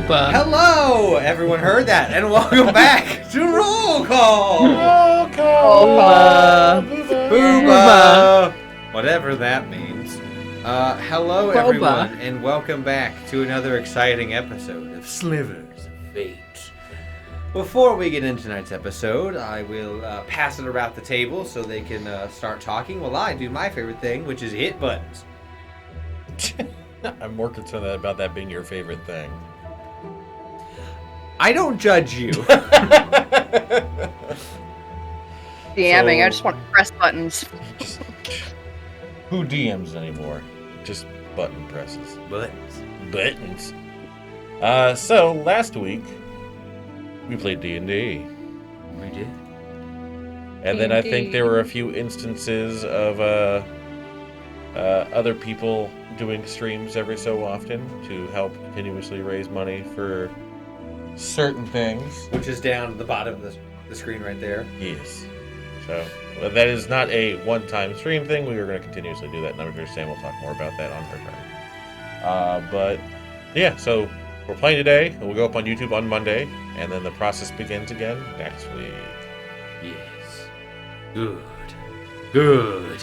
Booba. Hello, everyone heard that, and welcome back to Roll Call. Roll call. Booba. Whatever that means. Hello, everyone, and welcome back to another exciting episode of Slivers of Fate. Before we get into tonight's episode, I will pass it around the table so they can start talking while I do my favorite thing, which is hit buttons. I'm more concerned about that being your favorite thing. I don't judge you. DMing, I just want to press buttons. Who DMs anymore? Just button presses. Buttons. So last week we played D&D. We did. And then I think there were a few instances of other people doing streams every so often to help continuously raise money for certain things. Which is down at the bottom of the screen right there. Yes. So that is not a one-time stream thing. We are going to continuously do that, and I'm sure Sam will talk more about that on her turn. But yeah, so we're playing today, and we'll go up on YouTube on Monday, and then the process begins again next week. Yes. Good.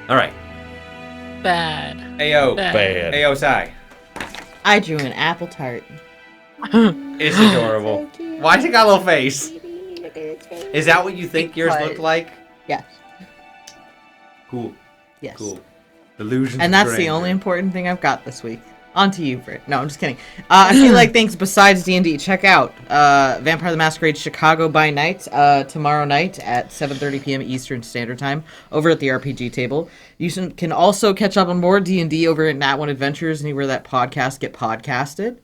All right. Bad. Ayo. Bad. Ayo, Sai. I drew an apple tart. It's adorable. Why's it got a little face? Is that what you think yours looked like? Yes. Cool. Yes. Cool. Illusions. And that's the only important thing I've got this week. On to you, Britt. No, I'm just kidding. I feel like things besides D&D. Check out Vampire the Masquerade Chicago by Night tomorrow night at 7:30 p.m. Eastern Standard Time over at the RPG table. You can also catch up on more D&D over at Nat One Adventures, anywhere that podcasts get podcasted.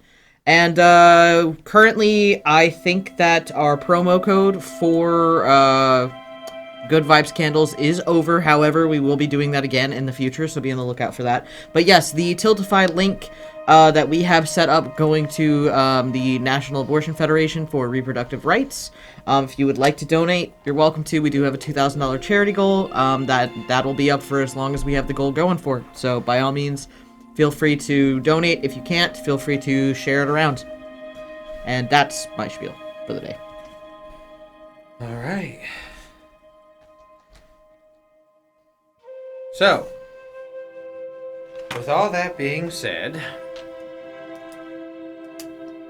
And currently, I think that our promo code for Good Vibes Candles is over. However, we will be doing that again in the future, so be on the lookout for that. But yes, the Tiltify link that we have set up going to the National Abortion Federation for reproductive rights. If you would like to donate, you're welcome to. We do have a $2,000 charity goal that will be up for as long as we have the goal going for. So by all means, feel free to donate. If you can't, feel free to share it around. And that's my spiel for the day. All right. So, with all that being said,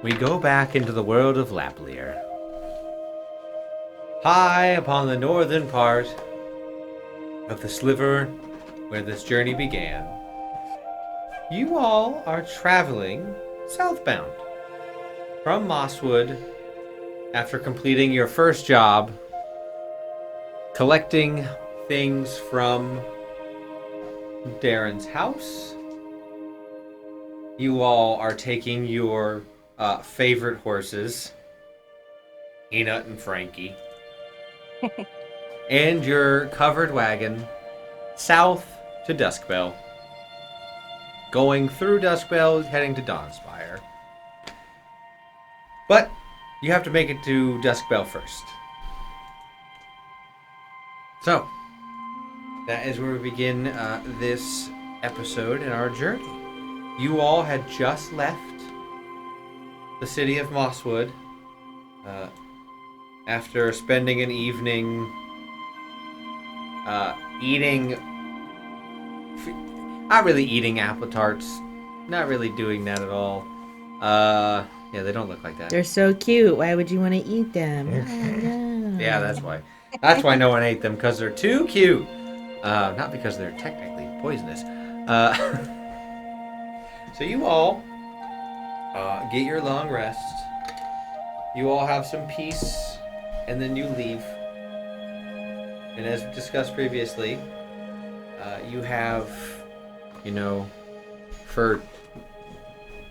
we go back into the world of Laplear. High upon the northern part of the sliver where this journey began, you all are traveling southbound from Mosswood after completing your first job, collecting things from Darren's house. You all are taking your favorite horses, Peanut and Frankie, and your covered wagon south to Duskbell. Going through Duskbell, heading to Dawnspire. But you have to make it to Duskbell first. So, that is where we begin this episode in our journey. You all had just left the city of Mosswood after spending an evening eating... Not really eating apple tarts. Not really doing that at all. Yeah, they don't look like that. They're so cute. Why would you want to eat them? Oh, no. Yeah, that's why. That's why no one ate them, because they're too cute. Not because they're technically poisonous. So you all get your long rest. You all have some peace, and then you leave. And as discussed previously, you have, for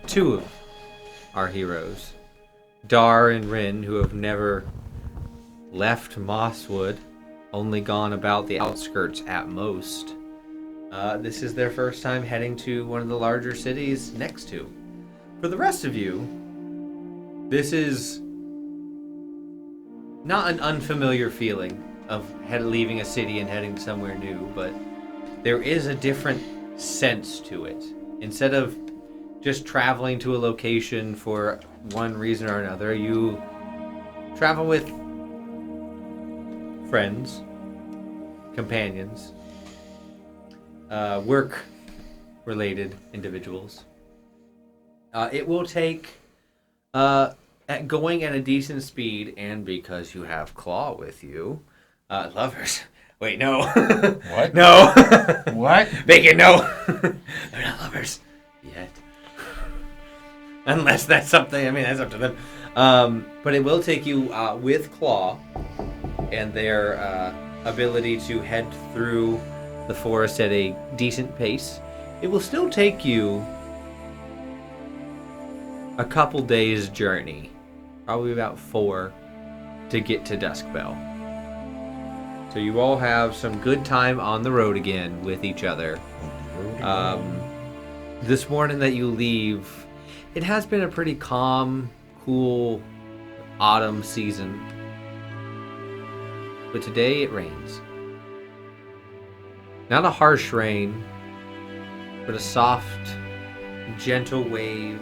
two of our heroes, Dar and Rin, who have never left Mosswood, only gone about the outskirts at most. This is their first time heading to one of the larger cities next to. For the rest of you, this is not an unfamiliar feeling of leaving a city and heading somewhere new, but there is a different sense to it. Instead of just traveling to a location for one reason or another. You travel with friends, companions, work-related individuals. It will take, at going at a decent speed, and because you have Claw with you, lovers. Wait, no. What? No. What? Bacon, no. They're not lovers yet. Unless that's something, I mean, that's up to them. But it will take you with Claw and their ability to head through the forest at a decent pace. It will still take you a couple days' journey, probably about 4, to get to Duskbell. So you all have some good time on the road again with each other. This morning that you leave, it has been a pretty calm, cool autumn season. But today it rains. Not a harsh rain, but a soft, gentle wave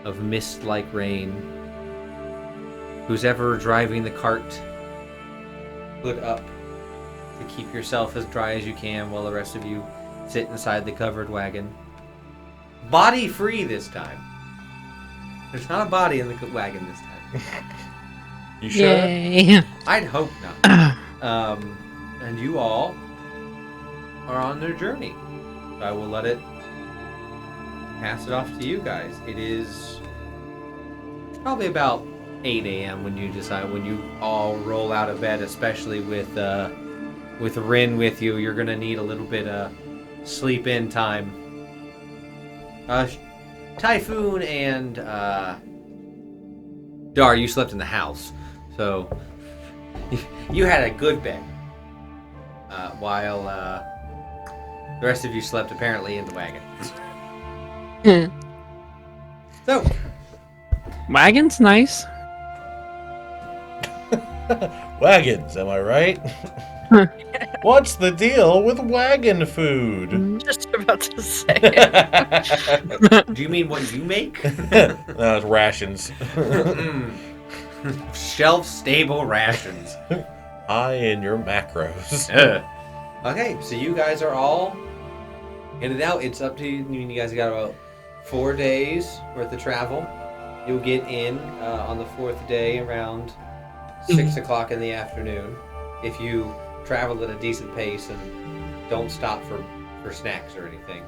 of mist-like rain. Who's ever driving the cart, hood up to keep yourself as dry as you can while the rest of you sit inside the covered wagon. Body free this time. There's not a body in the wagon this time. You sure? Yay. I'd hope not. And you all are on their journey. I will let it pass it off to you guys. It is probably about 8 a.m. when you all roll out of bed, especially with Rin with you. You're gonna need a little bit of sleep in time. Typhoon and Dar, you slept in the house, so you had a good bed. While the rest of you slept apparently in the wagon. So, Wagon's nice. Wagons, am I right? What's the deal with wagon food? Just about to say it. do you mean what you make? No, it's rations. Shelf-stable rations. High in your macros. Okay, so you guys are all headed out. It's up to you. You guys got about 4 days worth of travel. You'll get in on the 4th day around 6 o'clock in the afternoon. If you travel at a decent pace and don't stop for snacks or anything,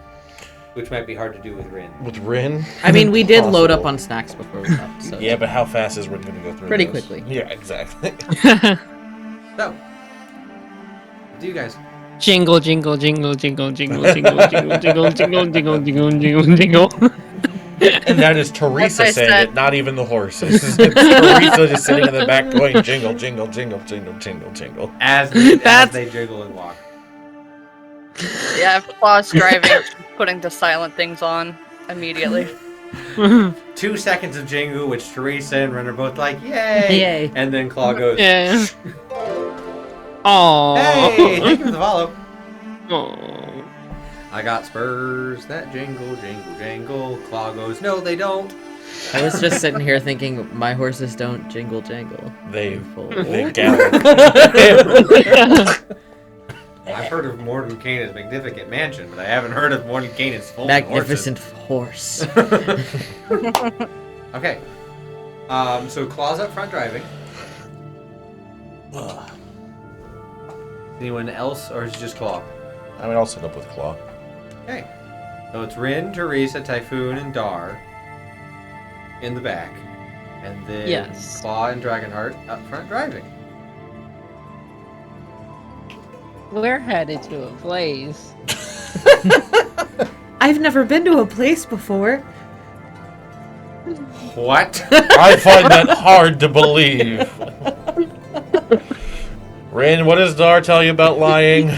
which might be hard to do with Rin. With Rin? I mean, we did load up Possible. on snacks before we left. So Yeah, but how fast is Rin going to go through Pretty those? quickly. Yeah, exactly. So, what do you guys? Jingle, jingle, jingle, jingle, jingle, jingle, jingle, jingle, jingle, jingle, jingle, jingle, jingle. And that is Teresa As I saying said. it, not even the horses. It's Teresa just sitting in the back going jingle, jingle, jingle, jingle, jingle, jingle. As they jiggle and walk. Yeah, if Claw's driving, putting the silent things on immediately. 2 seconds of jingle, which Teresa and Rin are both like, yay! Yay. And then Claw goes, Yeah. Aww. hey! Thank you for the follow. Aww. I got spurs that jingle, jingle, jingle. Claw goes, no, they don't. I was just sitting here thinking, my horses don't jingle jangle. They Fool. gallop. I've heard of Mordenkainen's magnificent mansion, but I haven't heard of Mordenkainen's full Magnificent horse. Okay. So Claw's up front driving. Anyone else, or is it just Claw? I mean, I'll sit up with Claw. Okay. So it's Rin, Teresa, Typhoon, and Dar in the back. And then Yes. Claw and Dragonheart up front driving. We're headed to a place. I've never been to a place before. What? I find that hard to believe. Rin, what does Dar tell you about lying?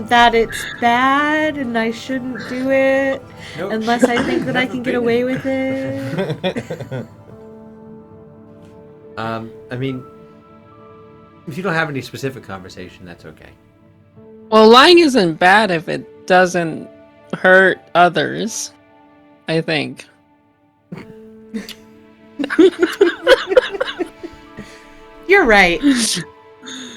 That it's bad and I shouldn't do it Nope. unless I think that I can get away with it. I mean, if you don't have any specific conversation, that's okay. Well, lying isn't bad if it doesn't hurt others. I think. You're right.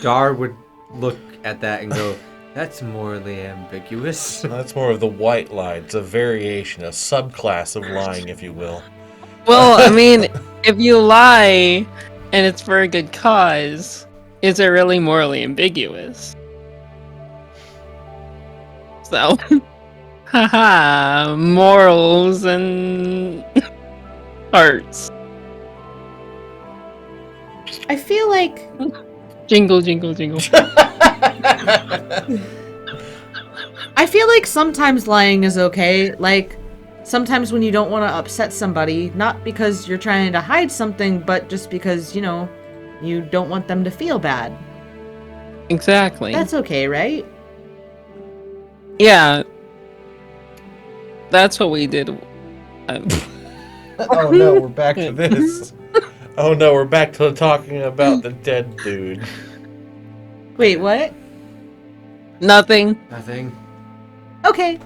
Dar would look at that and go, "That's morally ambiguous." That's more of the white lie. It's a variation, a subclass of lying, if you will. Well, I mean, if you lie and it's for a good cause, is it really morally ambiguous? So, haha, morals and hearts. I feel like Jingle, jingle, jingle. I feel like sometimes lying is okay. Like sometimes when you don't want to upset somebody, not because you're trying to hide something, but just because, you know, you don't want them to feel bad. Exactly. That's okay, right? Yeah. That's what we did. Oh no, we're back to this. Oh no, we're back to talking about the dead dude. Wait, what? Nothing. Nothing. Okay.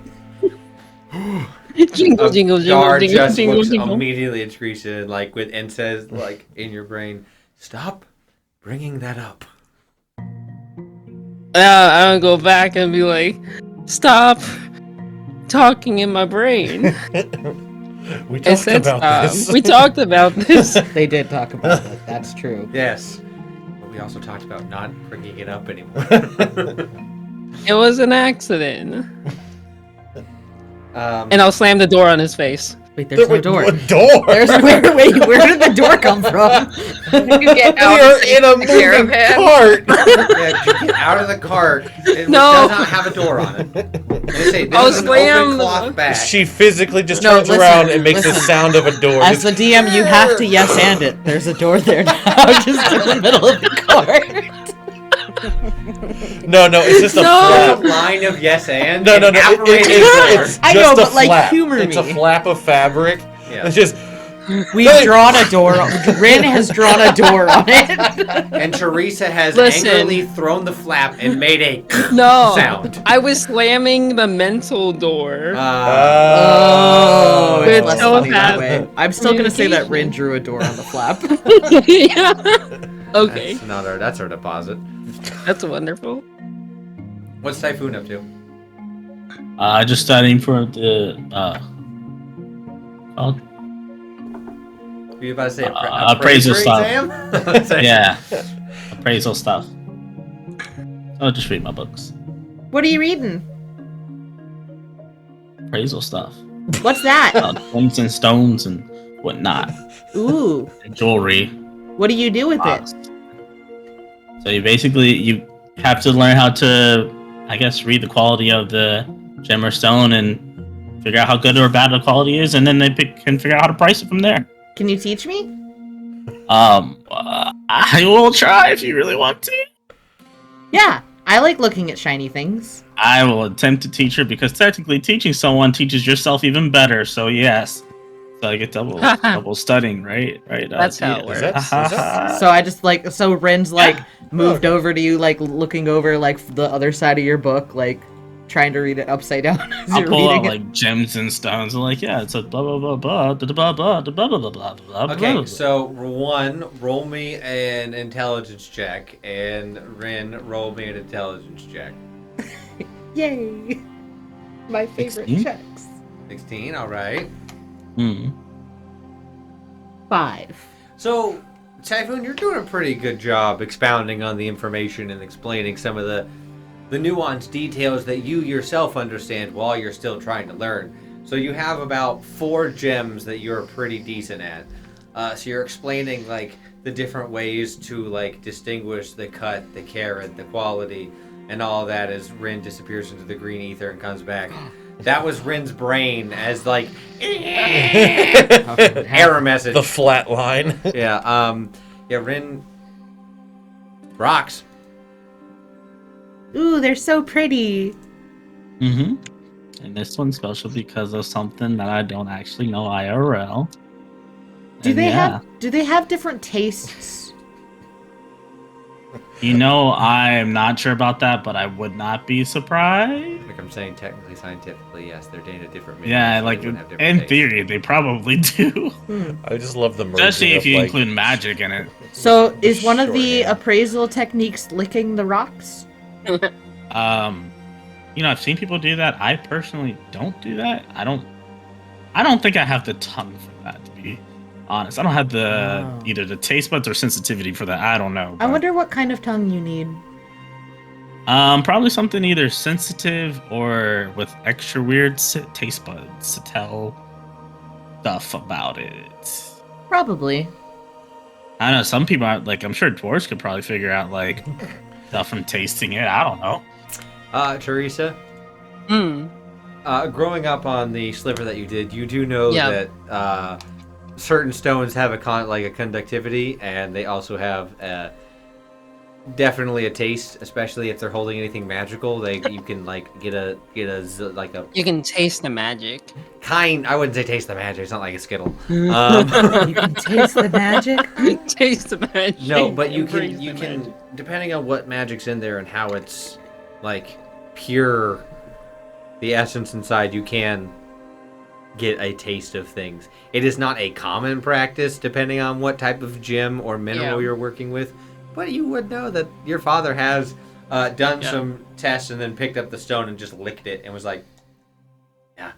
Jingle, jingle, jingle, Dar jingle, just jingle, looks jingle. immediately at Teresa, like and says, like in your brain, "Stop bringing that up." I don't go back and be like, stop talking in my brain. We I talked said about stop. this. We talked about this. They did talk about it. That's true. Yes, but we also talked about not bringing it up anymore. It was an accident. And And I'll slam the door on his face. Wait, there's no door. A door? Wait, where did the door come from? You get We out are and in a take care of moving him. cart. yeah, you get out of the cart. It No. does not have a door on it. They say, I'll this is an slam open the- cloth bag. She physically just No, turns listen, around and makes the listen. sound of a door. As the DM, you have to yes and it. There's a door there now, just in the middle of the cart. No, it's just a No. There's a line of yes and. No, an operating door. it's I just know, a but, like, flap. humor It's a me. flap of fabric. Yeah. It's just We've drawn a door. Rin has drawn a door on it. And Teresa has Listen. angrily thrown the flap and made a No. sound. I was slamming the mental door. Oh, It's it's less so funny that fast. way. I'm still gonna say that Rin drew a door on the flap. Yeah. Okay. That's our deposit. That's wonderful. What's Typhoon up to? Just studying for the Were you about to say appraisal stuff. exam? yeah, appraisal stuff. I'll just read my books. What are you reading? Appraisal stuff. What's that? Things and stones and whatnot. Ooh. And jewelry. What do you do with it? So you have to learn how to, I guess, read the quality of the gem or stone and figure out how good or bad the quality is, and then they can figure out how to price it from there. Can you teach me? I will try if you really want to. Yeah, I like looking at shiny things. I will attempt to teach her because technically teaching someone teaches yourself even better. So yes, so I get double studying, right? Right. That's how it Is works. that- So I just like so Ren's like moved over to you, like looking over like the other side of your book, like trying to read it upside down as I'll you're pull out reading it. like gems and stones. I'm like, yeah, it's a blah blah blah blah blah blah blah blah blah blah blah. Okay, so one, roll me an intelligence check, and Rin, roll me an intelligence check. Yay! My favorite 16? checks. 16, all right. 5. So, Typhoon, you're doing a pretty good job expounding on the information and explaining some of the nuanced details that you yourself understand while you're still trying to learn. So you have about 4 gems that you're pretty decent at. So you're explaining like the different ways to like distinguish the cut, the carat, the quality, and all that as Rin disappears into the green ether and comes back. That was Rin's brain as like error message. The flat line. Yeah, Rin rocks. Ooh, they're so pretty. And this one's special because of something that I don't actually know IRL. Do And they yeah. have different tastes? You know, I'm not sure about that, but I would not be surprised. Like I'm saying, technically, scientifically, yes, they're data different. Yeah, minerals, so like they wouldn't have different in tastes. theory, they probably do. I just love the merging Especially if of, you like, include magic in it. So, is one of the shorthand. appraisal techniques licking the rocks? You know, I've seen people do that. I personally don't do that. I don't think I have the tongue for that, to be honest. I don't have the Oh. either the taste buds or sensitivity for that. I don't know. I but, wonder what kind of tongue you need. probably something either sensitive or with extra weird taste buds to tell stuff about it. Probably. I know some people like. I'm sure dwarves could probably figure out like stuff from tasting it. I don't know. Teresa, Hmm. growing up on the sliver that you did, you do know Yeah. that certain stones have a conductivity, and they also have definitely a taste, especially if they're holding anything magical. You can like get a You can taste the magic. kind. I wouldn't say taste the magic. It's not like a Skittle. You can taste the magic? Taste the magic. No, but you Embrace can the magic. depending on what magic's in there and how it's like pure, the essence inside, you can get a taste of things. It is not a common practice depending on what type of gem or mineral Yeah. you're working with, but you would know that your father has done Yeah. some tests and then picked up the stone and just licked it and was like, yeah.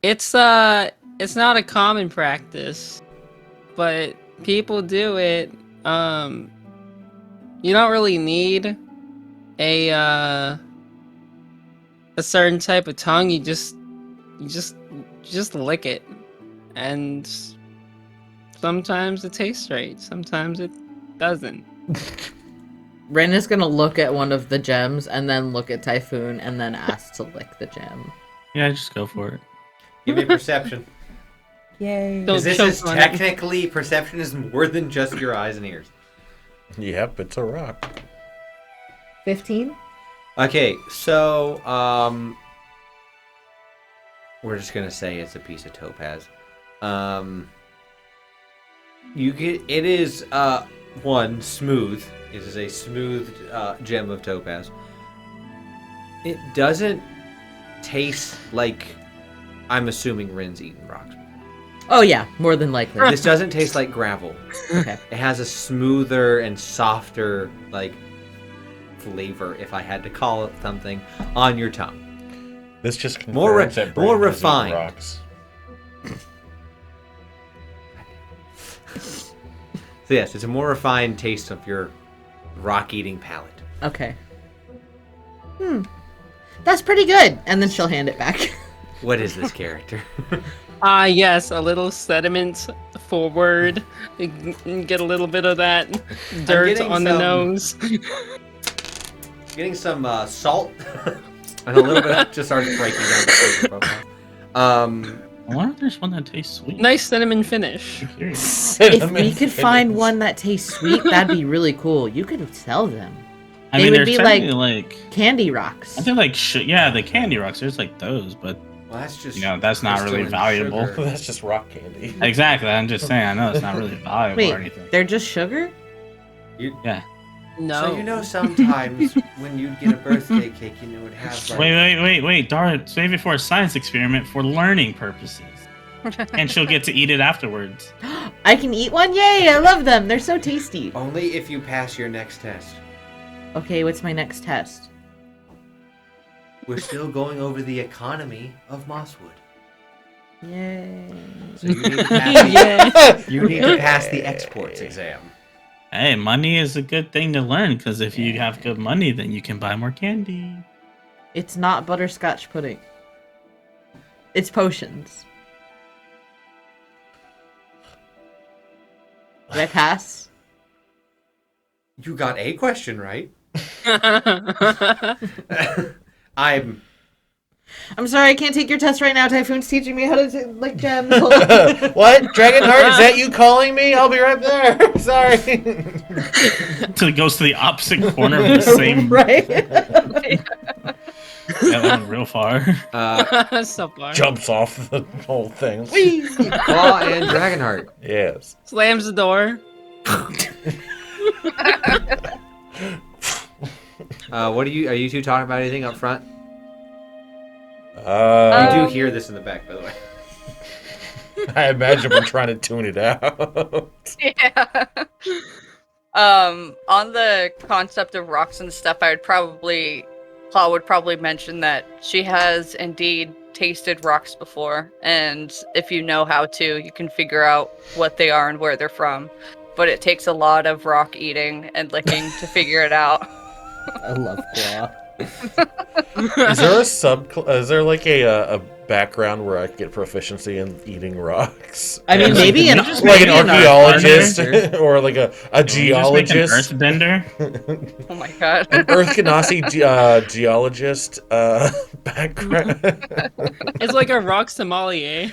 It's not a common practice, but people do it. You don't really need a certain type of tongue. You just lick it, and sometimes it tastes right, sometimes it doesn't. Ren is gonna look at one of the gems and then look at Typhoon and then ask to lick the gem. Yeah, just go for it. Give me perception. Yay. Don't Because this choke is on it. technically, perception is more than just your eyes and ears. Yep, it's a rock. 15? Okay, so we're just gonna say it's a piece of topaz. You get it is one smooth. It is a smooth gem of topaz. It doesn't taste like, I'm assuming Rin's eaten rocks. Oh yeah, more than likely. This doesn't taste like gravel. Okay. It has a smoother and softer like flavor, if I had to call it something, on your tongue. This just More confirms that more Brandon has eaten refined. rocks. So yes, it's a more refined taste of your rock-eating palate. Okay. That's pretty good. And then she'll hand it back. What is this character? Yes, a little sediment forward. Get a little bit of that dirt getting on the some- nose. Getting some salt and a little bit just starts breaking down the flavor profile. I wonder if there's one that tastes sweet. Nice cinnamon finish. I'm curious. If we could find one that tastes sweet, that'd be really cool. You could sell them. I They mean, would there's be technically like Candy rocks. I think like yeah, the candy rocks. There's like those, but Well, that's just you know that's not really crystalline valuable. sugar. That's just rock candy. Exactly. I'm just saying. I know it's not really valuable Wait, or anything. they're just sugar? Yeah. No. So you know sometimes when you'd get a birthday cake, you know it has like Wait, Dara, save it for a science experiment for learning purposes. And she'll get to eat it afterwards. I can eat one? Yay, I love them. They're so tasty. only if you pass your next test. Okay, what's my next test? We're still going over the economy of Mosswood. Yay. So you need to pass Yeah. you need to pass the exports exam. Hey, money is a good thing to learn because if you have good money, then you can buy more candy. It's not butterscotch pudding. It's potions. Did I pass? You got a question right. I'm I'm sorry, I can't take your test right now. Typhoon's teaching me how to lick gems. What? Dragonheart, is that you calling me? I'll be right there. Sorry. So it goes to the opposite corner of the same. right? That went real far. So far. Jumps off the whole thing. Claw and Dragonheart. Yes. Slams the door. What are you two talking about? Anything up front? You do hear this in the back, by the way. I imagine we're trying to tune it out. Yeah. On the concept of rocks and stuff, Claw would probably mention that she has indeed tasted rocks before, and if you know how to, you can figure out what they are and where they're from. But it takes a lot of rock eating and licking to figure it out. I love Claw. Is there is there like a background where I can get proficiency in eating rocks? I mean, maybe an Like an archaeologist or like a geologist. Earthbender. Oh my god. An Earth Ganassi geologist background. It's like a rock sommelier.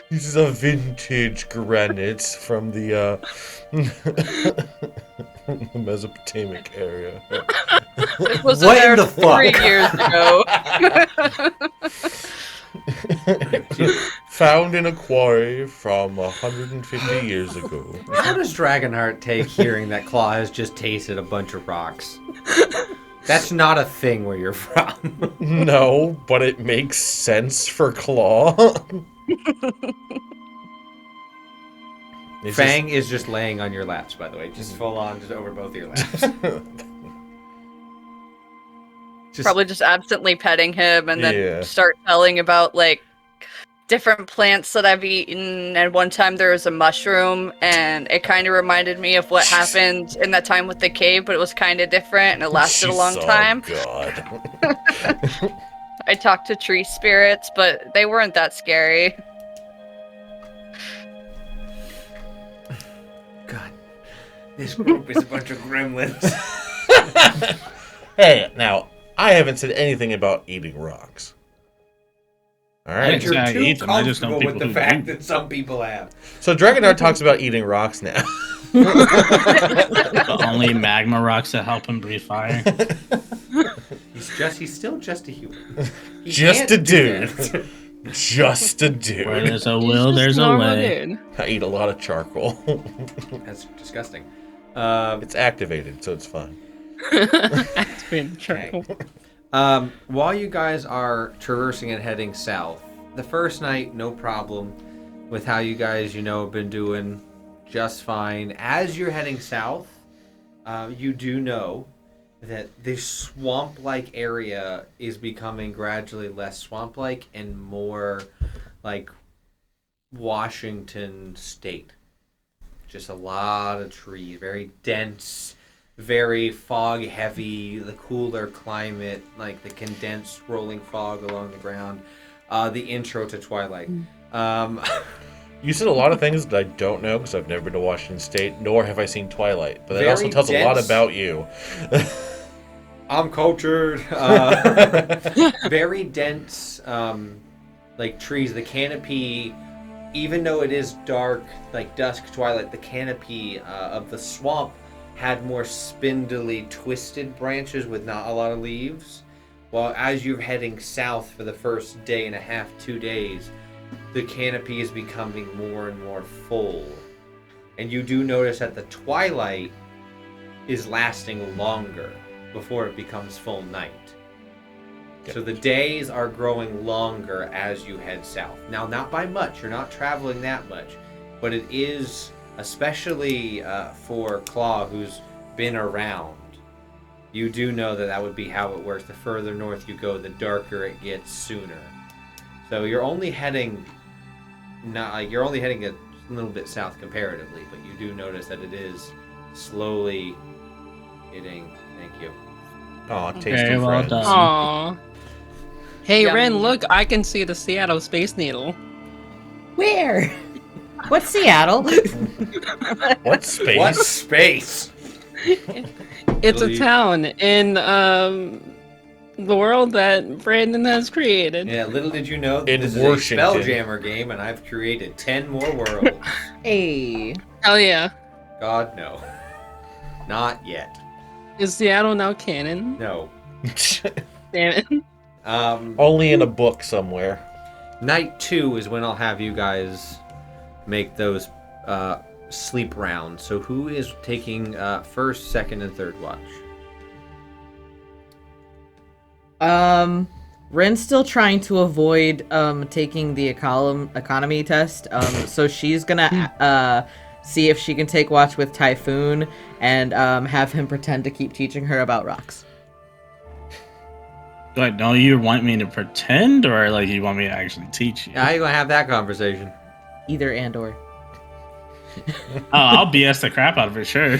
This is a vintage granite from the Mesopotamic area. It was What there in the fuck? 3 years ago. Found in a quarry from 150 years ago. How does Dragonheart take hearing that Claw has just tasted a bunch of rocks? That's not a thing where you're from. No, but it makes sense for Claw. Fang is just laying on your laps, by the way. Just full on, just over both of your laps. Probably just absently petting him and then Yeah. start telling about like different plants that I've eaten. And one time there was a mushroom, and it kind of reminded me of what happened in that time with the cave, but it was kind of different and it lasted a long time. God. I talked to tree spirits, but they weren't that scary. God, this group is a bunch of gremlins. Hey, now, I haven't said anything about eating rocks. Alright? And you're I too eat them, I just know comfortable with people the who fact do. that some people have. So Dragonheart talks about eating rocks now. The only magma rocks that help him breathe fire. He's still just a human. He Just can't a do dude. that. Just a Where dude. there's a He's will, just there's a normal way. dude. I eat a lot of charcoal. That's disgusting. It's activated, so it's fine. It's been trouble. While you guys are traversing and heading south, the first night, no problem with how you guys, have been doing just fine. As you're heading south, you do know that this swamp-like area is becoming gradually less swamp-like and more like Washington State. Just a lot of trees, very dense, very fog-heavy, the cooler climate, like the condensed rolling fog along the ground. The intro to Twilight. You said a lot of things that I don't know because I've never been to Washington State, nor have I seen Twilight. But that Very also tells a lot dense. about you. I'm cultured. Very dense, like trees. The canopy, even though it is dark, like dusk, twilight, the canopy of the swamp had more spindly, twisted branches with not a lot of leaves. While as you're heading south for the first day and a half, 2 days, the canopy is becoming more and more full. And you do notice that the twilight is lasting longer before it becomes full night. So the days are growing longer as you head south. Now, not by much, you're not traveling that much, but it is, especially for Claw, who's been around, you do know that that would be how it works. The further north you go, the darker it gets sooner. So you're only heading a little bit south comparatively, but you do notice that it is slowly getting. Thank you. Aw, tasty Very well friends. done. Aww. Hey, Yummy. Ren, look, I can see the Seattle Space Needle. Where? What's Seattle? What space? What space? It's Really? a town in the world that Brandon has created. Yeah, little did you know that In this Washington. is a Spelljammer game, and I've created 10 more worlds. Hey. Hell yeah. God, no. Not yet. Is Seattle now canon? No. Damn it. Only in a book somewhere. Night 2 is when I'll have you guys make those sleep round. So who is taking first, second, and third watch? Ren's still trying to avoid taking the economy test. So she's gonna see if she can take watch with Typhoon and have him pretend to keep teaching her about rocks. Do I know you want me to pretend, or like you want me to actually teach you? How are you gonna have that conversation? Either and or. Oh, I'll BS the crap out of it, sure.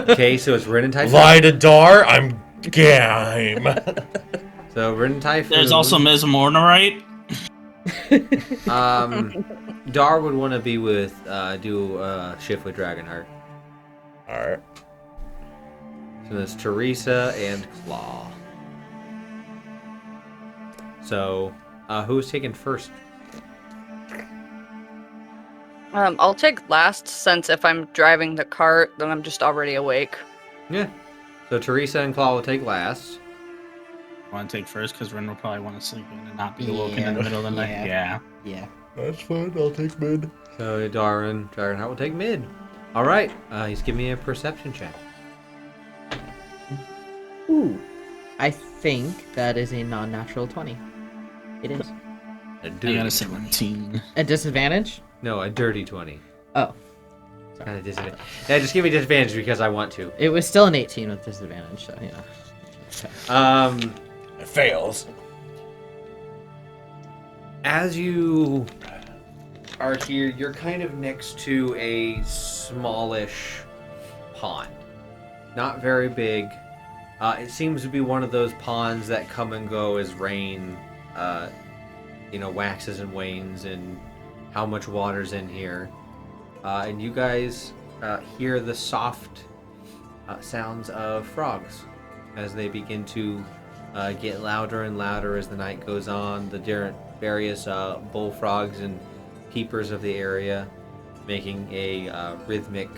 Okay, so it's Rin and Typhoon. Lie to Dar, I'm game. So Rin and Typhoon. There's also Ms. Mornorite. Dar would want to be with do shift with Dragonheart. Alright. So there's Teresa and Claw. So who's taking first? I'll take last, since if I'm driving the cart, then I'm just already awake. Yeah. So Teresa and Claw will take last. Want to take first because Ren will probably want to sleep in and not be awoken in the middle of the night. Yeah. That's fine, I'll take mid. So Dragonheart will take mid. All right. He's giving me a perception check. Ooh. I think that is a non-natural 20. It is. I got a 17. A disadvantage? No, a dirty 20. Oh. Kind of disadvantage. Yeah, just give me disadvantage because I want to. It was still an 18 with disadvantage, so, you know. It fails. As you are here, you're kind of next to a smallish pond. Not very big. It seems to be one of those ponds that come and go as rain, waxes and wanes, and how much water's in here. And you guys hear the soft sounds of frogs as they begin to get louder and louder as the night goes on. The various bullfrogs and peepers of the area making a rhythmic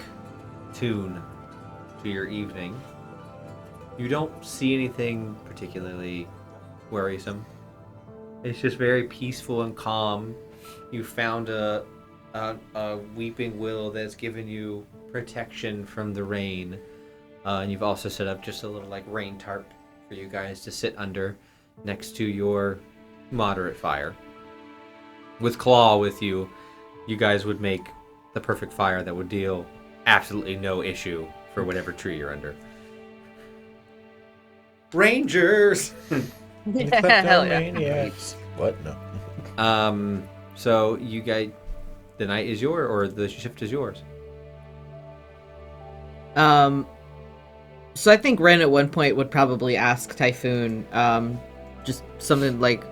tune to your evening. You don't see anything particularly worrisome. It's just very peaceful and calm. You found a weeping willow that's given you protection from the rain. And you've also set up just a little rain tarp for you guys to sit under next to your moderate fire. With Claw with you, you guys would make the perfect fire that would deal absolutely no issue for whatever tree you're under. Rangers! Hell yeah. Maniacs. What? No. So you guys, the night is yours, or the shift is yours. So I think Ren at one point would probably ask Typhoon, just something like,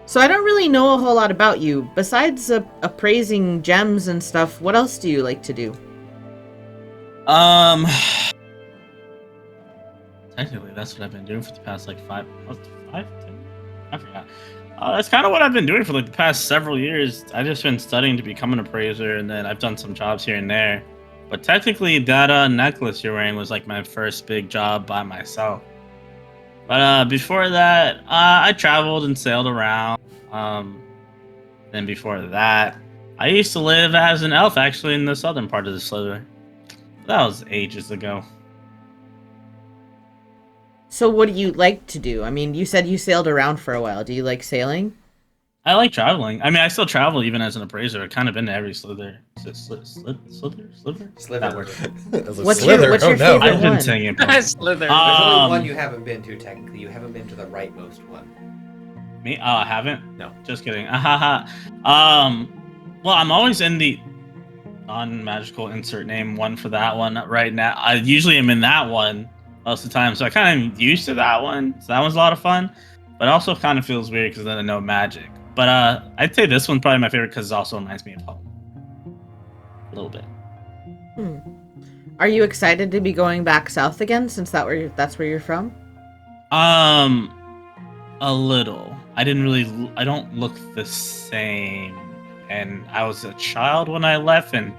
so I don't really know a whole lot about you. Besides appraising gems and stuff, what else do you like to do? Technically, that's what I've been doing for the past 5, 10? I forgot. That's kind of what I've been doing for the past several years. I've just been studying to become an appraiser, and then I've done some jobs here and there. But technically, that necklace you're wearing was my first big job by myself. But before that, I traveled and sailed around. Then before that, I used to live as an elf, actually, in the southern part of the Slither. That was ages ago. So what do you like to do? I mean, you said you sailed around for a while. Do you like sailing? I like traveling. I mean, I still travel even as an appraiser. I've kind of been to every Slither. Slither? That word. What's your favorite I've been one? singing. Slither. There's only one you haven't been to, technically. You haven't been to the rightmost one. Me? Oh, I haven't? No. Just kidding. Well, I'm always in the non-magical insert name one for that one right now. I usually am in that one most of the time, so I kind of used to that one. So that one's a lot of fun, but it also kind of feels weird because then I know magic. But I'd say this one's probably my favorite because it also reminds me of home. A little bit. Are you excited to be going back south again, since that's where you're from? A little. I don't look the same. And I was a child when I left and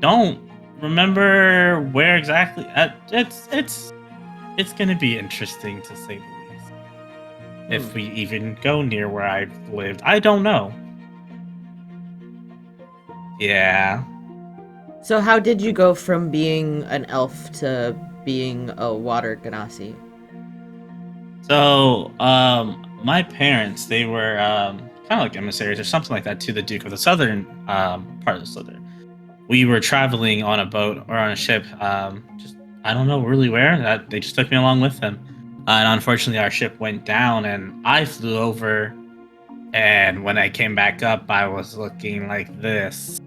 don't remember where exactly. It's gonna be interesting to say the least. If we even go near where I lived, I don't know. Yeah. So how did you go from being an elf to being a water genasi? So, my parents, they were kind of like emissaries or something like that to the Duke of the Southern part of the Slither. We were traveling on a boat or on a ship, just I don't know really where. That they just took me along with them, and unfortunately, our ship went down, and I flew over. And when I came back up, I was looking like this.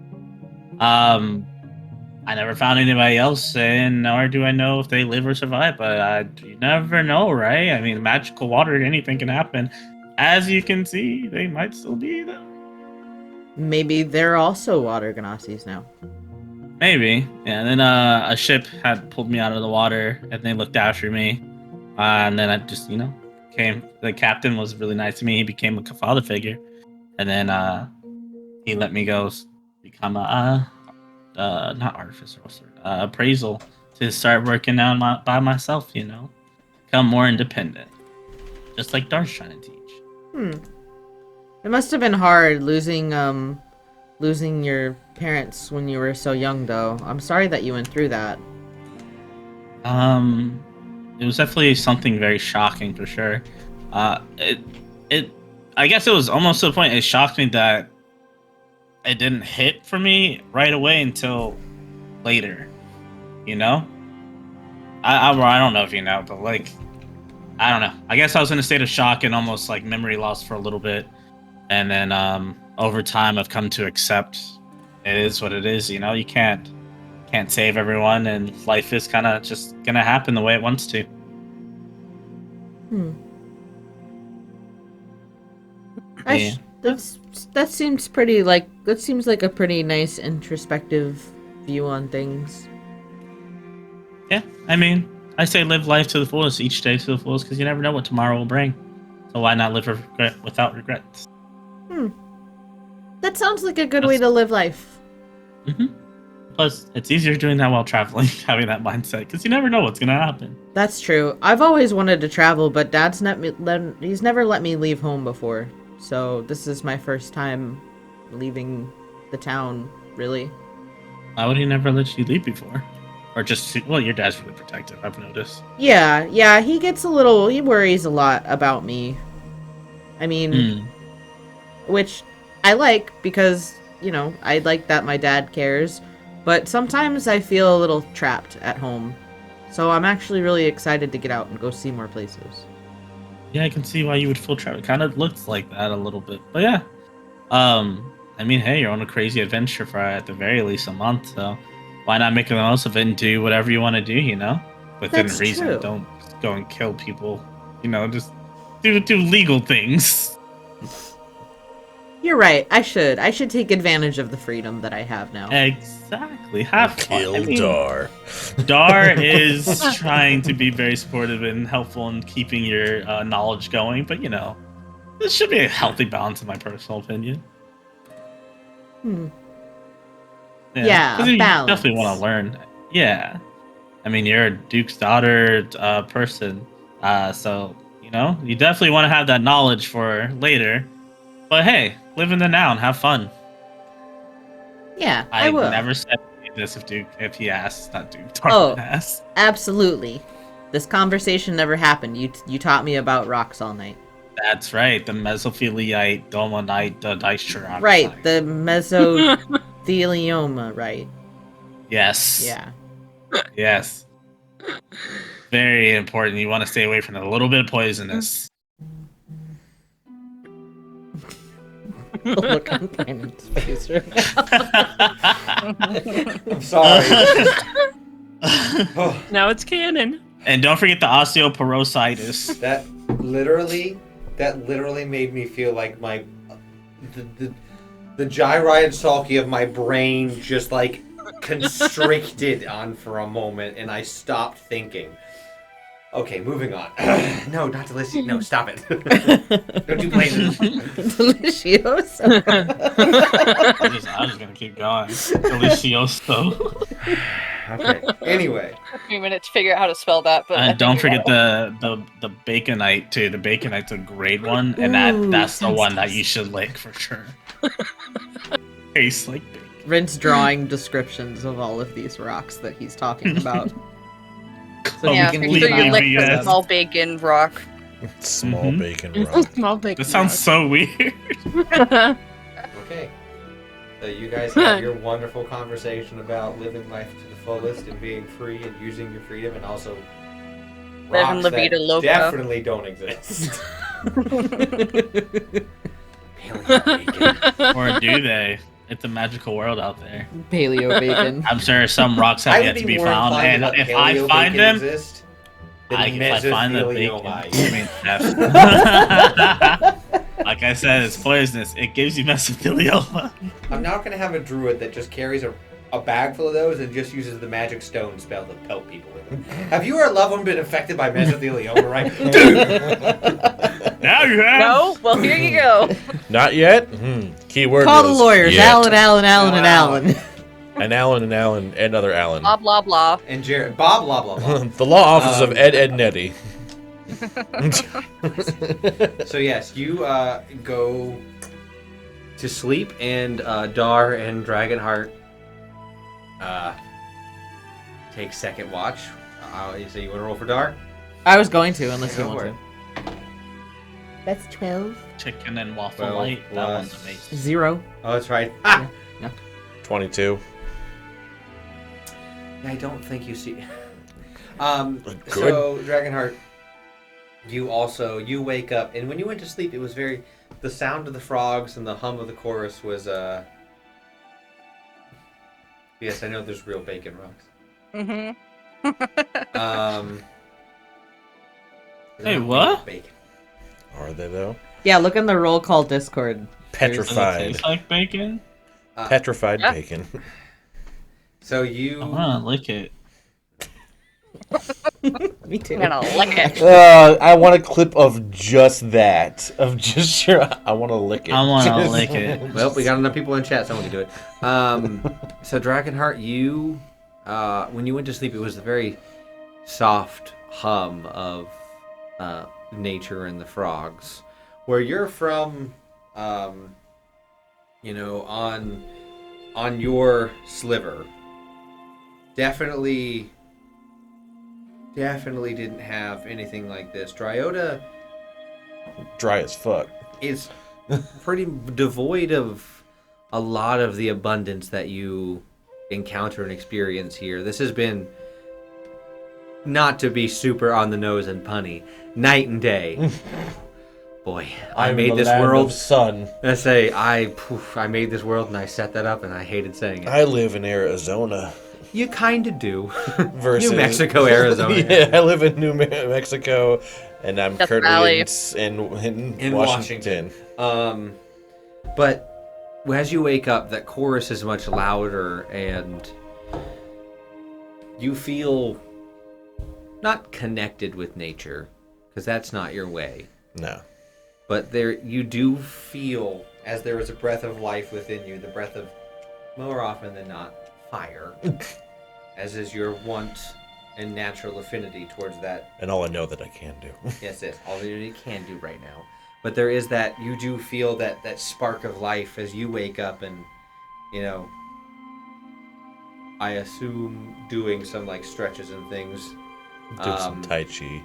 I never found anybody else, and nor do I know if they live or survive. But you never know, right? I mean, magical water, anything can happen. As you can see, they might still be there. Maybe they're also water genasis now. Maybe. Yeah, and then a ship had pulled me out of the water, and they looked after me. And then I just, came. The captain was really nice to me. He became a father figure. And then he let me go become a, not artificer, appraisal to start working on by myself, Become more independent. Just like Dar's trying to teach. It must have been hard losing your parents when you were so young, though. I'm sorry that you went through that. It was definitely something very shocking for sure. I guess it was almost to the point it shocked me that it didn't hit for me right away until later. I don't know if you know, but like, I don't know. I guess I was in a state of shock and almost like memory loss for a little bit. And then over time, I've come to accept it is what it is. You can't save everyone, and life is kind of just gonna happen the way it wants to. That seems pretty that seems like a pretty nice introspective view on things. Yeah, I mean, I say live life to the fullest, each day to the fullest, because you never know what tomorrow will bring. So why not live without regrets? That sounds like a good way to live life. Plus, it's easier doing that while traveling, having that mindset, because you never know what's gonna happen. That's true. I've always wanted to travel, but Dad's he's never let me leave home before. So this is my first time leaving the town, really. Why would he never let you leave before? Or just, well, your dad's really protective, I've noticed. Yeah, he worries a lot about me. I mean, which I like because, I like that my dad cares, but sometimes I feel a little trapped at home. So I'm actually really excited to get out and go see more places. Yeah, I can see why you would feel trapped. It kind of looks like that a little bit. But yeah. I mean, hey, you're on a crazy adventure for at the very least a month, so why not make the most of it and do whatever you want to do, Within That's reason. true. Don't go and kill people. Just do legal things. You're right. I should take advantage of the freedom that I have now. Exactly. Have fun. Kill Dar. Dar is trying to be very supportive and helpful in keeping your knowledge going, but this should be a healthy balance in my personal opinion. Yeah, 'cause you balance. definitely want to learn. Yeah. I mean, you're a Duke's daughter person, so, you definitely want to have that knowledge for later. But hey, live in the now and have fun. Yeah, I will. Never said this if he asks, not Duke. Dar asks. Absolutely. This conversation never happened. You taught me about rocks all night. That's right, the mesophiliite, domonite, diceroxide. Right, the mesothelioma, right? Yes. Yeah. Yes. Very important. You want to stay away from it. A little bit poisonous. Look on Brandon's face right now. I'm sorry. Now it's canon. And don't forget the osteoporosis. That literally made me feel like the gyride sulky of my brain just like constricted on for a moment, and I stopped thinking. Okay, moving on. No, not delicious. No, stop it. Don't do places. Delicioso. I'm just gonna keep going. Delicioso. Okay. Anyway. Took me a minute to figure out how to spell that, but And don't forget the baconite too. The baconite's a great one, and that's the one that you should lick for sure. Tastes like bacon. Rin's drawing descriptions of all of these rocks that he's talking about. So Yeah, you so can you keep lick an eye the on them. small bacon rock. Small bacon It's a rock. small big. That sounds so weird. Okay. So you guys have your wonderful conversation about living life to the fullest and being free and using your freedom, and also Living rocks La that Vida Loca. definitely don't exist. Paleo bacon. Or do they? It's a magical world out there. Paleo bacon. I'm sure some rocks have yet to be found, and if I find them, exist, if I find the bacon, mesothelioma. I mean, like I said, it's poisonous. It gives you mesothelioma. I'm not gonna have a druid that just carries a bag full of those and just uses the magic stone spell to pelt people with them. Have you or a loved one been affected by mesothelioma, right? Dude! Now you have. No? Well, here you go. Not yet. Keyword. Call the was lawyers. yet. Alan, and Alan. And Alan and Alan and other Alan. Blah, blah, blah. And Jared, blah blah blah blah. The law office of Ed Nettie. So yes, you go to sleep, and Dar and Dragonheart take second watch. So you want to roll for Dar? I was going to, unless you Go want for to. it. That's 12. Chicken and waffle Well, light. That plus- one's amazing. 0. Oh, that's right. Ah! 22. I don't think you see. Good. So Dragonheart, you wake up, and when you went to sleep, it was the sound of the frogs and the hum of the chorus was Yes, I know there's real bacon rocks. Mm-hmm. Hey, what? Bacon. Are they though? Yeah, look in the roll call Discord. Does it Petrified. taste like bacon? Petrified Yeah. bacon. So you. I want to lick it. Me too. I'm gonna lick it. I want a clip of just that. Of just sure. I want to lick it. I want to lick it. Well, we got enough people in chat, someone can do it. So Dragonheart, you, when you went to sleep, it was a very soft hum of nature and the frogs. Where you're from, on your sliver, definitely didn't have anything like this. Dryota Dry as fuck. is pretty devoid of a lot of the abundance that you encounter and experience here. This has been, not to be super on the nose and punny, night and day. Boy, I made this world. Sun. I say I made this world and I set that up and I hated saying it. I live in Arizona. You kind of do. Versus New Mexico, Arizona. Yeah, I live in New Mexico, and I'm Death currently Valley. in Washington. But as you wake up, that chorus is much louder, and you feel not connected with nature, because that's not your way. No. But you do feel, as there is a breath of life within you, the breath of, more often than not, fire, as is your want and natural affinity towards that. And all I know that I can do. Yes, all that you can do right now. But there is that, you do feel that spark of life as you wake up and, I assume doing some stretches and things. Do some Tai Chi.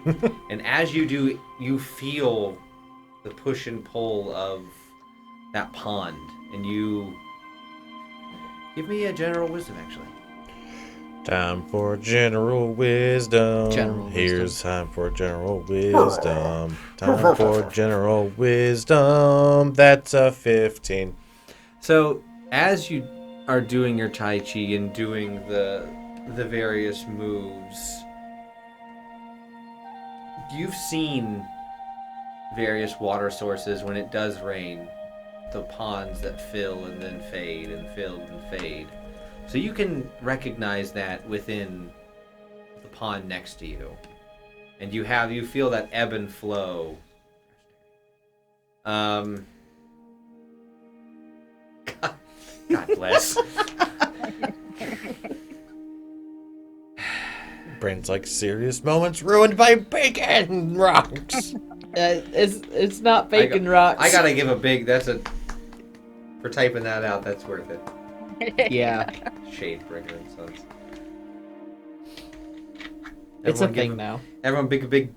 And as you do, you feel the push and pull of that pond. And you... Give me a general wisdom, actually. Time for general wisdom. General Here's wisdom. time for general wisdom. Time for general wisdom. That's a 15. So, as you are doing your Tai Chi and doing the various moves, you've seen various water sources when it does rain. The ponds that fill and then fade and fill and fade. So you can recognize that within the pond next to you. And you feel that ebb and flow. God bless. Brain's like serious moments ruined by bacon rocks. It's not bacon rocks. I gotta give a big, for typing that out, that's worth it. Yeah, Shadebringer and Sons. it's a Everyone thing now. Everyone, big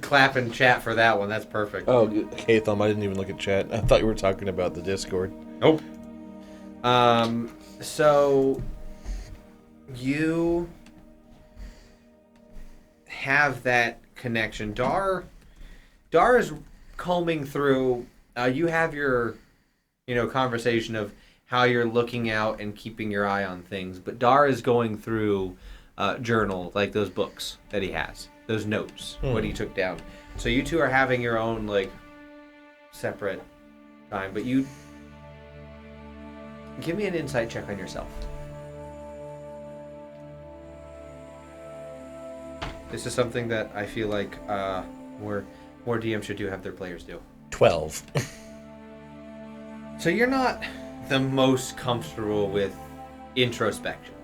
clap in chat for that one. That's perfect. Oh, hey, Thumb, I didn't even look at chat. I thought you were talking about the Discord. Nope. So you have that connection. Dar is combing through. You have your, conversation of how you're looking out and keeping your eye on things. But Dar is going through journal, like those books that he has, those notes, what he took down. So you two are having your own separate time. But you give me an insight check on yourself. This is something that I feel like more DMs should have their players do. 12. So you're not the most comfortable with introspection.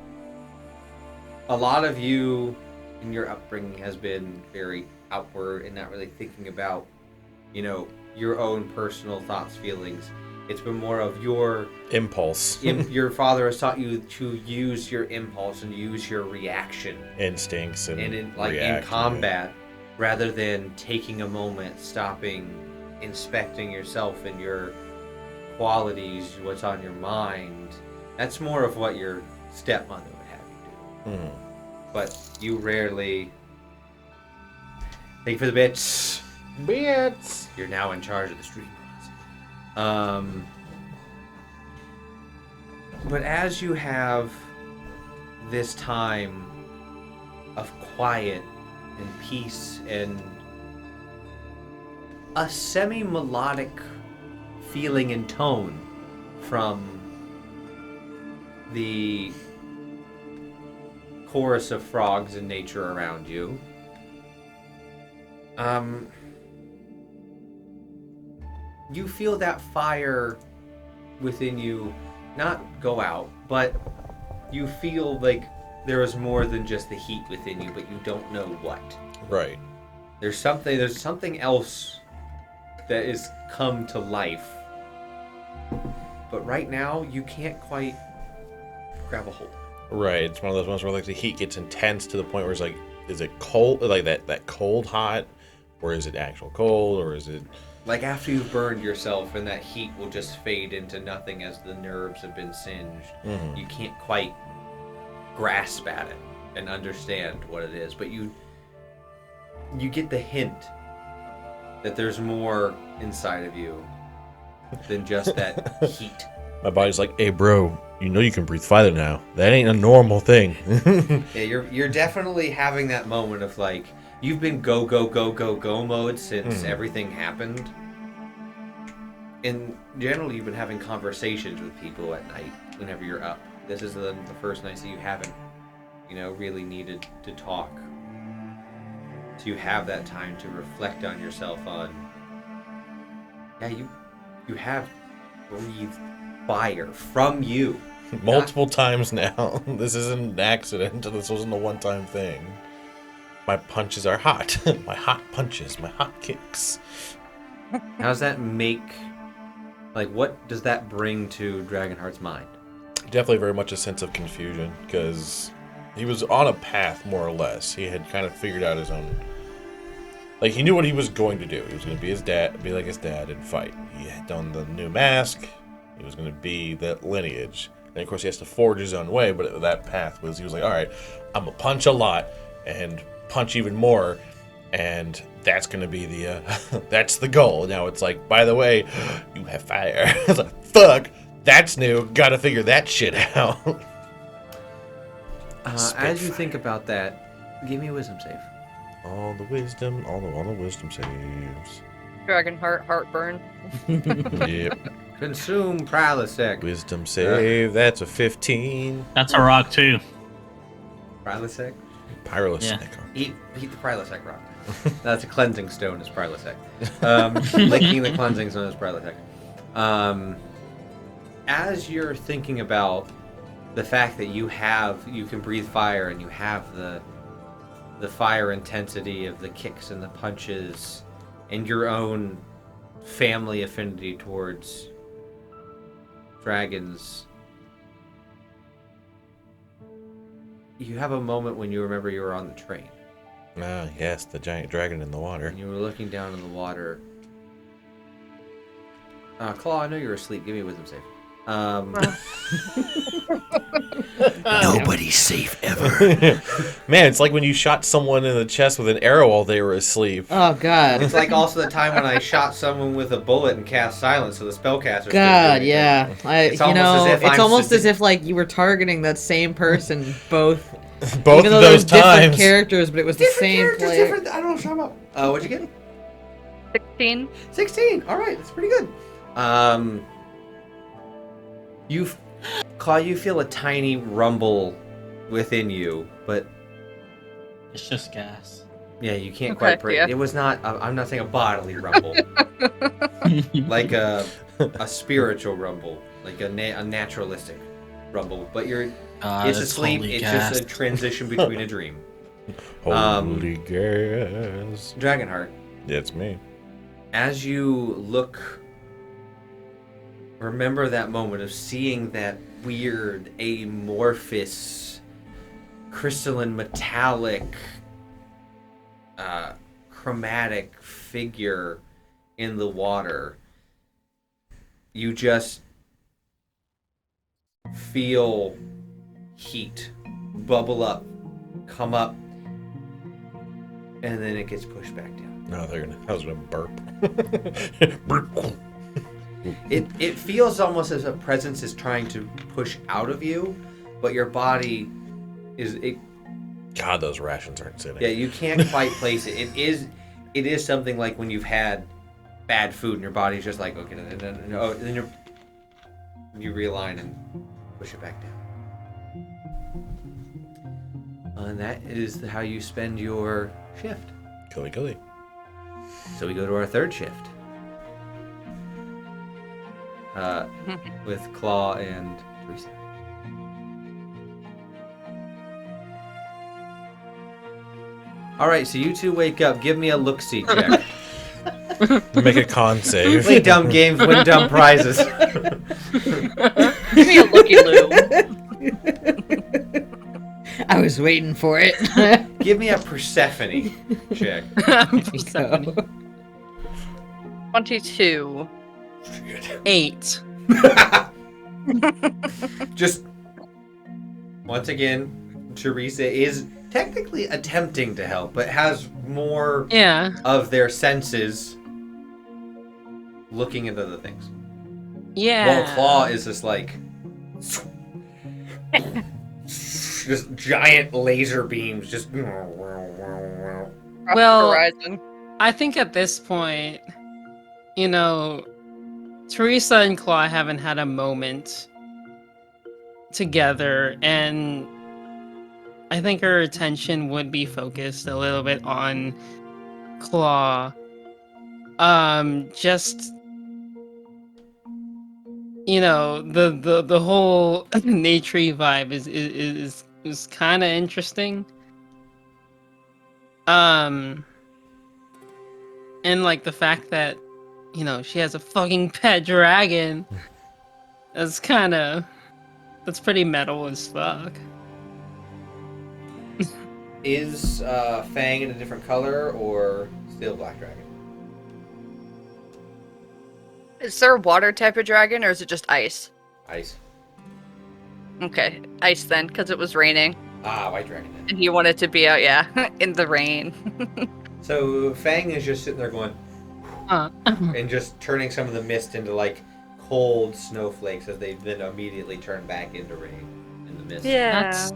A lot of you in your upbringing has been very outward and not really thinking about, your own personal thoughts, feelings. It's been more of your Impulse. Your father has taught you to use your impulse and use your reaction Instincts and in reaction. combat, rather than taking a moment, stopping, inspecting yourself and your qualities, what's on your mind. That's more of what your stepmother would have you do. But you rarely thank you for the bits. Bits. You're now in charge of the stream. But as you have this time of quiet and peace and a semi-melodic feeling and tone from the chorus of frogs and nature around you, you feel that fire within you not go out, but you feel like there is more than just the heat within you, but you don't know what. Right. There's something else that has come to life. But right now, you can't quite grab a hold. Right. It's one of those ones where the heat gets intense to the point where it's is it cold, that cold hot, or is it actual cold, or is it... Like after you've burned yourself and that heat will just fade into nothing as the nerves have been singed. Mm-hmm. You can't quite grasp at it and understand what it is, but you get the hint that there's more inside of you than just that heat. My body's like, hey, bro, you can breathe fire now. That ain't a normal thing. Yeah, you're definitely having that moment of you've been go mode since everything happened. And generally you've been having conversations with people at night whenever you're up. This is the first night that you haven't, really needed to talk. So you have that time to reflect on yourself on, you have breathed fire from you. Multiple times now. This isn't an accident. This wasn't a one-time thing. My punches are hot. My hot punches, my hot kicks. How does that make... what does that bring to Dragonheart's mind? Definitely very much a sense of confusion, because he was on a path, more or less. He had kind of figured out his own... he knew what he was going to do. He was going to be like his dad, and fight. He had done the new mask. He was going to be that lineage. And, of course, he has to forge his own way, but that path was... He was like, all right, I'm going to punch a lot, and punch even more, and that's going to be the... that's the goal. Now it's by the way, you have fire. It's fuck, that's new. Gotta figure that shit out. As you think about that, give me a wisdom save. All the wisdom saves. Dragonheart heartburn. Yep. Consume Prilosec. Wisdom save, that's a 15. That's a rock too. Prilosec? Pyrolus. Eat the Prilosec rock. That's a cleansing stone, is Prilosec. Licking the cleansing stone is Prilosec. As you're thinking about the fact that you can breathe fire and you have the fire intensity of the kicks and the punches and your own family affinity towards dragons, you have a moment when you remember you were on the train. Ah, yes, the giant dragon in the water. And you were looking down in the water. Claw, I know you're asleep. Give me a wisdom save. Nobody's safe ever. Man, it's like when you shot someone in the chest with an arrow while they were asleep. Oh God. It's like also the time when I shot someone with a bullet and cast silence, so the spellcaster. God, yeah. It's almost as if like you were targeting that same person both. Both even though of there those was different times. characters, but it was the same player. I don't know. Shut up. What'd you get? 16. 16. All right, that's pretty good. Claw, you feel a tiny rumble within you, but It's just gas. yeah, you can't Okay, quite break. yeah. It was not. I'm not saying a bodily rumble, like a spiritual rumble, like a naturalistic rumble. But you're. It's That's asleep. totally It's gassed. just a transition between a dream. Holy gas. Dragonheart, Yeah, it's me. as you look, remember that moment of seeing that weird amorphous, crystalline, metallic, chromatic figure in the water. You just feel heat bubble up, come up, and then it gets pushed back down. No, I was gonna burp. It feels almost as a presence is trying to push out of you, but your body is it. God, those rations aren't sitting. Yeah, you can't quite place it. It is something like when you've had bad food and your body's just like okay, no, then you realign and push it back down. And that is how you spend your shift. Killy. So we go to our third shift. With Claw and Teresa. Alright, so you two wake up. Give me a look-see check. Make a con save. Play dumb games, win dumb prizes. Give me a looky-loo. I was waiting for it. Give me a Persephone check. 22. 8. Just once again, Teresa is technically attempting to help, but has more Yeah. of their senses looking at other things. Yeah. While Claw is just like just giant laser beams just Across Well- the horizon. I think at this point, you know, Teresa and Claw haven't had a moment together, and I think her attention would be focused a little bit on Claw. Just you know, the whole naturey vibe is kind of interesting. And like the fact that, you know, she has a fucking pet dragon. That's pretty metal as fuck. Is Fang in a different color or still Black Dragon? Is there a water type of dragon or is it just ice? Ice. Okay, ice then, because it was raining. Ah, White Dragon then. And he wanted to be out, yeah, in the rain. So Fang is just sitting there going and just turning some of the mist into like cold snowflakes as they then immediately turn back into rain in the mist.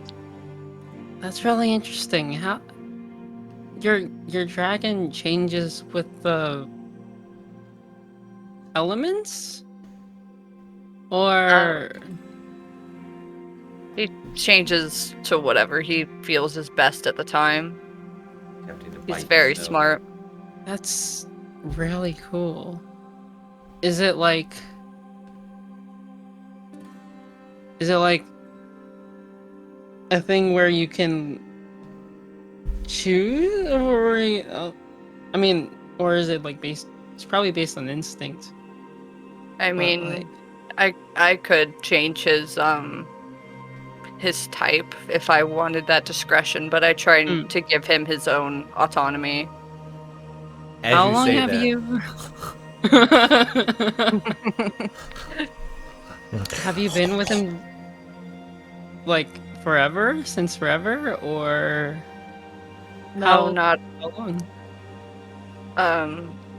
That's really interesting. How your dragon changes with the elements, or He changes to whatever he feels is best at the time. Attempting to He's bite the very snow. smart. that's really cool. Is it like a thing where you can choose, or I mean, or is it like based? It's probably based on instinct. I but, mean, like, I could change his his type if I wanted that discretion, but I try to give him his own autonomy. As How you long say have that, you have you been with him like forever? Since forever, or No, not how long?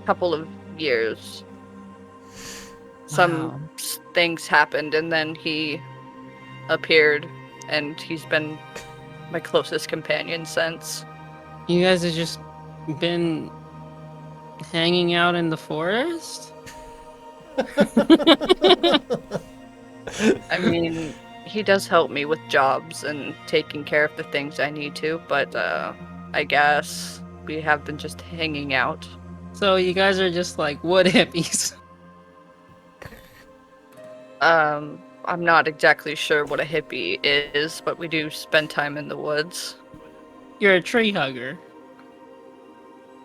couple of years. Some Wow. things happened and then he appeared, and he's been my closest companion since. You guys have just been hanging out in the forest? I mean, he does help me with jobs and taking care of the things I need to, but I guess we have been just hanging out. So you guys are just like wood hippies. I'm not exactly sure what a hippie is, but we do spend time in the woods. You're a tree hugger.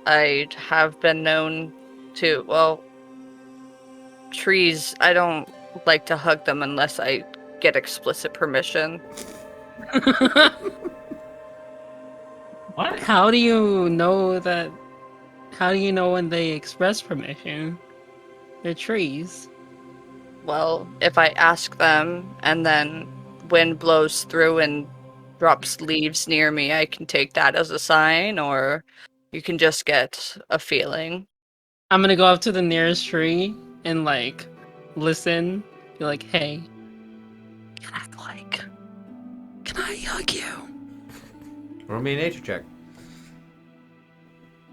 I have been known to, well, trees, I don't like to hug them unless I get explicit permission. What? How do you know that? How do you know when they express permission? They're trees. Well, if I ask them and then wind blows through and drops leaves near me, I can take that as a sign, or you can just get a feeling. I'm gonna go up to the nearest tree and like listen. Be like, hey, can I hug you? roll me a nature check.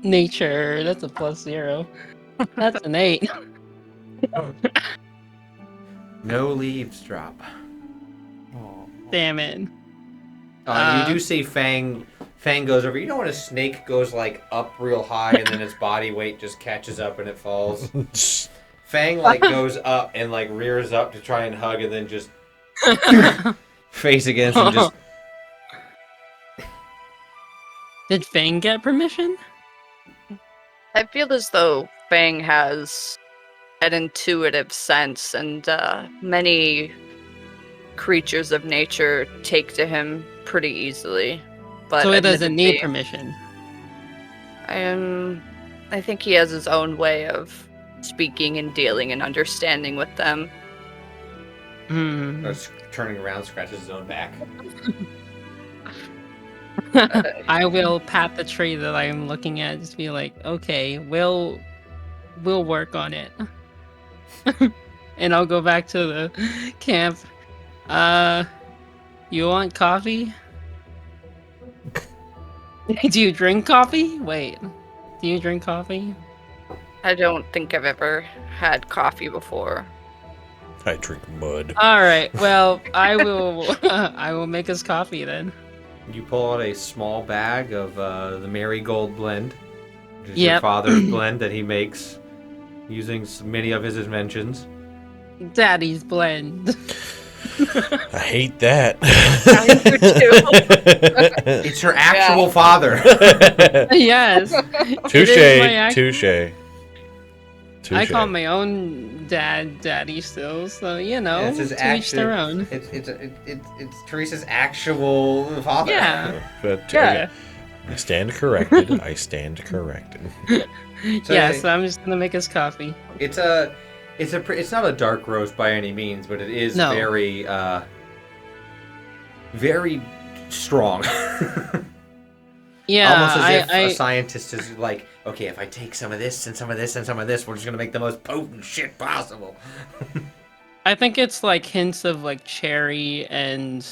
Nature, that's a +0. That's an 8. No leaves drop. Damn it. You do see Fang. Fang goes over. You know when a snake goes like up real high and then its body weight just catches up and it falls? Fang like goes up and like rears up to try and hug and then just face against and just. Did Fang get permission? I feel as though Fang has an intuitive sense, and many creatures of nature take to him pretty easily. But So he doesn't need admittedly, permission. I think he has his own way of speaking and dealing and understanding with them. Hmm. Starts turning around, scratches his own back. I will pat the tree that I'm looking at. Just be like, okay, we'll work on it. And I'll go back to the camp. You want coffee? Do you drink coffee? Wait, do you drink coffee? I don't think I've ever had coffee before. I drink mud. All right. Well, I will. I will make us coffee then. You pull out a small bag of the Marigold blend, which is your Yep. father's blend that he makes using many of his inventions. Daddy's blend. I hate that. I do too. It's your actual father. Yes. Touche. I call my own dad Daddy still, so you know, It's his to each their own. It's Teresa's actual father. Yeah. But, Yeah. I stand corrected. I stand corrected. So Yeah, so I'm just gonna make us coffee. It's not a dark roast by any means, but it is No. very strong. Yeah, Almost as if I a scientist is like, okay, if I take some of this and some of this and some of this, we're just gonna make the most potent shit possible. I think it's like hints of like cherry and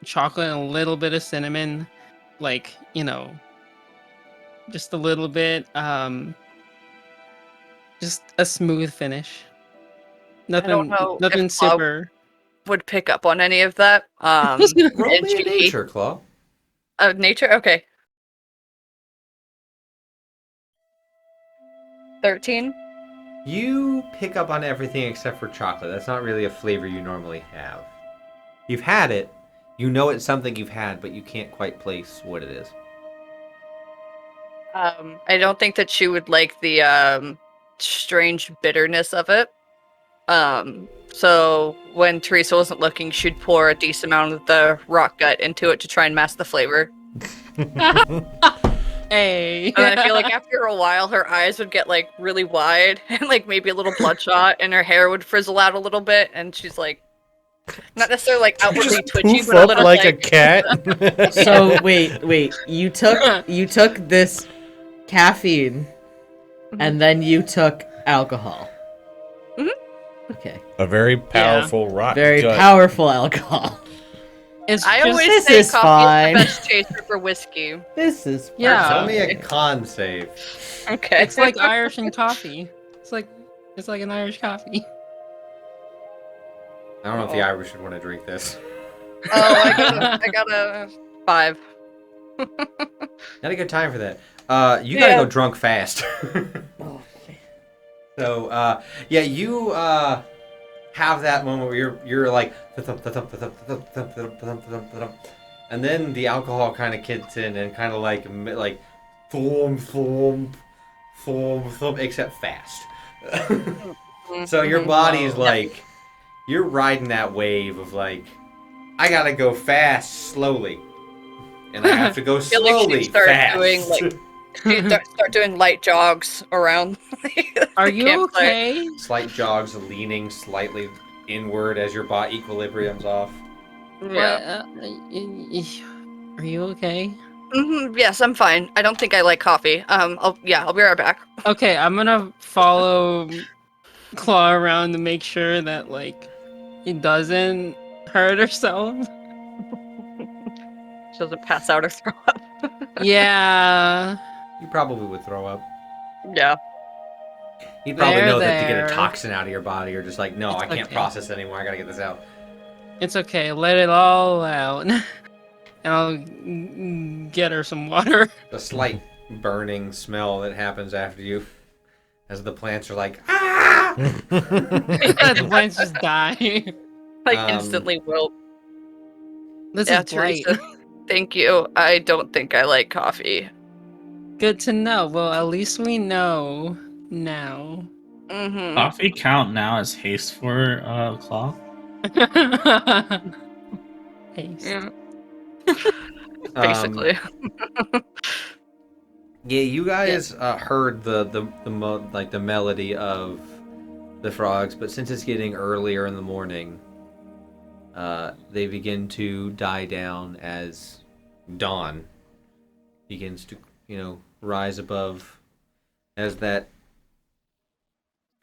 chocolate and a little bit of cinnamon, like, you know, just a little bit. Just a smooth finish. Nothing. don't know Nothing if Claw super. would pick up on any of that. Roll and me a she- nature, Claw. Nature? Okay. 13? You pick up on everything except for chocolate. That's not really a flavor you normally have. You've had it. You know it's something you've had, but you can't quite place what it is. I don't think that she would like the strange bitterness of it. So when Teresa wasn't looking, she'd pour a decent amount of the rock gut into it to try and mask the flavor. Hey. And then I feel like after a while, her eyes would get like really wide and like maybe a little bloodshot, and her hair would frizzle out a little bit, and she's like, not necessarily like outwardly twitchy, Poof but a up little like a cat. So wait. You took this caffeine, and then you took alcohol. Mhm. Okay. A very powerful rock. Very gut. powerful alcohol. It's I just, always This say is coffee fine. is the best chaser for whiskey. This is Yeah. Tell me a con save. Okay. it's like Irish and coffee. It's like an Irish coffee. I don't know if the Irish would want to drink this. Oh, I got a 5. Not a good time for that. You gotta Yeah. go drunk fast. So, yeah, you have that moment where you're like, and then the alcohol kind of kicks in and kind of like thump, except fast. So your body's like, you're riding that wave of like, I gotta go fast, slowly, and I have to go feel like slowly, she'd start fast. doing, like, start doing light jogs around. Are the you campfire. okay? Slight jogs, leaning slightly inward as your body equilibrium's off. Yeah. Are you okay? Yes, I'm fine. I don't think I like coffee. I'll be right back. Okay, I'm gonna follow Claw around to make sure that like he doesn't hurt herself. She doesn't pass out or throw up. Yeah. You probably would throw up. Yeah. You'd probably know that to get There. a toxin out of your body, or just like, no, It's I can't okay. process it anymore. I gotta get this out. It's okay. Let it all out. And I'll get her some water. The slight burning smell that happens after you, as the plants are like, ah! The plants just die. Like Um, instantly wilt. This Yeah, is blight. Teresa. Thank you. I don't think I like coffee. Good to know. Well, at least we know now. Mm-hmm. Coffee count now as haste for Claw? Haste. Yeah. Basically. Yeah, you guys heard the melody of the frogs, but since it's getting earlier in the morning, they begin to die down as dawn begins to, rise above, as that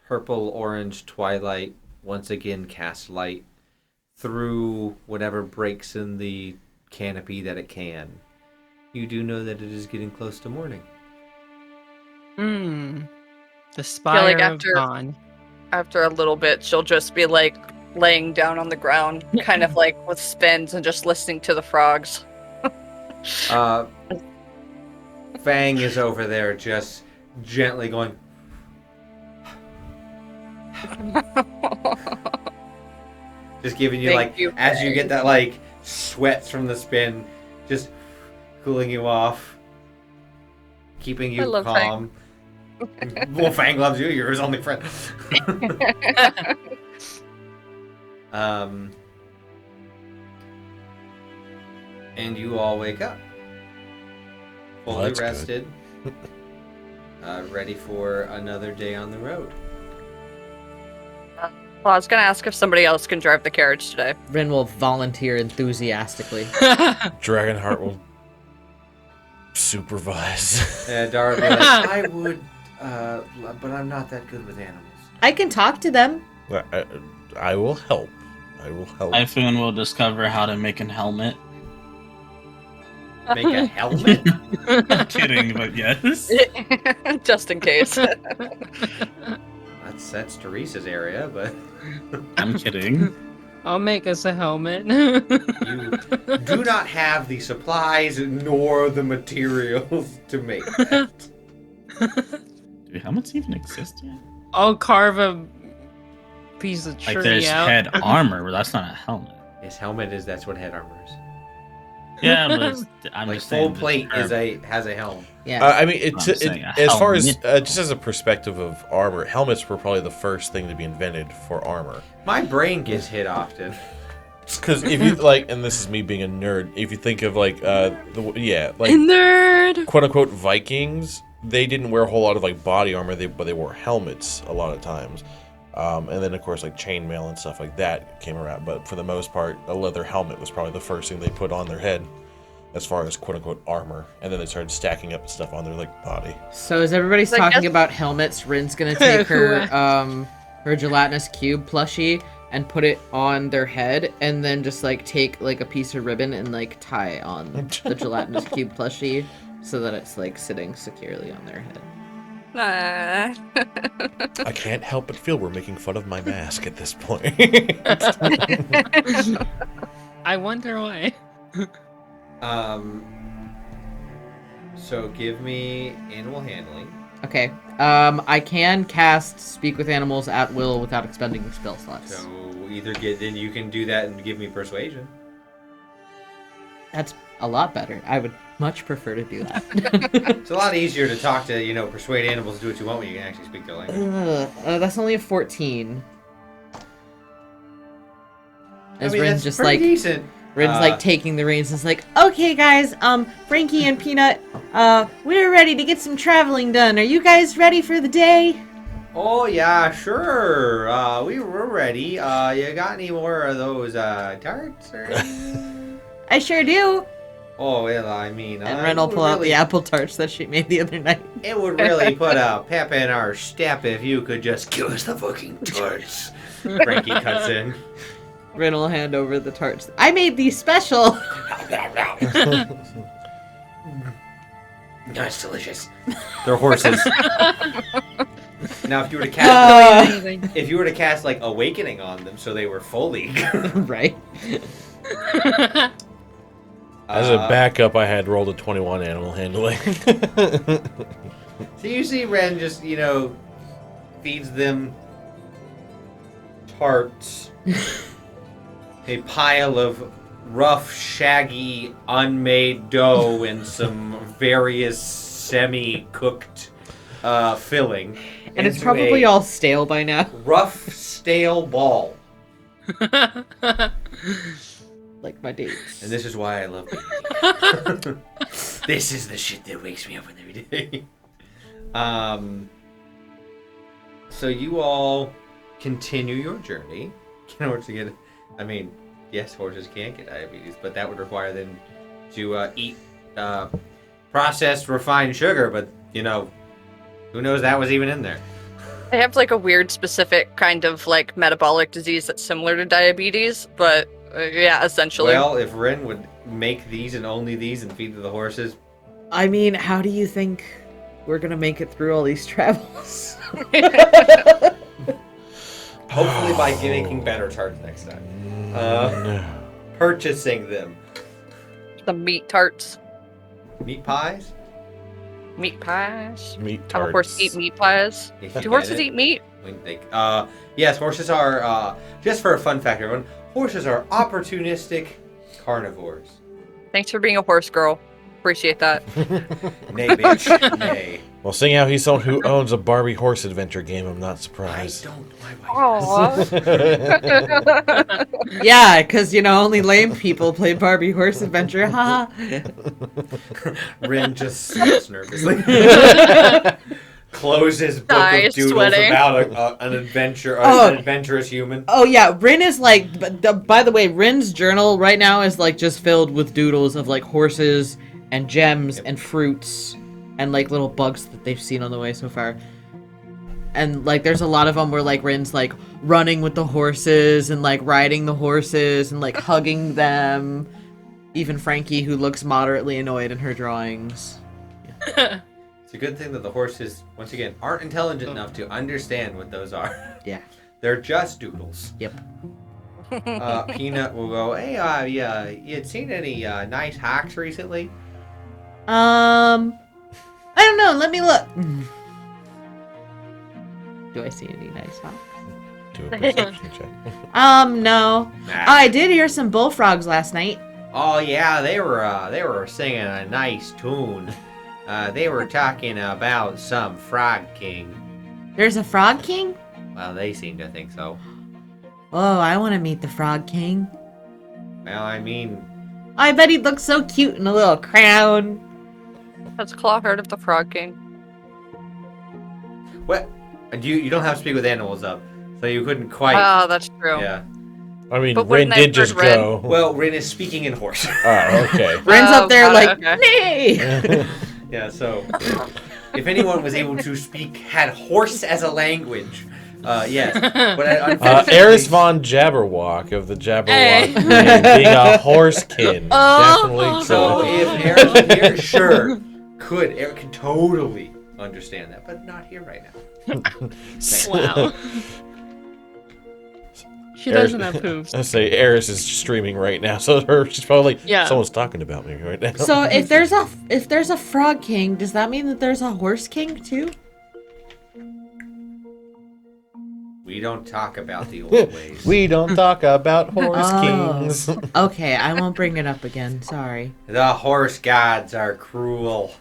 purple-orange twilight once again casts light through whatever breaks in the canopy that it can. You do know that it is getting close to morning. The spire like of after- dawn. After a little bit, she'll just be like laying down on the ground, kind of like with spins and just listening to the frogs. Fang is over there just gently going, just giving you Thank like, you, as you Fang. get that like sweats from the spin, just cooling you off, keeping I you love calm. Well, Fang loves you. You're his only friend. And you all wake up, Well, fully that's good. rested, ready for another day on the road. Well, I was gonna ask if somebody else can drive the carriage today. Rin will volunteer enthusiastically. Dragonheart will supervise. Dara will be like, I would, but I'm not that good with animals. I can talk to them. I will help. I will help. Typhoon will discover how to make a helmet. Make a helmet? I'm kidding, but yes. Just in case. That's Teresa's area, but I'm kidding. I'll make us a helmet. you do not have the supplies nor the materials to make that. Do helmets even exist yet? I'll carve a piece of tree Like there's out. head armor, but that's not a helmet. His helmet that's what head armor is. Yeah, but I'm Like just full saying the plate term. has a helm. Yeah. I mean, I'm saying a as far as helmet. just as a perspective of armor, helmets were probably the first thing to be invented for armor. My brain gets hit often. Because if you like, and this is me being a nerd, if you think of like Nerd. quote unquote Vikings, they didn't wear a whole lot of like body armor, but they wore helmets a lot of times. And then of course like chainmail and stuff like that came around. But for the most part, a leather helmet was probably the first thing they put on their head, as far as quote unquote armor. And then they started stacking up stuff on their like body. So as everybody's I talking guess- about helmets, Rin's gonna take her her gelatinous cube plushie and put it on their head, and then just like take like a piece of ribbon and like tie on the gelatinous cube plushie so that it's like sitting securely on their head. I can't help but feel we're making fun of my mask at this point. I wonder why. So give me animal handling. Okay. I can cast Speak with Animals at will without expending spell slots. So then you can do that and give me persuasion. That's a lot better. I would much prefer to do that. It's a lot easier to talk to, persuade animals to do what you want when you can actually speak their language. That's only a 14. As I mean, Rin's that's just pretty like decent. Rin's like taking the reins and is like, okay guys, Frankie and Peanut, we're ready to get some traveling done. Are you guys ready for the day? Oh yeah, sure. We're ready. You got any more of those tarts? Or I sure do. Oh well, I mean, And Ren will pull out the apple tarts that she made the other night. It would really put a pep in our step if you could just give us the fucking tarts. Frankie cuts in. Ren will hand over the tarts. I made these special. That's delicious. They're horses. Now, if you were to cast like awakening on them, so they were fully Right. As a backup, I had rolled a 21 animal handling. So you see Ren just, feeds them tarts. A pile of rough, shaggy, unmade dough and some various semi-cooked filling. And it's into probably a all stale by now. rough, stale ball. Like my dates. And this is why I love baking. This is the shit that wakes me up every day. So you all continue your journey in order to get. I mean, yes, horses can get diabetes, but that would require them to eat processed refined sugar. But who knows that was even in there? They have like a weird specific kind of like metabolic disease that's similar to diabetes, but yeah, essentially. Well, if Ren would make these and only these and feed to the horses, I mean, how do you think we're gonna make it through all these travels? hopefully by making better tarts next time. Purchasing them. Some meat tarts. Meat pies? Meat pies. Meat Have tarts. a horse eat meat pies? If you Do get horses it. eat meat? Yes, horses are, just for a fun fact, everyone, horses are opportunistic carnivores. Thanks for being a horse girl. Appreciate that. Nay, bitch, nay. Well, seeing how he's someone who owns a Barbie horse adventure game, I'm not I surprised. don't, my wife Aww. Yeah, because, only lame people play Barbie Horse Adventure. Haha. Ren just smirks nervously. Closes book Sigh, of doodles sweating. about an adventure, Oh. an adventurous human. Oh, yeah, Rin is like, by the way, Rin's journal right now is like just filled with doodles of like horses and gems and fruits and like little bugs that they've seen on the way so far. And like there's a lot of them where like Rin's like running with the horses and like riding the horses and like hugging them. Even Frankie, who looks moderately annoyed in her drawings. It's a good thing that the horses, once again, aren't intelligent enough to understand what those are. Yeah. They're just doodles. Yep. Peanut will go, hey, yeah, you had seen any nice hacks recently? I don't know. Let me look. Do I see any nice hawks? Do a perception check. No. Nah. I did hear some bullfrogs last night. Oh yeah, they were singing a nice tune. They were talking about some frog king. There's a frog king? Well, they seem to think so. Oh, I want to meet the frog king. Well, I mean, I bet he'd look so cute in a little crown. Has Claw heard of the Frog King? what? You don't have to speak with animals up, so you couldn't quite. Oh, that's true. Yeah. I mean, But Rin wouldn't I did just heard Rin? go. Well, Rin is speaking in horse. Oh, okay. Ren's Oh, up there got it, like, nay! Yeah. So, if anyone was able to had horse as a language, yes. But unfortunately, Eris von Jabberwock of the Jabberwock Hey. Ring, being a horsekin. Definitely So could. if Eris was here, sure, Eric could totally understand that, but not here right now. Wow. She Eris- doesn't have hooves. I say Eris is streaming right now, so she's probably Yeah. someone's talking about me right now. So if there's a frog king, does that mean that there's a horse king too? We don't talk about the old ways. We don't talk about horse kings. Okay, I won't bring it up again. Sorry. The horse gods are cruel.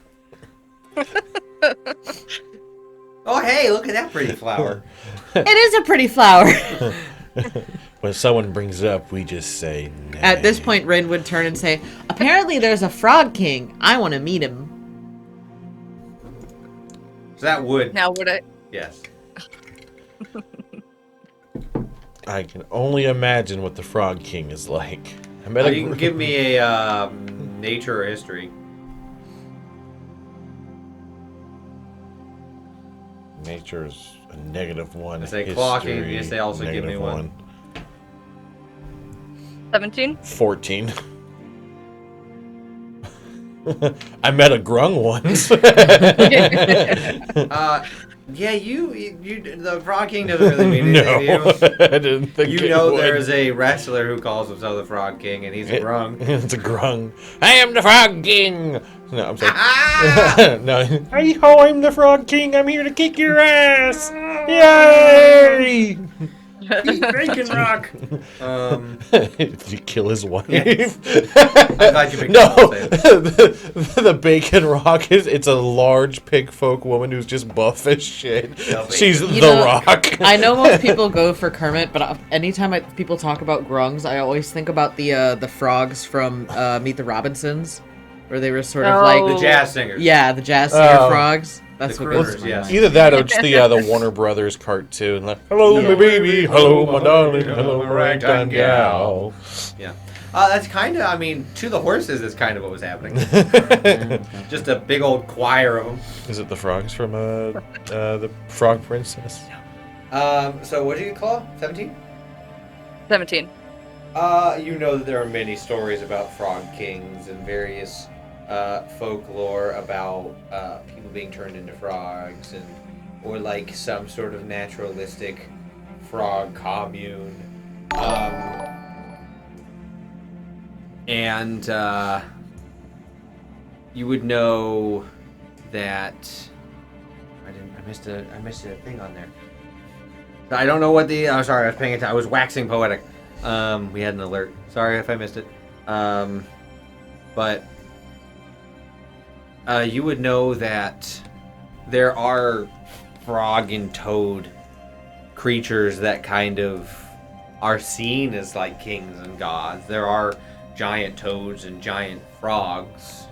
Oh, hey, look at that pretty flower. It is a pretty flower. When someone brings it up, we just say nay. At this point, Rin would turn and say, apparently there's a frog king. I want to meet him. So that would, Now would I? yes. I can only imagine what the Frog King is like. I met a You can give me a nature or history. Nature's a -1. I say Claw King, History, yes, they also give me one. 17? 14. I met a grung once. Yeah, the Frog King doesn't really mean No, anything to I didn't think you. it You know would. there's a wrestler who calls himself the Frog King, and he's a grung. It's a grung. I am the Frog King. No, I'm sorry. Ah! No. Hey ho, I'm the Frog King. I'm here to kick your ass. Yay! Bacon Rock! Did you kill his wife? Yes. I'm glad you picked No, up on that. the Bacon Rock it's a large pig folk woman who's just buff as shit. She's You the know, Rock. I know most people go for Kermit, but anytime people talk about grungs, I always think about the frogs from Meet the Robinsons, where they were sort of Oh. like The jazz singers. yeah, the jazz singer Oh. frogs. That's The what goes crooners, to my yes. mind. Either that or it's the Warner Brothers cartoon. Like, hello, my baby. Hello, my darling. Hello, my ragtime gal. That's kind of, I mean, to the horses is kind of what was happening. Just a big old choir of them. Is it the frogs from the Frog Princess? So what did you call 17? 17. You know that there are many stories about frog kings and various folklore about people being turned into frogs or like some sort of naturalistic frog commune. And you would know that I missed a thing on there. I don't know what the. I'm sorry, I was paying attention. I was waxing poetic. We had an alert. Sorry if I missed it. But you would know that there are frog and toad creatures that kind of are seen as like kings and gods. There are giant toads and giant frogs.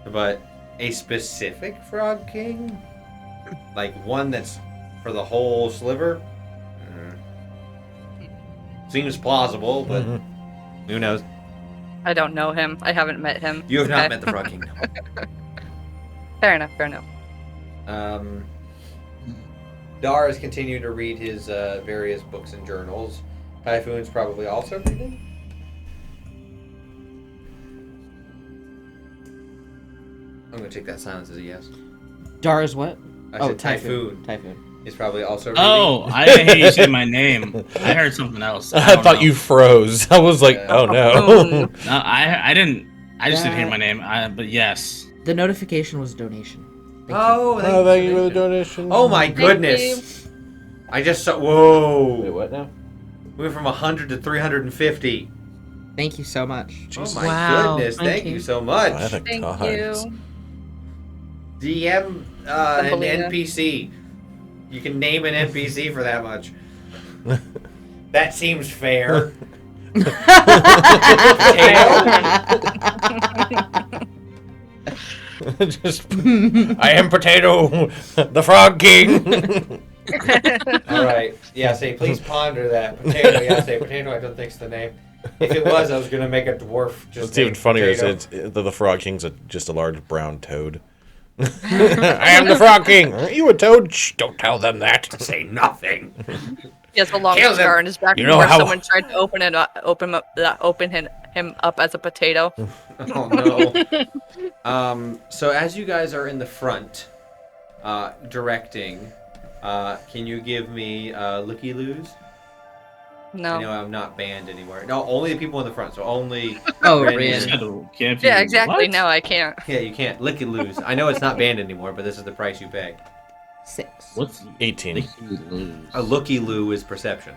But a specific frog king? Like one that's for the whole sliver? Seems plausible, but who knows? I don't know him. I haven't met him. You have not Okay. met the Frog King. Fair enough, fair enough. Dar has continued to read his various books and journals. Typhoon's probably also reading. I'm going to take that silence as a yes. Dara's what? I said Typhoon. Typhoon. Is probably also reading. Oh, I didn't hear you say my name. I heard something else. I don't thought know. you froze. I was like, oh no. No, I didn't. I just didn't hear my name. But yes. The notification was a donation. Thank you. Oh, Thank you for the donation. Oh my Thank goodness. I just saw. Whoa. Wait, what now? We went from 100 to 350. Thank you so much. Oh my Wow, goodness! thank Thank you. you so much. By the Thank gods. you. DM an Thumbelina. NPC. You can name an NPC for that much. That seems fair. Just, I am Potato, the Frog King. All right. Yeah, say, please ponder that. Potato, yeah, say, Potato, I don't think's the name. If it was, I was going to make a dwarf just What's even named funnier is Potato. the Frog King's just a large brown toad. I am the Frog King. Aren't you a toad? Shh, don't tell them that. Say nothing. He has a long Kill scar them. on his back You know where how- someone tried to open him up as a potato. Oh, no. So as you guys are in the front, directing, can you give me looky-loos? No. I know I'm not banned anymore. No, only the people in the front. So only. Oh, Ren Rin. and- Yeah, exactly. No, I can't. Yeah, you can't looky-loos. I know it's not banned anymore, but this is the price you pay. 6. What's 18. A looky-loo is perception.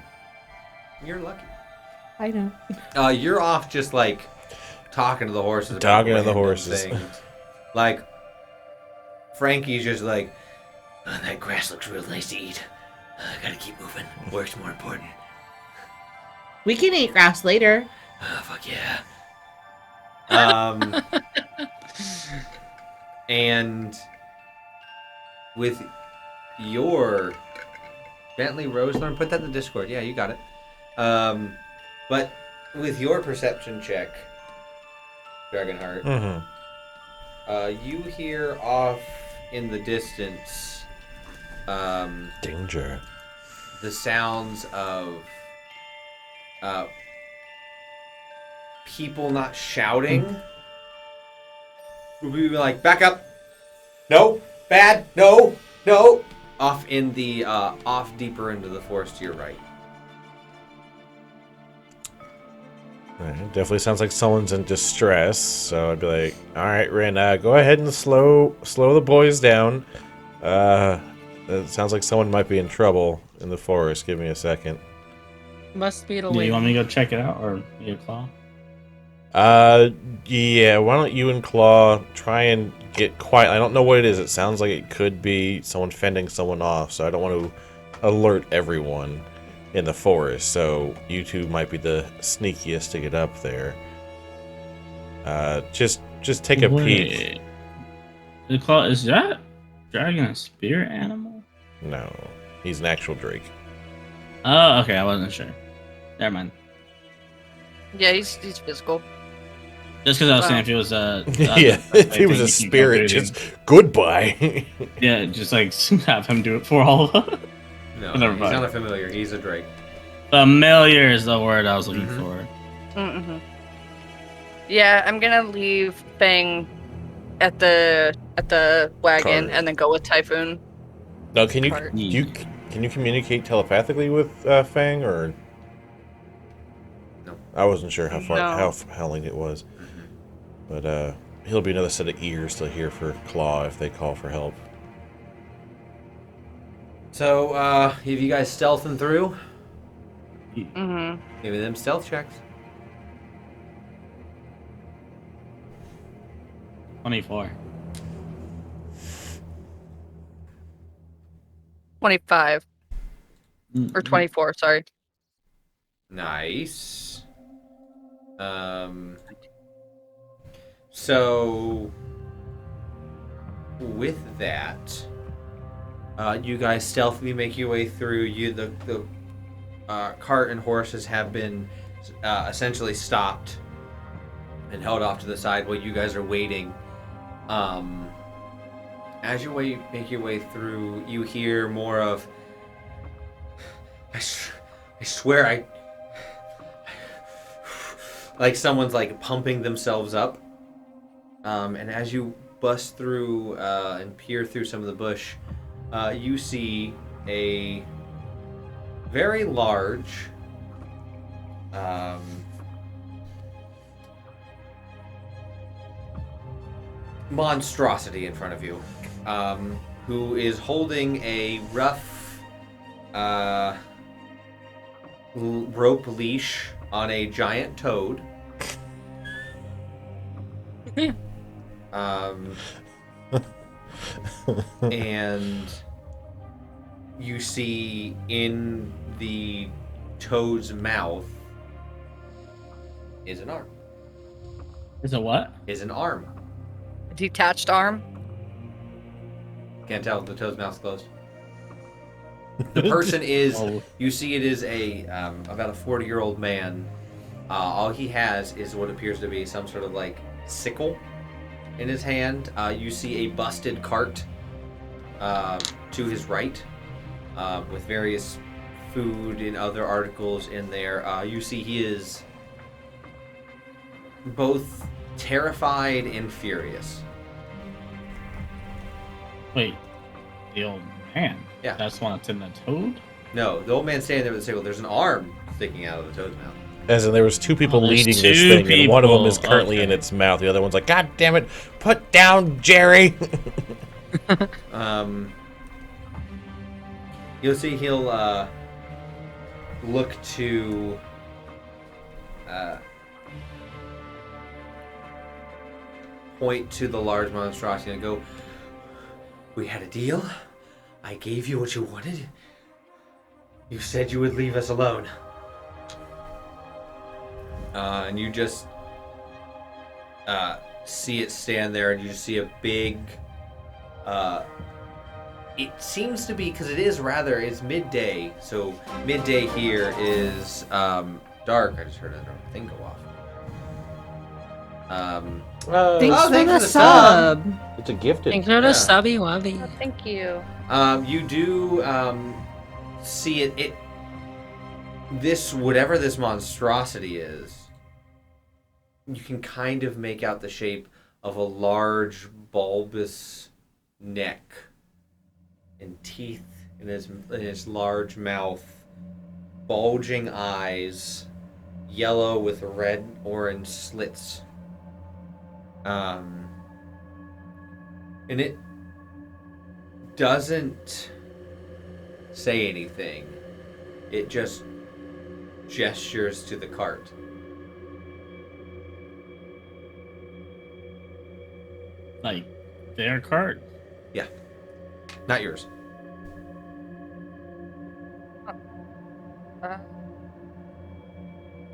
You're lucky. I know. You're off just like talking to the horses. about Talking to the random horses. things. Like Frankie's just like, oh, that grass looks real nice to eat. I gotta keep moving. Work's more important. We can eat grass later. Oh, fuck yeah. And with your Bentley Rosethorn, put that in the Discord. Yeah, you got it. But with your perception check, Dragonheart, Mm-hmm. you hear off in the distance Danger. the sounds of people not shouting. We'll be like, back up. No, bad. No, no. Off in the off deeper into the forest to your right. Alright, definitely sounds like someone's in distress. So I'd be like, all right, Ren, go ahead and slow the boys down. It sounds like someone might be in trouble in the forest. Give me a second. Must be the Do way. you want me to go check it out, or you Claw? Yeah, why don't you and Claw try and get quiet? I don't know what it is. It sounds like it could be someone fending someone off, so I don't want to alert everyone in the forest. So you two might be the sneakiest to get up there. Just take a peek. The Claw, is that dragon a spirit animal? No, he's an actual drake. Oh, okay, I wasn't sure. Never mind. Yeah, he's physical. Just because I was Wow. saying if it was Yeah, if he was a spirit, just goodbye. yeah, just like have him do it for all of us. No, Never he's mind. not a familiar. He's a drake. Familiar is the word I was looking Mhm. for. Mm-hmm. Yeah, I'm gonna leave Fang at the wagon Cart. and then go with Typhoon. No, can you Cart. communicate telepathically with Fang or? No. I wasn't sure how far No. how late it was, but he'll be another set of ears to hear for Claw if they call for help. So, have you guys stealthing through? Mm-hmm. Give me them stealth checks. 24. 25 or 24. Sorry. Nice. So with that, you guys stealthily make your way through. The cart and horses have been essentially stopped and held off to the side while you guys are waiting. As you make your way through, you hear more of, I swear I like someone's like pumping themselves up. And as you bust through and peer through some of the bush, you see a very large monstrosity in front of you, who is holding a rough rope leash on a giant toad. And you see in the toad's mouth is an arm. Is it what? Is an arm. A detached arm. Can't tell if the toad's mouth's closed. The person is, Oh. you see it is about a 40-year-old man. All he has is what appears to be some sort of like sickle in his hand. You see a busted cart to his right with various food and other articles in there. You see he is both terrified and furious. Wait, the old man? Yeah. That's one that's in the toad? No, the old man's standing there with the sickle. There's an arm sticking out of the toad's mouth. As in, there was two people Oh, there's leading this two thing, and one of them is people. currently Okay. in its mouth. The other one's like, "God damn it, put down Jerry!" You'll see he'll look to point to the large monstrosity and go, "We had a deal. I gave you what you wanted. You said you would leave us alone." And you just see it stand there, and you just see a big it seems to be, because it's midday, so midday here is dark. I just heard another thing go off. Thanks Oh, for thanks the for the sub. sub. It's a gifted. Thanks for the Yeah. subby wubby. Oh, thank you. You do see it. This, whatever this monstrosity is, you can kind of make out the shape of a large bulbous neck and teeth in his large mouth, bulging eyes, yellow with red orange slits. And it doesn't say anything. It just gestures to the cart. Like, their cart? Yeah. Not yours.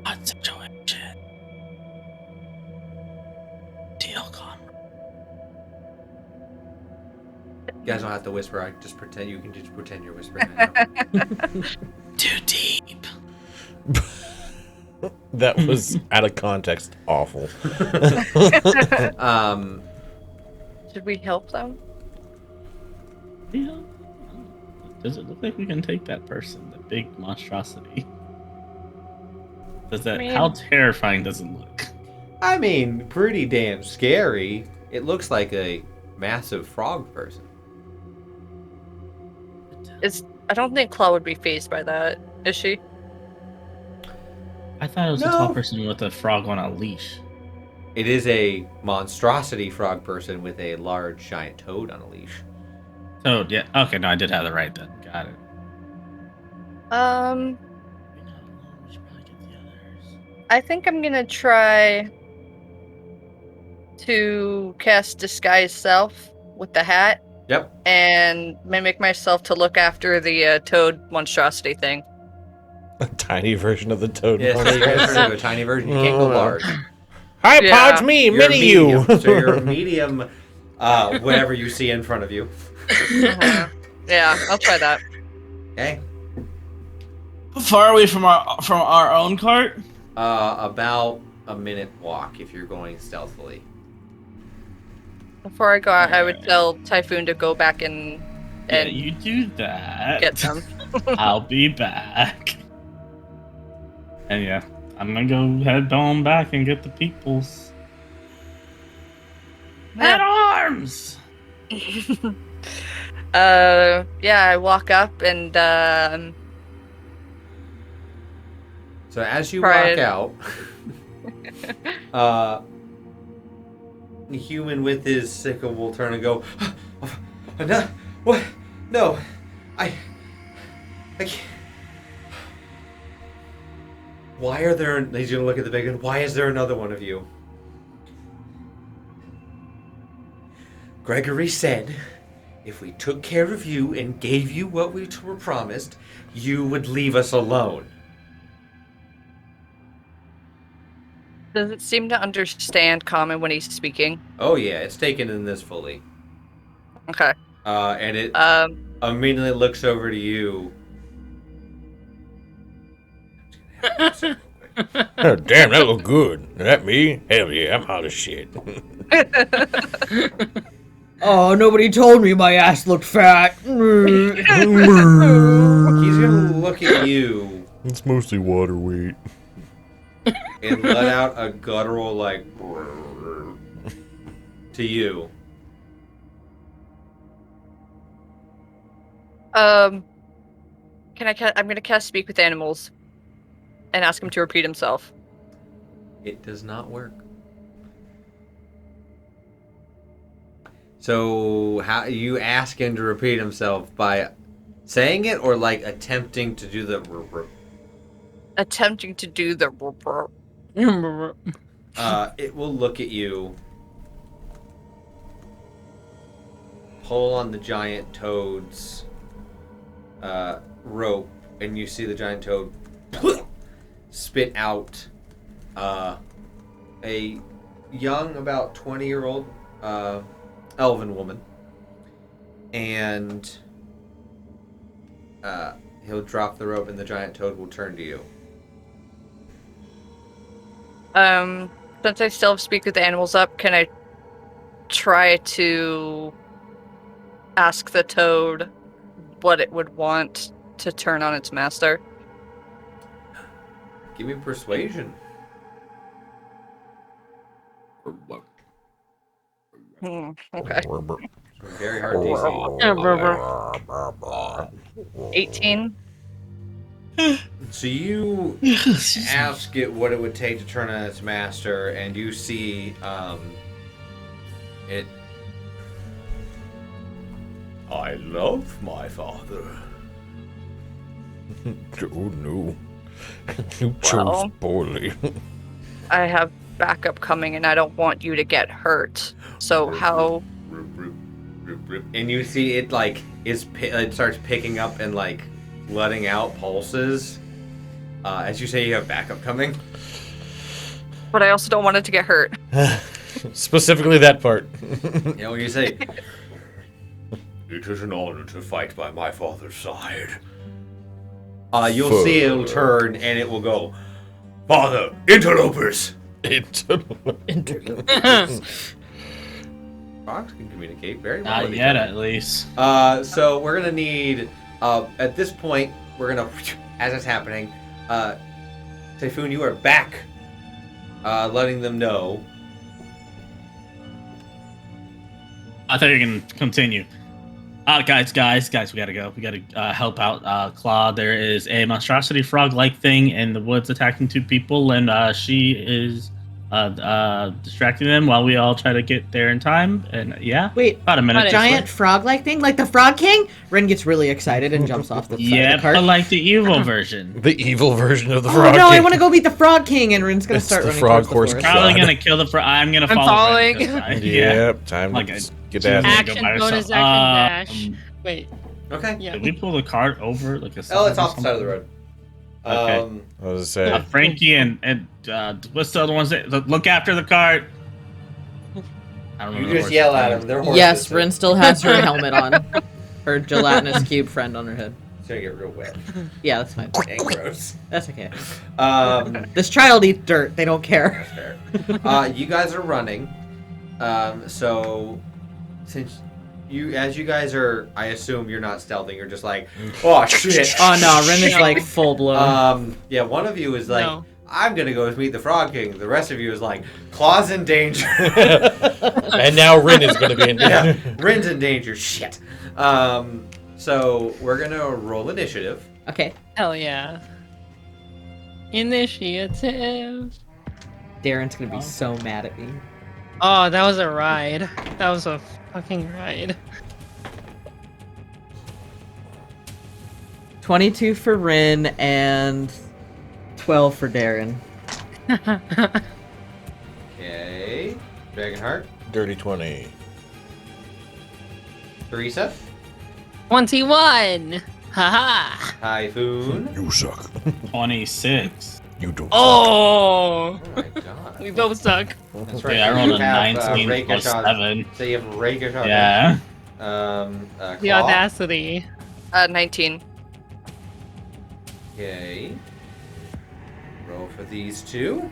What situation? Deal comrade. You guys don't have to whisper. I just pretend. You can just pretend you're whispering. I know. Too deep. That was out of context. Awful. Should we help them? Yeah. Does it look like we can take that person, the big monstrosity? Does that? I mean- How terrifying does it look? I mean, pretty damn scary. It looks like a massive frog person. I don't think Claw would be fazed by that. Is she? I thought it was a No. tall person with a frog on a leash. It is a monstrosity frog person with a large giant toad on a leash. Oh yeah. Okay, no, I did have it right then. Got it. We're not alone. We should probably get the others. I think I'm gonna try to cast Disguise Self with the hat Yep. and mimic myself to look after the toad monstrosity thing. A tiny version of the toad. Yes, so you guys turn into a tiny version. You can't go large. Hi, Yeah. Pod's me, You're mini you. medium. So you're a medium, whatever you see in front of you. Yeah, I'll try that. Okay. How far away from our own cart? About a minute walk if you're going stealthily. Before I go out, I would tell Typhoon to go back and Yeah, you do that. get them. I'll be back. And yeah, I'm gonna go head on back and get the peoples. At arms! Yeah, I walk up and So as you Right. walk out, the human with his sickle will turn and go, no, what? No, I can't. Why are there... He's going to look at the big one. Why is there another one of you? Gregory said, if we took care of you and gave you what we were promised, you would leave us alone. Does it seem to understand common when he's speaking? Oh yeah, it's taken in this fully. Okay. And it immediately looks over to you. Oh, damn, that look good. Is that me? Hell yeah, I'm hot as shit. Oh, nobody told me my ass looked fat. He's gonna look at you It's mostly water weight. and let out a guttural like to you. I'm gonna cast Speak with Animals and ask him to repeat himself. It does not work. So how you ask him to repeat himself by saying it or like attempting to do the Attempting to do the it will look at you, pull on the giant toad's rope, and you see the giant toad spit out a young, about 20-year-old elven woman, and he'll drop the rope and the giant toad will turn to you. Since I still have Speak with Animals up, can I try to ask the toad what it would want to turn on its master? Give me persuasion. Okay. Very hard DC. 18. So you ask it what it would take to turn on its master, and you see it. I love my father. Oh no. You chose poorly. I have backup coming and I don't want you to get hurt. So how... And you see it like it starts picking up and like letting out pulses. As you say, you have backup coming. But I also don't want it to get hurt. Specifically that part. You know, when you say, it is an honor to fight by my father's side. You'll see it'll turn and it will go, Father, interlopers! Fox can communicate very well. Not yet, at least. So we're gonna need, at this point, we're gonna, as it's happening, Typhoon, you are back, letting them know. I thought you were gonna continue. Guys, we gotta go. We gotta help out Claw. There is a monstrosity frog-like thing in the woods attacking two people, and she is distracting them while we all try to get there in time. And yeah, Wait, about a minute. giant frog-like thing, like the Frog King. Ren gets really excited and jumps off the side of the cart. but like the evil version. The evil version of the Oh Frog no! King. I want to go beat the Frog King, and Ren's gonna It's start the running frog towards the horse forest. Probably God. gonna kill the frog. I'm gonna I'm follow. following. Yep, time Like to a- get that. She's- Action, by bonus, herself. action, dash. Wait, Okay. yeah. Did we pull the cart over like a? Oh, it's off the side of the road. Okay. I was saying. Frankie and what's the other ones that look after the cart? I don't You remember just the yell horse's at name. them. They're horses. Yes, Ren still has her helmet on. Her gelatinous cube friend on her head. It's gonna get real wet Yeah, that's fine. and gross. That's okay. That's This child eats dirt. They don't care. fair. You guys are running. So since as you guys are, I assume you're not stealthing. You're just like, oh shit. Oh no, Ren is like full blown. Yeah, one of you is like, No. I'm gonna go meet the Frog King. The rest of you is like, Claw's in danger. And now Rin is going to be in Yeah, Rin's in danger. Shit. So we're gonna roll initiative. Okay. Hell yeah. Initiative. Darren's gonna be so mad at me. Oh, that was a ride. That was a fucking ride. 22 for Rin and 12 for Darren. Okay. Dragonheart. Dirty 20. Teresa. 21. Haha. Typhoon. You suck. 26. You don't. Oh. Oh my god. We both suck. That's Okay, I rolled You a have, 19 plus Rakashaz. 7. So you have Rakashaz. Yeah. The Claw. audacity. 19. Okay. Roll for these two.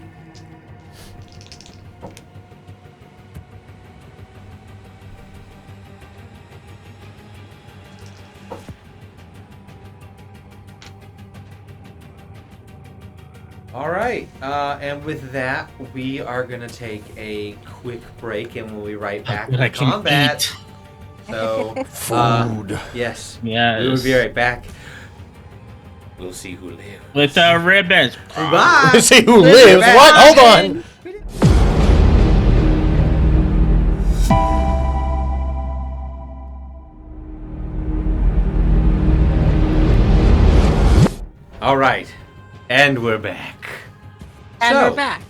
All right, and with that, we are gonna take a quick break, and we'll be right back But I with can combat. eat. So, Food. yes, Yes. we will be right back. We'll see who lives. With ribbons. Bye. Let's see who We'll be lives. back. What? Hold on. All right, and we're back. And So- we're back.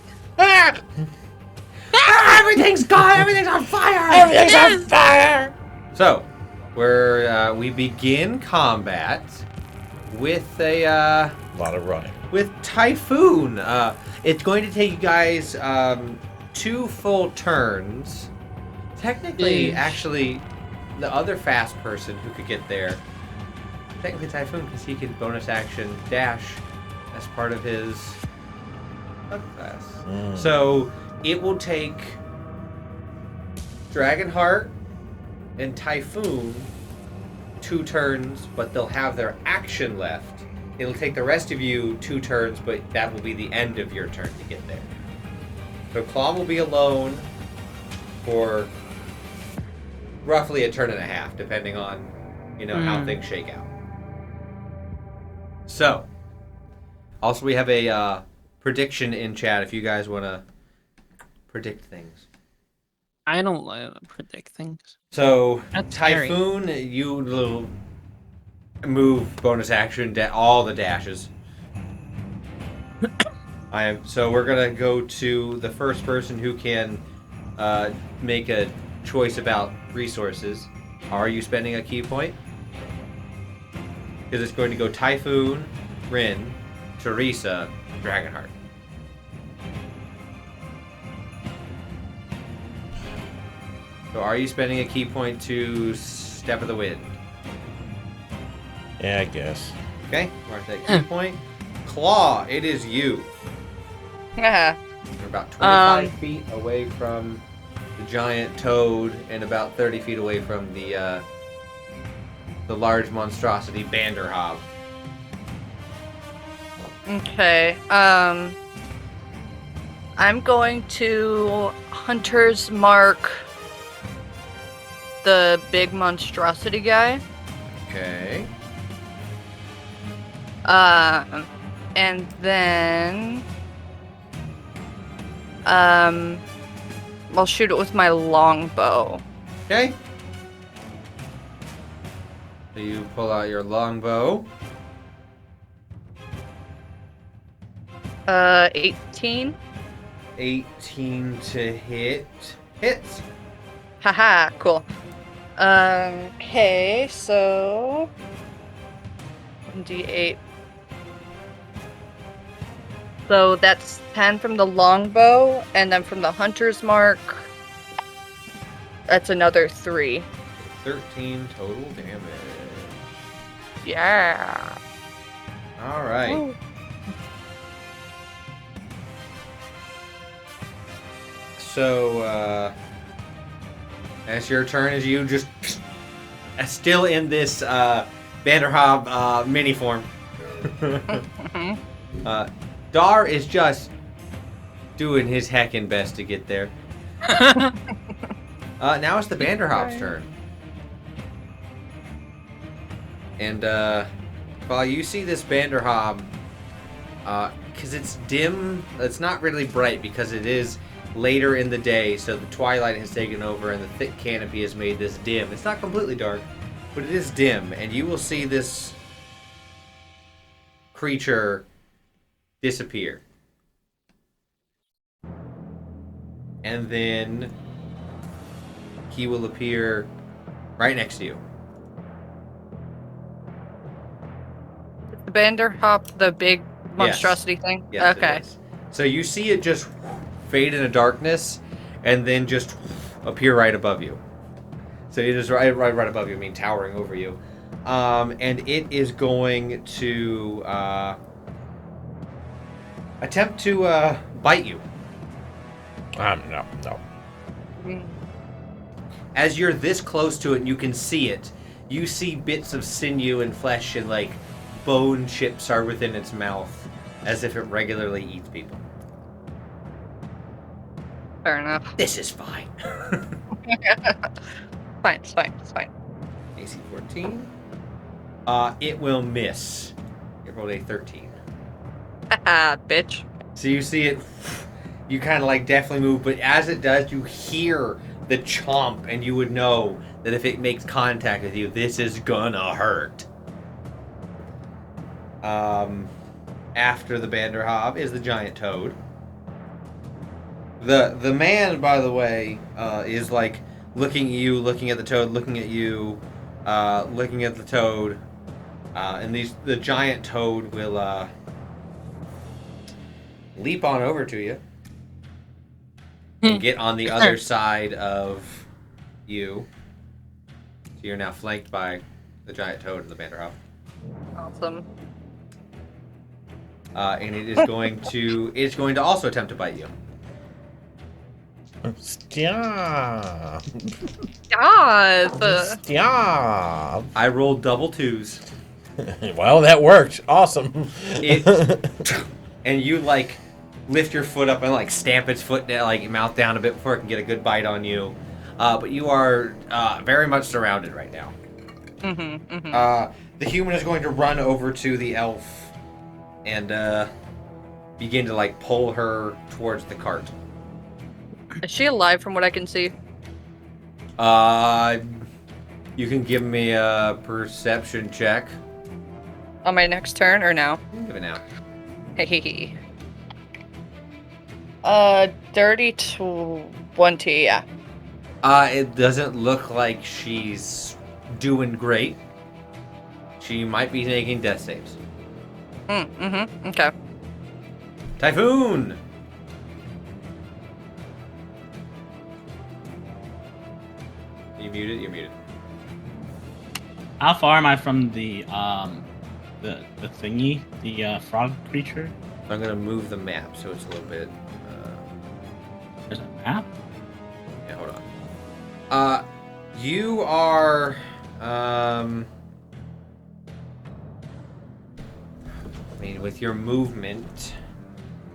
Everything's gone. Everything's on fire. Everything's on fire. So, we begin combat with a A lot of running. with Typhoon. It's going to take you guys 2 full turns. Technically, Eesh. actually, the other fast person who could get there, technically Typhoon, because he can bonus action dash as part of his class. So it will take Dragonheart and Typhoon 2 turns, but they'll have their action left. It'll take the rest of you 2 turns, but that will be the end of your turn to get there. So Claw will be alone for roughly a turn and a half, depending on, how things shake out. So, also we have a prediction in chat if you guys want to predict things. I don't like to predict things. So, That's scary. Typhoon, you will move bonus action, all the dashes. So we're gonna go to the first person who can make a choice about resources. Are you spending a key point? Because it's going to go Typhoon, Rin, Teresa, Dragonheart. So are you spending a key point to Step of the Wind? Yeah, I guess. Okay, mark that key point. Claw, it is you. Yeah. You're about 25 feet away from the giant toad and about 30 feet away from the large monstrosity Banderhob. Okay. I'm going to Hunter's Mark the big monstrosity guy. Okay. And then I'll shoot it with my longbow. Okay. So you pull out your longbow. 18. 18 to hit. Hits. Haha, cool. Okay, so 1d8. So that's 10 from the longbow, and then from the hunter's mark, that's another 3. 13 total damage. Yeah. All right. Ooh. So, that's your turn as you just still in this Vanderhob mini form. Dar is just doing his heckin' best to get there. Now it's the Vanderhop's turn. And while you see this Vanderhob, because it's dim, it's not really bright because it is later in the day, so the twilight has taken over and the thick canopy has made this dim. It's not completely dark, but it is dim, and you will see this creature disappear. And then he will appear right next to you. The Bander Hop, the big monstrosity thing? Yes, okay. it is. So you see it just fade into darkness and then just appear right above you. So it is right above you, I mean towering over you. And it is going to attempt to bite you. No. Mm. As you're this close to it and you can see it, you see bits of sinew and flesh and like bone chips are within its mouth as if it regularly eats people. Fair enough. This is fine. It's fine. AC 14. It will miss. You rolled a 13. Haha, bitch. So you see it, you kind of like definitely move, but as it does, you hear the chomp, and you would know that if it makes contact with you, this is gonna hurt. After the Banderhob is the giant toad. The man, by the way, is like looking at you, looking at the toad, looking at you, looking at the toad, and the giant toad will leap on over to you and get on the other side of you. So you're now flanked by the giant toad and the Banderhob. Awesome. And it is going to also attempt to bite you. Stop. Yes. Stop. I rolled double twos. Well, that worked. Awesome. And you like lift your foot up and like stamp its foot down, like mouth down a bit before it can get a good bite on you. But you are very much surrounded right now. The human is going to run over to the elf and begin to like pull her towards the cart. Is she alive from what I can see? You can give me a perception check. On my next turn or now? Give it now. Hehehe. Dirty 20, yeah. It doesn't look like she's doing great. She might be making death saves. Okay. Typhoon! You muted? You're muted. How far am I from the thingy, the frog creature? I'm gonna move the map so it's a little bit. There's a map. Yeah, hold on. You are. I mean, with your movement,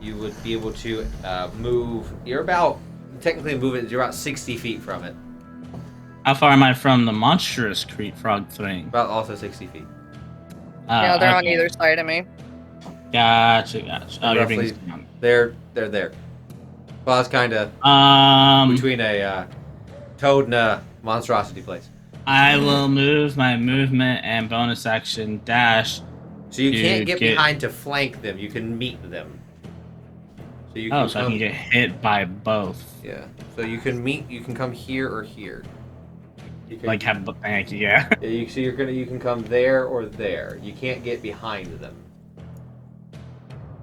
you would be able to move. You're about technically moving. You're about 60 feet from it. How far am I from the monstrous frog thing? About also 60 feet. Yeah, they're on okay. either side of me. Gotcha. Oh, you're Roughly, being they're there. Well, it's kind of between a toad and a monstrosity place. I will move my movement and bonus action dash. So you can't get behind to flank them. You can meet them. So you can I can get hit by both. Yeah. So you can meet. You can come here or here. You can, Like have thank you. Yeah. Yeah. So you can come there or there. You can't get behind them.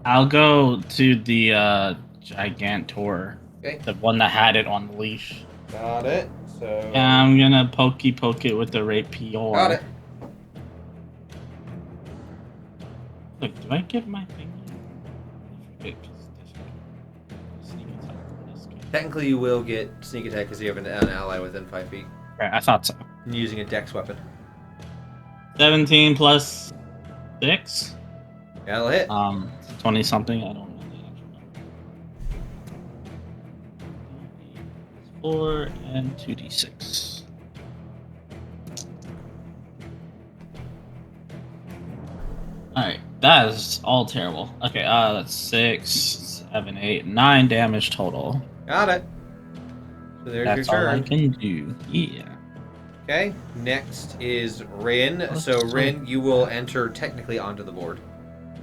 I'll go to the Gigantor, Okay. the one that had it on the leash. Got it. So. Yeah, I'm gonna poke it with the rapier. Got it. Look, do I get my thing? Technically, you will get sneak attack because you have an ally within 5 feet. Right, I thought so. And using a dex weapon. 17 plus 6. That'll hit. 20 something. I don't know the actual number. 4 and 2d6. Alright, that is all terrible. Okay, that's 6, 7, 8, 9 damage total. Got it. So there's That's your all I turn. can do. Yeah. Okay. Next is Rin. So Rin, you will enter technically onto the board.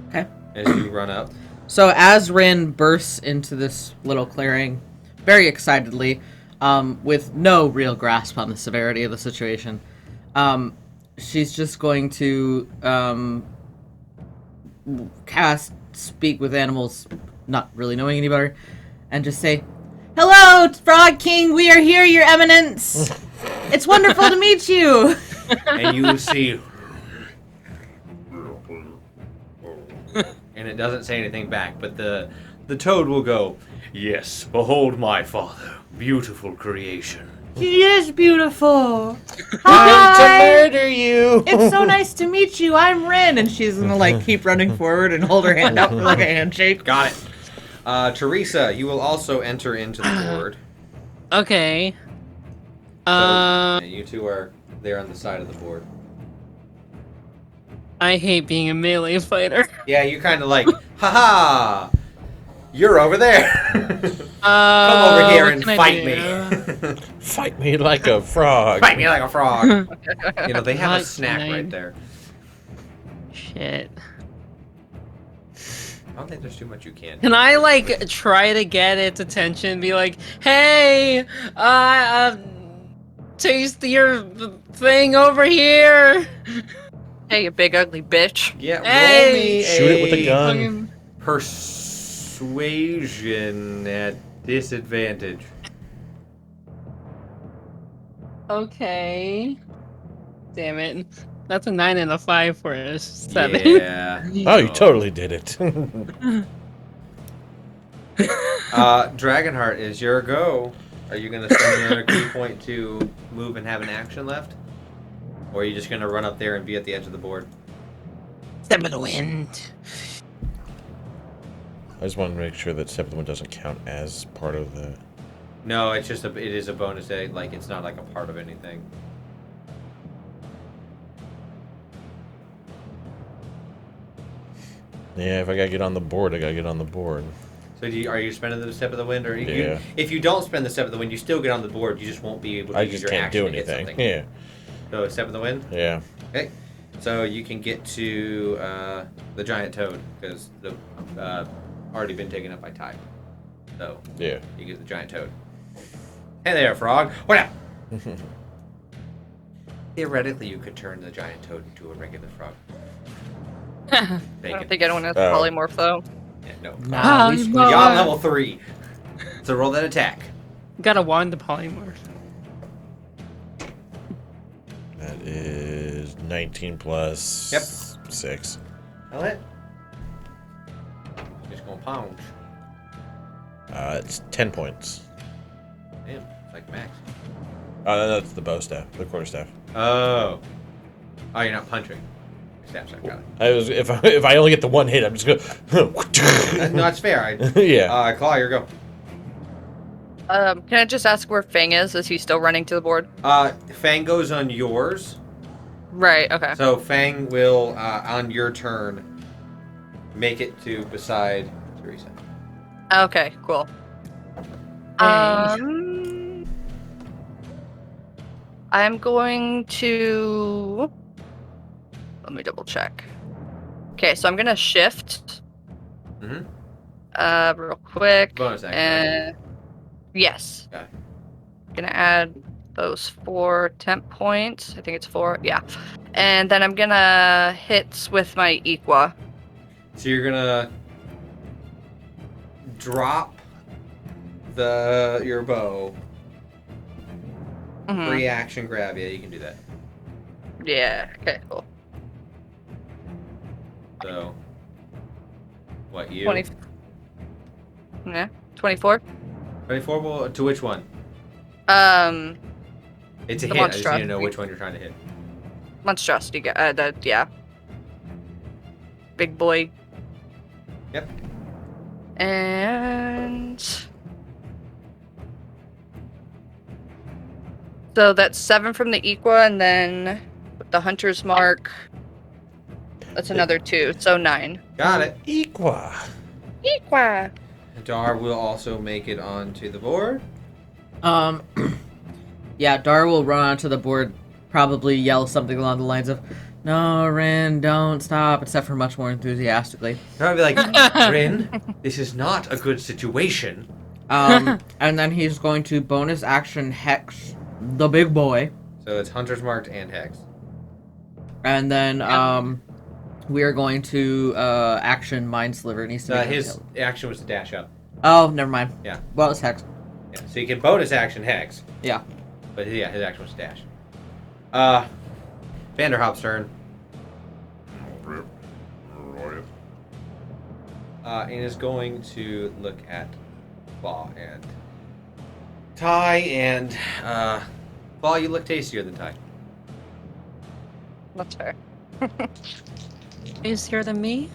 Okay. As you run up. So as Rin bursts into this little clearing, very excitedly, with no real grasp on the severity of the situation, she's just going to cast Speak with Animals, not really knowing any better, and just say, "Hello, Frog King, we are here, Your Eminence. It's wonderful to meet you." And you see... and it doesn't say anything back, but the toad will go, "Yes, behold my father, beautiful creation." He is beautiful. Time to Hi. murder you. It's so nice to meet you. I'm Rin, and she's gonna like keep running forward and hold her hand out for like a handshake. Got it. Teresa, you will also enter into the board. Okay. So, you two are there on the side of the board. I hate being a melee fighter. Yeah, you kind of like, haha, you're over there. Come over here what and can I fight do? me. Fight me like a frog. Fight me like a frog. You know, they have a What snack can I- right there. Shit. I don't think there's too much you can. Can I like try to get its attention? Be like, hey, taste your thing over here. Hey, you big ugly bitch. Yeah, roll Hey! me Shoot it with a gun. Fucking- Persuasion at disadvantage. Okay. Damn it. That's a 9 and a 5 for a 7. Yeah. Oh, you totally did it. Dragonheart is your go. Are you going to spend another key point to move and have an action left? Or are you just going to run up there and be at the edge of the board? Step of the wind. I just want to make sure that Step of the Wind doesn't count as part of the... No, it's just it is a bonus day. Like, it's not like a part of anything. Yeah, if I gotta get on the board, I gotta get on the board. So are you spending the Step of the Wind? Or Yeah. if you don't spend the Step of the Wind, you still get on the board. You just won't be able to I use just your can't action do to hit anything. something. Yeah, So Step of the Wind? yeah. Okay. So you can get to the giant toad because the already been taken up by Ty. So Yeah. you get the giant toad. Hey there, frog. What up? Theoretically, you could turn the giant toad into a regular frog. I Bacon. don't think anyone has Oh. polymorph though. Yeah, no. Nah, we Polymorph. You're on level 3. So roll that attack. Got a wand to polymorph. That is 19 plus... Yep. 6. Tell it. Just gonna pound. It's 10 points. Damn, it's like max. That's the bow staff, the quarterstaff. Oh. Oh, you're not punching. Your staff's not got I was if I only get the one hit, I'm just gonna. it. No, that's fair. Yeah. Claw, your go. Can I just ask where Fang is? Is he still running to the board? Fang goes on yours. Right, okay. So Fang will, on your turn, make it to beside Teresa. Okay, cool. I'm going to... Let me double check. Okay, so I'm gonna shift. Mm-hmm. Real quick. Bonus action. And yes. Okay. Gonna add those 4 temp points. I think it's 4. Yeah. And then I'm gonna hit with my Equa. So you're gonna drop your bow. Mhm. Free action grab. Yeah, you can do that. Yeah. Okay. Cool. So, what you? 20. Yeah. 24. 24. Well, to which one? It's a The hit. I just need to know monstrosity. which one you're trying to hit. Monstrosity. Yeah. Big boy. Yep. And so that's 7 from the Equa, and then with the Hunter's Mark, that's another 2, so 9. Got it. Equa. Equa. Dar will also make it onto the board. Yeah, Dar will run onto the board, probably yell something along the lines of, No, Rin, don't stop. Except for much more enthusiastically. I'd be like, Rin, this is not a good situation. And then he's going to bonus action Hex the big boy. So it's Hunter's Marked and Hex. And then we are going to action Mind Sliver. It needs to be His action was to dash up. Oh, never mind. Yeah. Well, it's Hex. Yeah. So you can bonus action Hex. Yeah. But yeah, his action was to dash. Vanderhop's turn. And is going to look at Ball and Ty, and Ball, you look tastier than Ty. That's fair. Easier than me?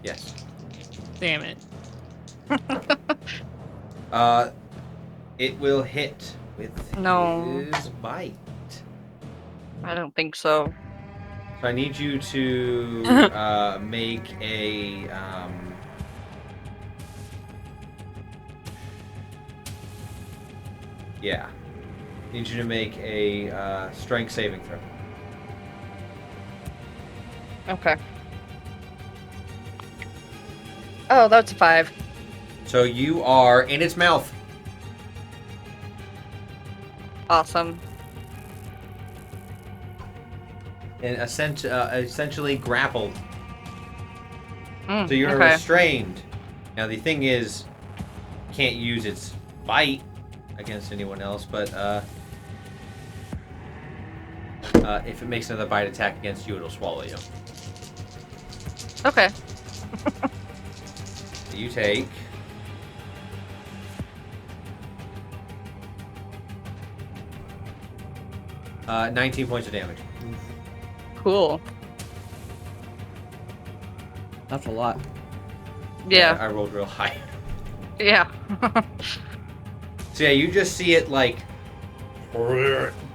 Yes. Damn it. It will hit with No. his bite. I don't think so. So I need you to make a yeah. Need you to make a strength saving throw. Okay. Oh, that's a 5. So you are in its mouth. Awesome. And essentially grappled. Mm, So you're okay. restrained. Now the thing is, can't use its bite against anyone else, but if it makes another bite attack against you, it'll swallow you. Okay. So you take 19 points of damage. Cool. That's a lot. Yeah. I rolled real high. Yeah. So yeah, you just see it like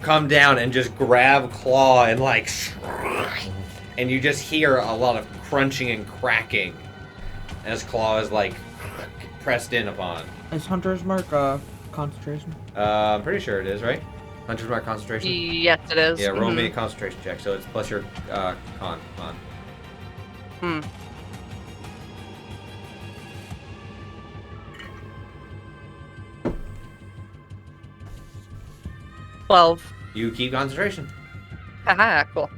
come down and just grab Claw and like, and you just hear a lot of crunching and cracking as Claw is like pressed in upon. Is Hunter's Mark concentration? I'm pretty sure it is, right? Hunter's Mark concentration? Yes, it is. Yeah, roll me a Mhm. concentration check, so it's plus your con. Hmm. Twelve. You keep concentration. Haha, cool.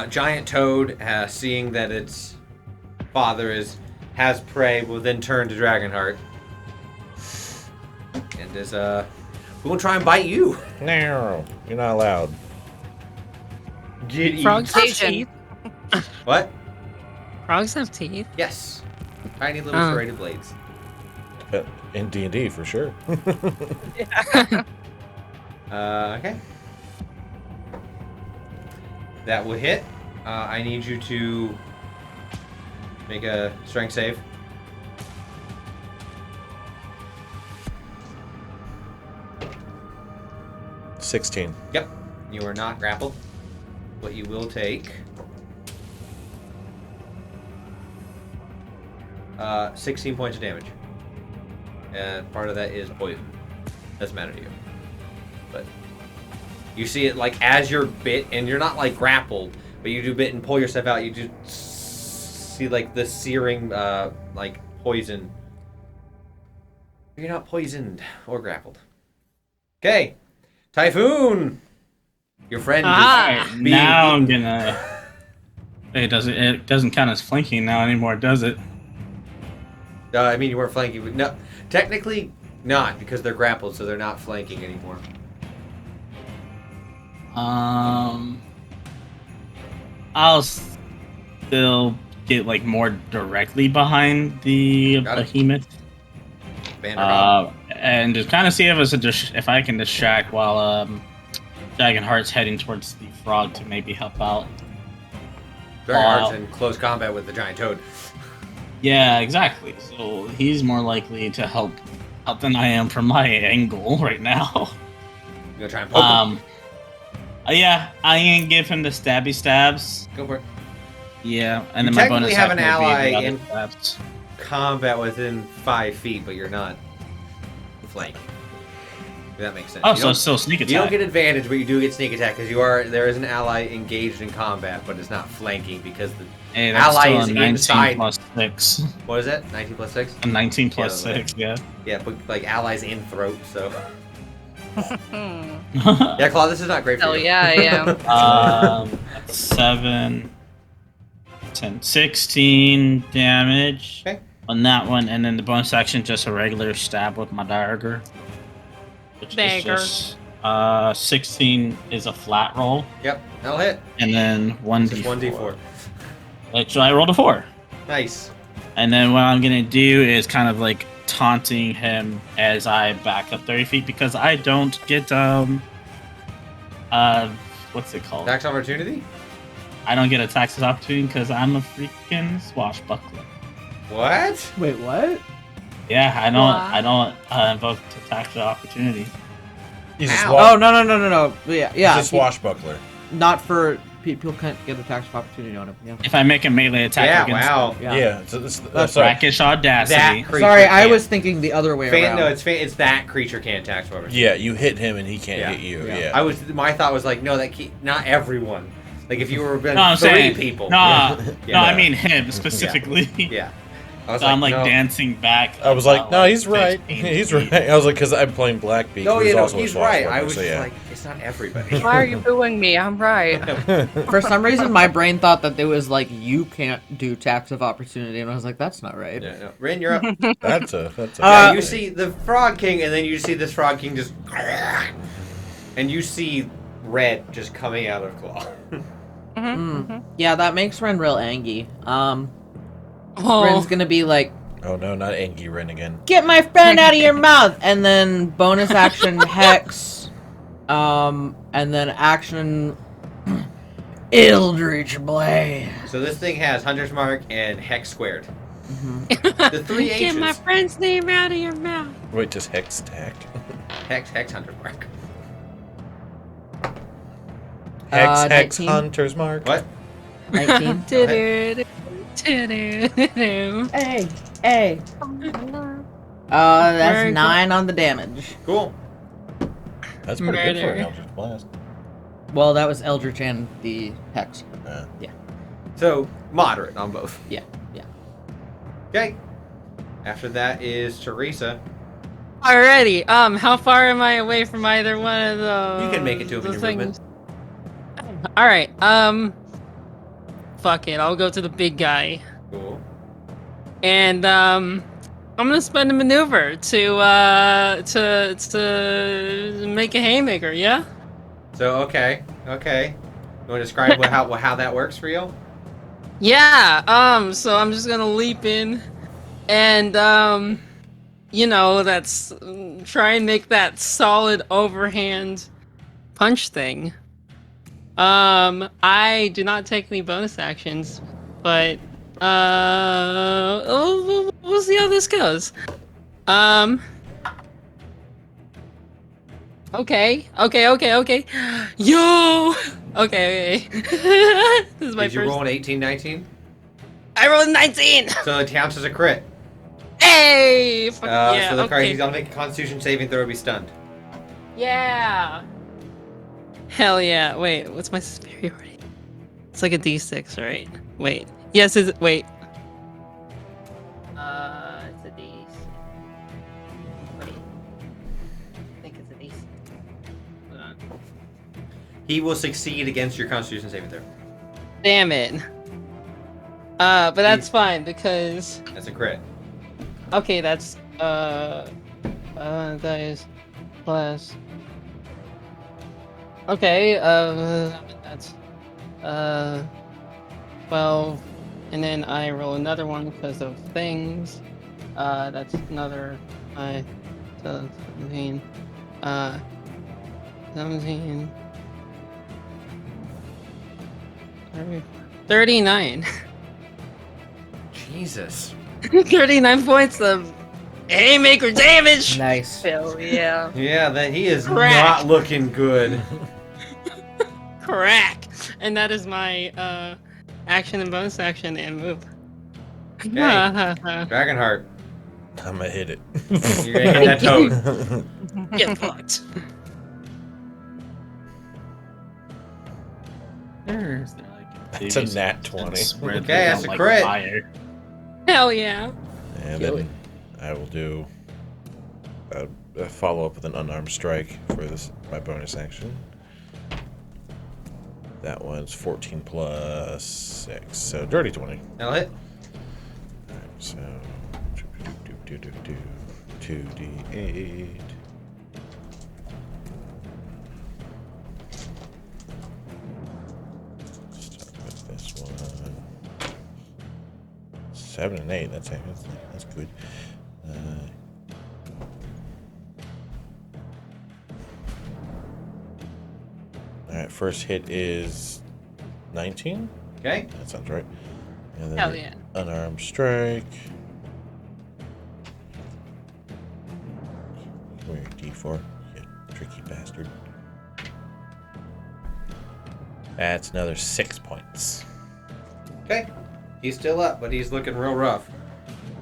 Giant Toad, seeing that its father has prey, will then turn to Dragonheart. And is will try and bite you. No, you're not allowed. Get Frogs have Asian. teeth. What? Frogs have teeth. Yes. Tiny little Oh. serrated blades. In D&D, for sure. Okay. That will hit. I need you to make a strength save. $16. Yep. You are not grappled. But you will take 16 points of damage. And part of that is poison. Doesn't matter to you. But you see it like as you're bit, and you're not like grappled, but you do bit and pull yourself out. You do see like the searing like poison. You're not poisoned or grappled. Okay, Typhoon. Your friend. Ah. is being Now I'm eaten. gonna. It doesn't count as flanking now anymore, does it? I mean, you weren't flanking. No, technically not, because they're grappled, so they're not flanking anymore. I'll still get like more directly behind the Got it. behemoth, Vanderhop. and just kind of see if I can distract while Dragonheart's heading towards the frog to maybe help out. Dragonheart's in close combat with the giant toad. Yeah, exactly. So he's more likely to help out than I am from my angle right now. You gonna try and poke him? Yeah, I ain't give him the stabby stabs. Go for it. Yeah, and You then my bonus technically have an action would be ally the other in- stabs. Combat within 5 feet, but you're not flank. That makes sense. Oh, You so don't- it's still sneak attack. You don't get advantage, but you do get sneak attack because there is an ally engaged in combat, but it's not flanking because the Hey, that's ally still is a 19 inside. plus 6. What is that? 19 plus 6? A 19 plus Yeah, 6, yeah. Yeah, but like allies in throat, so Hmm. yeah, Claude, this is not great for Hell you. yeah, I am. That's 7, 10, 16 damage Okay. on that one, and then the bonus action just a regular stab with my dagger. Which Dagger. is just 16 is a flat roll, Yep, that'll hit. and then 1d4. Just 1d4. Which I rolled a 4. Nice. And then what I'm gonna do is kind of like taunting him as I back up 30 feet because I don't get what's it called? Tax opportunity? I don't get a taxes opportunity because I'm a freaking swashbuckler. What? Wait, what? Yeah, I Wow. don't invoke the tax opportunity. He's a, Ow. Oh no. Yeah. he's a swashbuckler. Not for people can't get a tax of opportunity on him. Yeah. If I make a melee attack Yeah, against wow. Yeah. So this, That's sorry. brackish audacity. That creature Sorry, I can't. was thinking the other way around. No, it's that creature can't tax opportunity. Yeah, you hit him and he can't Yeah. hit you. Yeah. Yeah. My thought was like, no, not everyone. Like if you were No, I'm 3 saying people. No, Yeah. no, I mean him specifically. Yeah. I was So I'm like no. dancing back. I was about, like, no, he's right. 15 He's feet. right. I was like, because I'm playing Blackbeak. No, who's yeah, no, also a he's right. I swashbuckler, was so just yeah. like, it's not everybody. Why are you booing me? I'm right. For some reason, my brain thought that it was like you can't do tax of opportunity, and I was like, that's not right. Yeah, no. Rin, you're up. That's a. Yeah, you see the Frog King, and then you see this Frog King just, and you see red just coming out of Claw. Yeah, that makes Ren real angry. Ren's Oh, gonna be like, Oh no, not Angie Ren again. "Get my friend out of your mouth!" And then bonus action Hex, and then action Eldritch Blade. So this thing has Hunter's Mark and Hex squared. The 3 H's. get my friend's name out of your mouth. Wait, does Hex stack? Hex, Hunter's Mark. Hex, 19. Hunter's Mark. What? 19. Hey. That's Very 9 on the damage. Cool. That's pretty good for an Murder. Eldritch Blast. Well, that was Eldritch and the Hex. So moderate on both. Yeah. Okay. After that is Teresa. Alrighty. How far am I away from either one of those? You can make it to him in your movement. All right. Fuck it. I'll go to the big guy, Cool. and I'm gonna spend a maneuver to make a haymaker. Yeah. So okay. You want to describe how that works for you? Yeah. So I'm just gonna leap in, and that's try and make that solid overhand punch thing. I do not take any bonus actions, but we'll see how this goes. Okay. Yo. Okay. This is my Did you first. roll an 18, 19? I rolled a 19. So it counts as a crit. Hey. Fuck yeah. So the card, Okay. he's gonna make a Constitution saving throw to be stunned. Yeah. Hell yeah. Wait, what's my superiority? It's like a D6, right? Wait. Yes, is it? Wait. It's a D6. Wait. I think it's a D6. Hold on. He will succeed against your Constitution saving throw. Damn it. But that's fine because That's a crit. okay, that's that is plus. Okay, that's 12, and then I roll another one because of things. That's another 17. 17. 39. Jesus. 39 points of haymaker damage. Nice. Hell yeah. Yeah, then he is Crack. not looking good. Crack. And that is my action and bonus action and move. Dragonheart. I'm gonna hit it. You're gonna hit that toad. Get fucked. It's a nat 20. Okay, that's a crit. Fire. Hell yeah. And Kill then I will do a follow up with an unarmed strike for this my bonus action. That one's 14 plus 6, so dirty 20. That'll hit. Alright, so 2d8. Start with this one. 7 and 8. That's good. Alright, first hit is 19. Okay. That sounds right. And then Hell yeah. unarmed strike. Come here, D4. You tricky bastard. That's another 6 points. Okay. He's still up, but he's looking real rough.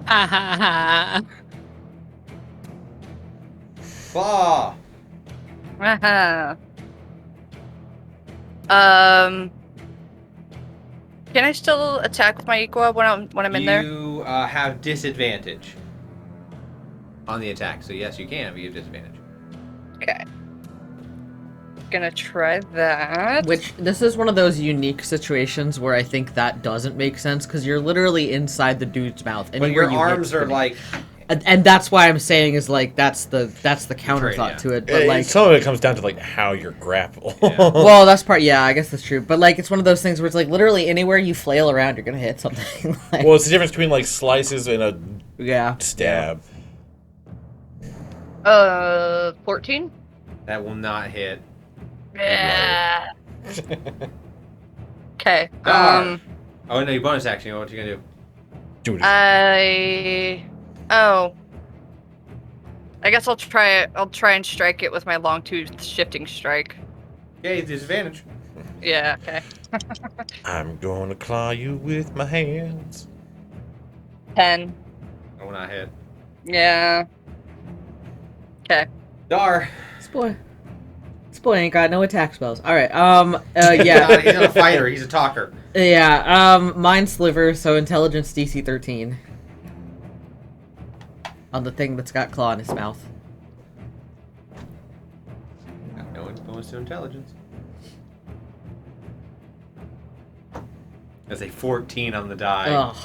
Ha ha ha. Claw. Uh-huh. Can I still attack with my equa when I'm in there? You have disadvantage on the attack, so yes, you can, but you have disadvantage. Okay. Gonna try that. Which, this is one of those unique situations where I think that doesn't make sense, because you're literally inside the dude's mouth. But Anywhere your you hit arms is are gonna- like And that's why I'm saying is like that's the counter Right, thought yeah. to it. But like, Some of it comes down to like how you're grapple. Yeah. well, that's part. Yeah, I guess that's true. But like, it's one of those things where it's like literally anywhere you flail around, you're gonna hit something. Like, Well, it's the difference between like slices and a yeah. stab. 14? that will not hit. Yeah. Okay. Oh no, your bonus action. What you gonna do? Do it. I guess I'll try it. I'll try and strike it with my long tooth shifting strike. Okay, disadvantage. Yeah. Okay. I'm going to claw you with my hands. 10. I will not hit. Yeah. Okay. Dar. This boy ain't got no attack spells. All right. Yeah. He's not a fighter. He's a talker. Yeah. Mine sliver. So intelligence DC 13. On the thing that's got claw in his mouth. Got no bonus to intelligence. That's a 14 on the die. Ugh.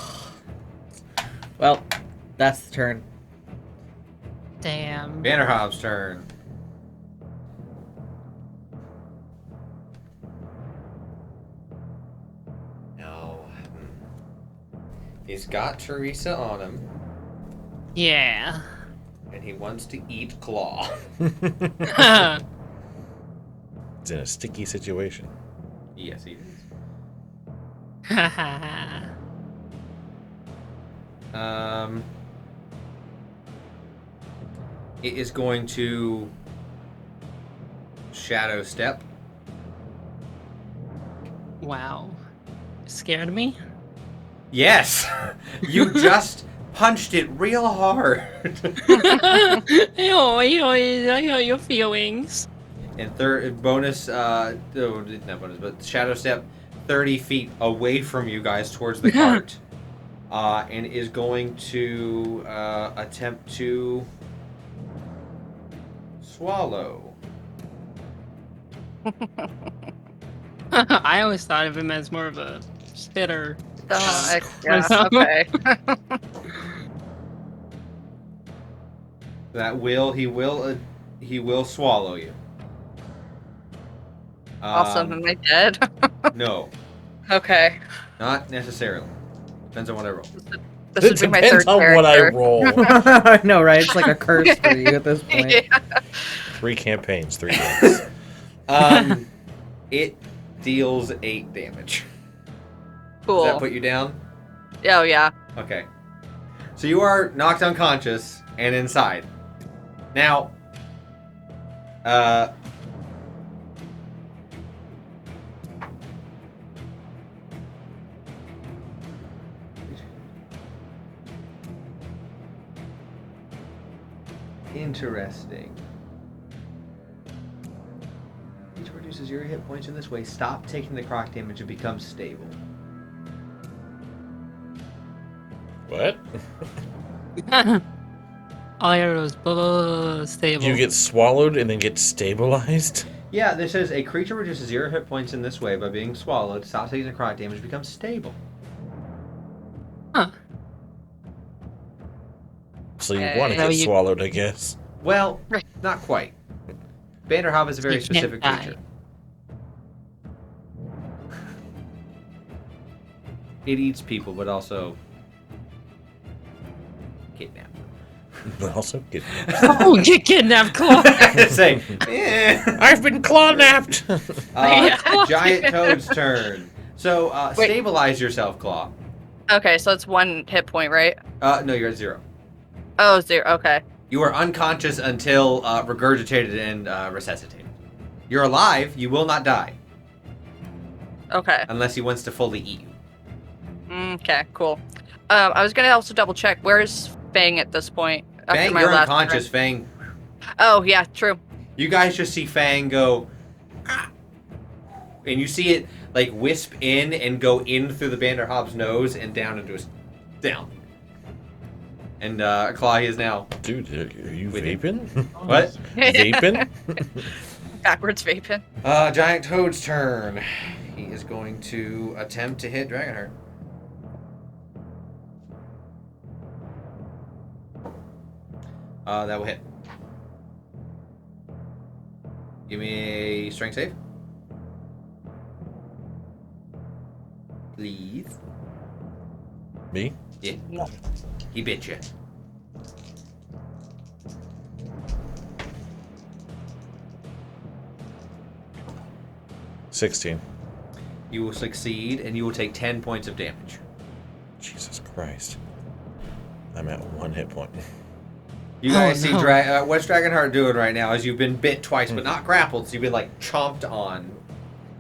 Well, that's the turn. Damn. Vanderhoof's turn. No. He's got Teresa on him, Yeah. and he wants to eat Claw. It's in a sticky situation. Yes, he is. It is going to shadow step. Wow. Scared me? Yes, you just punched it real hard. Your feelings. And third bonus, not bonus, but shadow step 30 feet away from you guys towards the cart, and is going to attempt to swallow. I always thought of him as more of a spitter. Yeah, okay. He will swallow you. Awesome. Am I dead? No, Okay. not necessarily. Depends on what I roll. This It would be my depends third on character. what I roll. I know, right? It's like a curse for you at this point. Yeah. 3 campaigns, 3 days. It deals 8 damage. Cool. Does that put you down? Oh yeah. Okay. So you are knocked unconscious and inside. Now, Interesting. Each reduces your hit points in this way. Stop taking the croc damage and become stable. What? All arrows, blah, blah, blah, stable. You get swallowed and then get stabilized? Yeah, this says a creature reduces 0 hit points in this way by being swallowed. Stop taking the croc damage, becomes stable. Huh. So you want to No, get you- swallowed, I guess. Well, not quite. Vanderhoff is a very You can't specific die. creature. It eats people, but also kidnaps. But also get. Oh, get kidnapped, Claw. Say, eh. I've been claw-napped! Giant Toad's turn. So, Wait. stabilize yourself, Claw. Okay, so it's 1 hit point, right? No, you're at 0. Oh, 0. Okay. You are unconscious until regurgitated and resuscitated. You're alive. You will not die Okay. unless he wants to fully eat you. Okay, cool. I was gonna also double check. Where's Fang at this point? After Fang, my you're last unconscious. turn? Fang, Oh, yeah, true. you guys just see Fang go, "Ah," and you see it like wisp in and go in through the Vanderhoff's nose and down into his down. And Claw is now Dude, are you With it. vaping? what? Vaping? Backwards vaping. Giant Toad's turn. He is going to attempt to hit Dragonheart. That will hit. Give me a strength save. Please. Me? Yeah. He bit you. $16. You will succeed, and you will take 10 points of damage. Jesus Christ. I'm at 1 hit point. You guys see no. what's Dragonheart doing right now is you've been bit twice, but not grappled, so you've been like chomped on.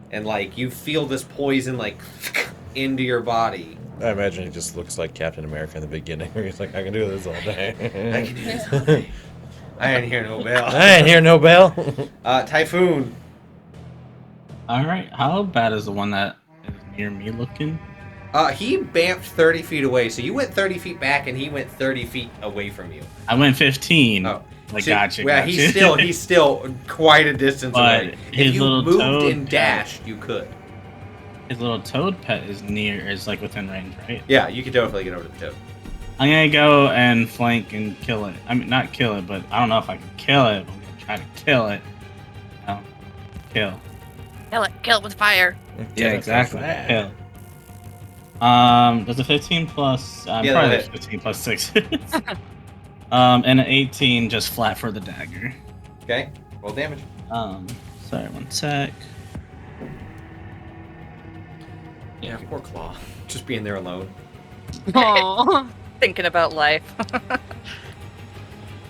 And like you feel this poison like into your body. I imagine he just looks like Captain America in the beginning, where he's like, I can do this all I day. can do this all day. I didn't hear no bell. I ain't hear no bell. Typhoon. Alright, how bad is the one that is near me looking? He bamfed 30 feet away, so you went 30 feet back and he went 30 feet away from you. I went 15. Oh. Like, So- gotcha. Yeah, gotcha. he's still quite a distance But away. his If you little moved toad and dashed, you could. His little toad pet is like within range, right? Yeah, you could definitely get over to the toad. I'm gonna go and flank and kill it. I mean, not kill it, but I don't know if I can kill it. But I'm gonna try to kill it. No. Kill. Kill it with fire. Yeah, exactly. Kill. Does a 15 plus? Yeah, Probably that'll like hit. 15 plus 6. And an 18 just flat for the dagger. Okay, roll damage. Sorry, one sec. Yeah, poor Claw. Just being there alone. Aw. Thinking about life.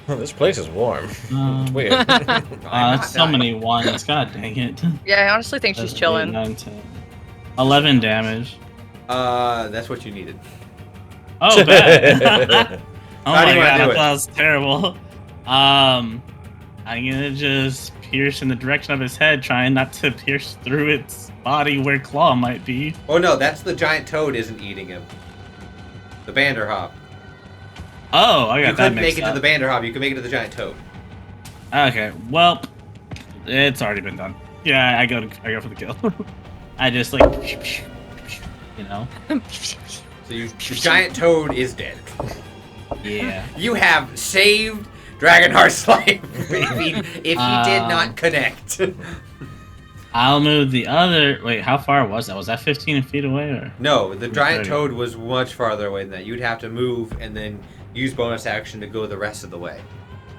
This place is warm. It's weird. That's so many ones. God dang it. Yeah, I honestly think she's 8, chilling. 9, 10. 11 damage. That's what you needed. Oh, bad. Oh How do my you wanna god, do I it? thought that was terrible. I'm gonna just pierce in the direction of his head, trying not to pierce through its body where Claw might be. Oh no, that's the giant toad isn't eating him. The Vanderhop. Oh, I You got that couldn't mixed make it up. to the Vanderhop, you could make it to the giant toad. Okay, well, it's already been done. Yeah, I go for the kill. I just like, you know. So the giant toad is dead. Yeah. You have saved Dragonheart's life if he did not connect. I'll move the other. Wait, how far was that? Was that 15 feet away or? No, the giant 30. toad was much farther away than that. You'd have to move and then use bonus action to go the rest of the way.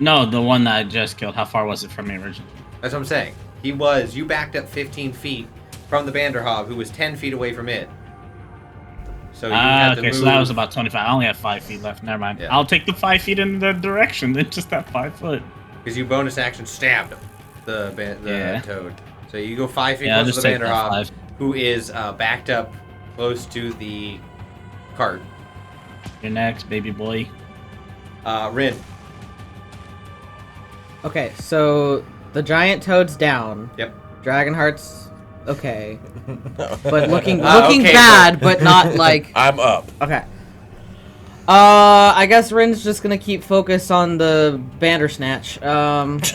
No, the one that I just killed. How far was it from me originally? That's what I'm saying. You backed up 15 feet from the Vanderhob, who was 10 feet away from it. So you had to Okay, move. so that was about 25. I only have 5 feet left. Never mind. Yeah. I'll take the 5 feet in the direction, then just that 5 foot. Because you bonus action stabbed him, the Yeah. toad. So you go 5 feet Yeah, I'll close to just the take that Vanderhob, 5. who is backed up close to the cart. You're next, baby boy. Rin. Okay, so the giant toad's down. Yep. Dragonheart's okay, but looking Okay, bad, but not like. I'm up. Okay. I guess Rin's just gonna keep focus on the Bandersnatch. That's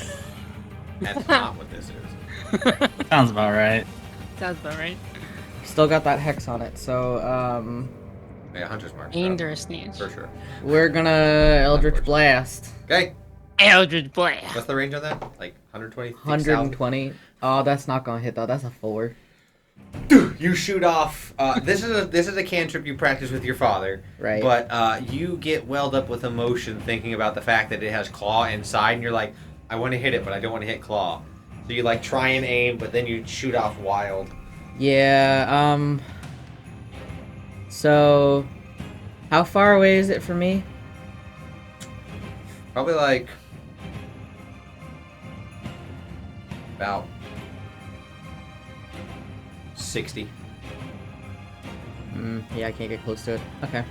not what this is. Sounds about right. Sounds about right. Still got that hex on it, so Yeah, Hunter's Mark. Bandersnatch. For sure. we're gonna Eldritch Blast. Okay. Eldritch Blast. What's the range on that? Like 120? 120. Oh, that's not gonna hit though. That's a 4. You shoot off. This is a cantrip you practice with your father. Right. But you get welled up with emotion thinking about the fact that it has claw inside, and you're like, I want to hit it, but I don't want to hit claw. So you like try and aim, but then you shoot off wild. Yeah. So, how far away is it from me? Probably like about 60. Yeah, I can't get close to it. Okay.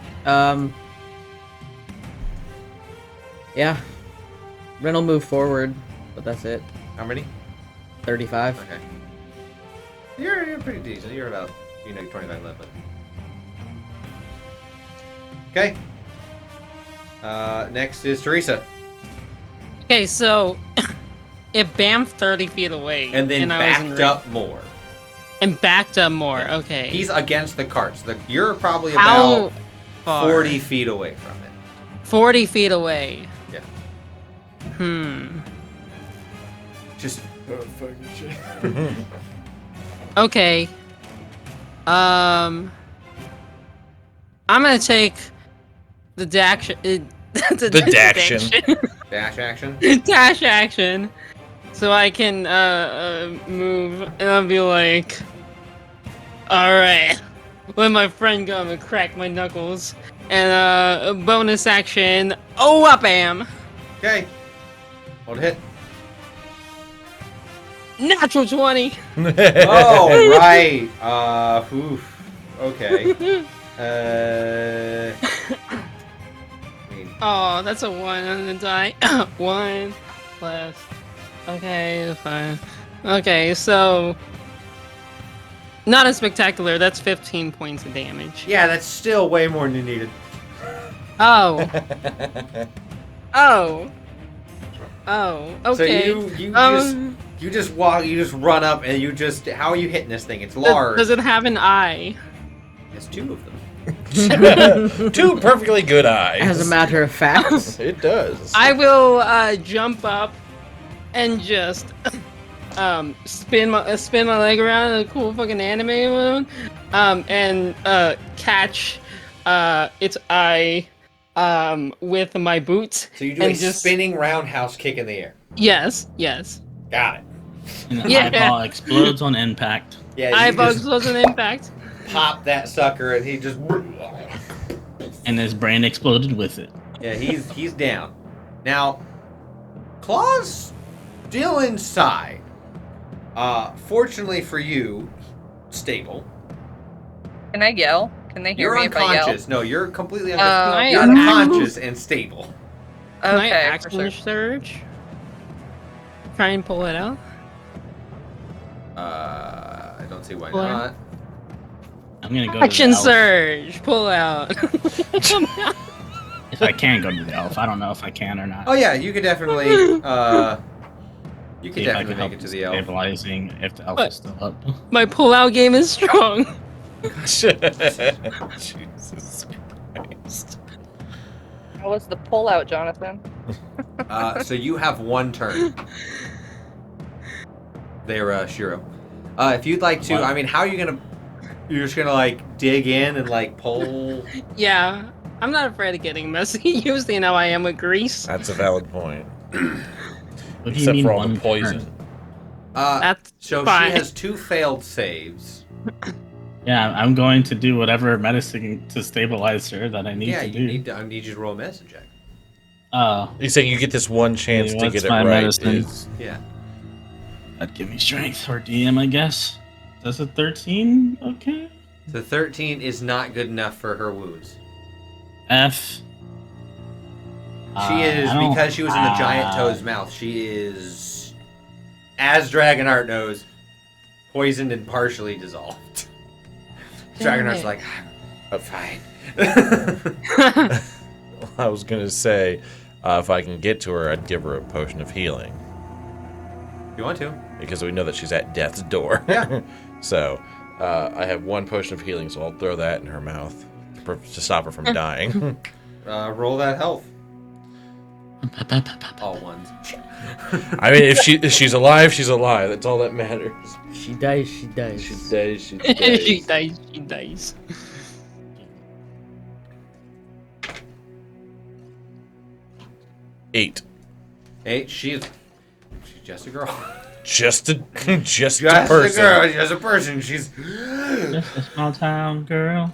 Yeah. Ren will move forward, but that's it. How many? 35. Okay. You're pretty decent. You're about 25 left. But... Okay. Next is Teresa. Okay, so it bamfed 30 feet away. And then I was in backed range. up more. And backed up more. Yeah. Okay. He's against the carts. You're probably How about far? 40 feet away from it. 40 feet away. Yeah. Just Okay. I'm gonna take the dash. The daction. dash action. Dash action, so I can move, and I'll be like, all right, let my friend go and crack my knuckles, and bonus action. Oh, up am. Okay. Hold hit. Natural 20. Oh right. Oof. Okay. Oh, that's a 1 on the die. 1 plus. Okay, fine. Okay, so not as spectacular. That's 15 points of damage. Yeah, that's still way more than you needed. Oh. Oh. Oh. Okay. So you just walk, you just run up, and you just how are you hitting this thing? It's large. Does it have an eye? It's 2 of them. 2 perfectly good eyes. As a matter of fact. It does. I will jump up and just spin my leg around in a cool fucking anime mode, and catch its eye with my boot. So you do and a spinning roundhouse kick in the air. Yes. Got it. And the Yeah. eyeball explodes on impact. Yeah, you Eyeballs just was an impact. pop that sucker, and he just. And his brain exploded with it. Yeah, he's down. Now, Claw's still inside. Fortunately for you, stable. Can I yell? Can they hear You're me if I yell? unconscious. No, you're completely Can I you're action- unconscious and stable. Can I Okay, for action sure. surge? Try and pull it out. I don't see why What? not. I'm gonna go Action to the elf. surge. Pull out. If I can go to the elf, I don't know if I can or not. Oh yeah, you could definitely. You could See if I definitely can make help it to with the elf. stabilizing if the elf What? is still up. My pull-out game is strong. Jesus Christ. How was the pull out, Jonathan? So you have 1 turn. There, Shiro. If you'd like to, What? I mean, how are you gonna? You're just gonna like dig in and like pull. Yeah, I'm not afraid of getting messy. Usually, now I am with grease. That's a valid point. What do you Except mean for all one the poison. turn? That's So fine. she has 2 failed saves. Yeah, I'm going to do whatever medicine to stabilize her that I need Yeah, to you do. need to. I need you to roll a medicine check. Oh, He's saying you get this one chance Hey, to what's get it my right. medicine? Is- Yeah. that'd give me strength or DM, I guess. Does a 13? Okay. So 13 is not good enough for her wounds. F. She is, I don't- because she was in the giant toad's mouth, she is, as Dragonheart knows, poisoned and partially dissolved. Dragonheart's like, I'm fine. I was gonna say, if I can get to her, I'd give her a potion of healing You want to? because we know that she's at death's door. Yeah. So, I have 1 potion of healing, so I'll throw that in her mouth to stop her from dying. Roll that health. All ones. I mean, if she's alive, she's alive. That's all that matters. She dies, she dies. She dies. She she dies. dies. She dies. 8. 8. She's just a girl. Just a Just a person. girl. Just a person. She's. Just a small town girl.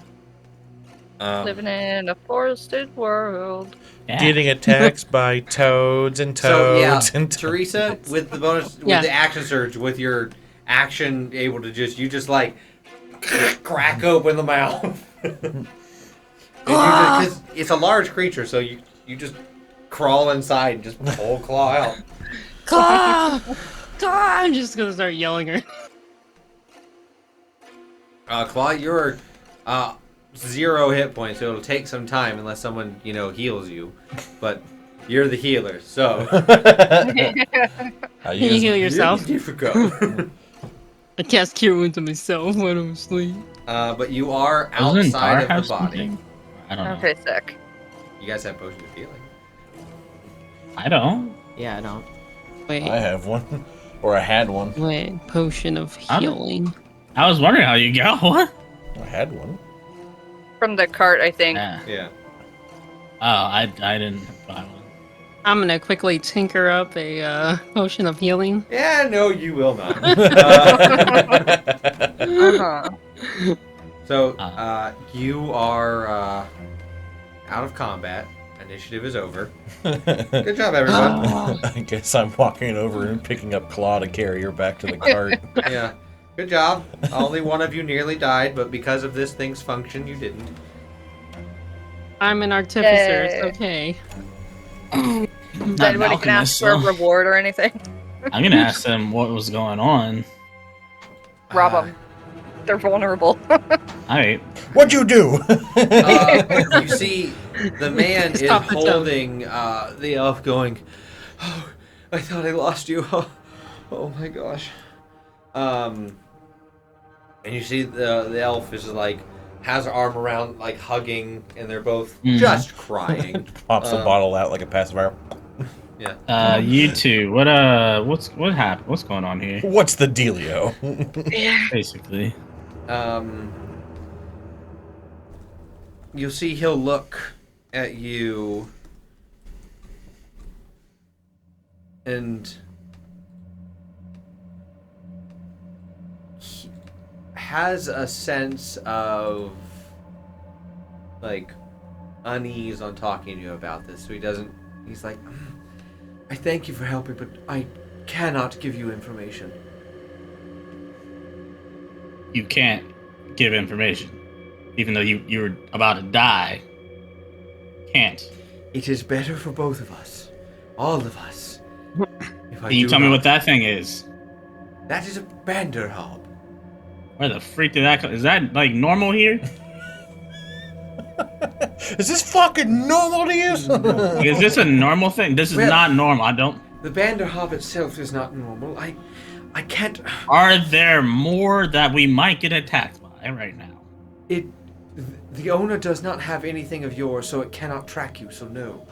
Living in a forested world. Yeah. Getting attacked by toads and So yeah, toads and Teresa, with the bonus, with Yeah. the action surge, with your action able to just like crack open the mouth. Because it's a large creature, so you just crawl inside and just pull claw out. Claw! Claw! I'm just gonna start yelling her. Claw, you're 0 hit points, so it'll take some time unless someone heals you. But you're the healer, so I Can you heal yourself? Really difficult. I cast Cure Wounds on myself when I'm asleep. But you are Doesn't Dar outside have of the body. something? I don't know. Okay, sick. You guys have potions of healing. I don't. Yeah, I don't. Wait, I have one, or I had one. wait. Potion of I'm- healing. I was wondering how you got one. I had one. From the cart, I think. Yeah. Yeah. Oh, I didn't buy one. I'm gonna quickly tinker up a potion of healing. Yeah, no, you will not. Uh-huh. So, you are out of combat. Initiative is over. Good job, everyone. I guess I'm walking over and picking up Claw to carry her back to the cart. Yeah. Good job. Only one of you nearly died, but because of this thing's function, you didn't. I'm an artificer. Yay. It's okay. Does Not anybody can ask alchemist, for a so reward or anything? I'm gonna ask them what was going on. Rob them. They're vulnerable. Alright. What'd you do? You see, the man is Stop the toad. holding the elf going, oh, I thought I lost you. Oh my gosh. And you see the elf is like, has her arm around, like hugging, and they're both Mhm. just crying. Pops the bottle out like a pacifier. Yeah. You two, what happened? What's going on here? What's the dealio? Basically. You'll see he'll look at you and he has a sense of like unease on talking to you about this. So he's like, I thank you for helping, but I cannot give you information. You can't give information. Even though you were about to die. Can't. It is better for both of us. All of us. If I Can you do tell me not- what that thing is? That is a Banderhob. Where the freak did that come? Is that like normal here? Is this fucking normal to you? Like, is this a normal thing? This is Well- not normal. I don't. The Banderhob itself is not normal. I can't. Are there more that we might get attacked by right now? The owner does not have anything of yours, so it cannot track you. So no.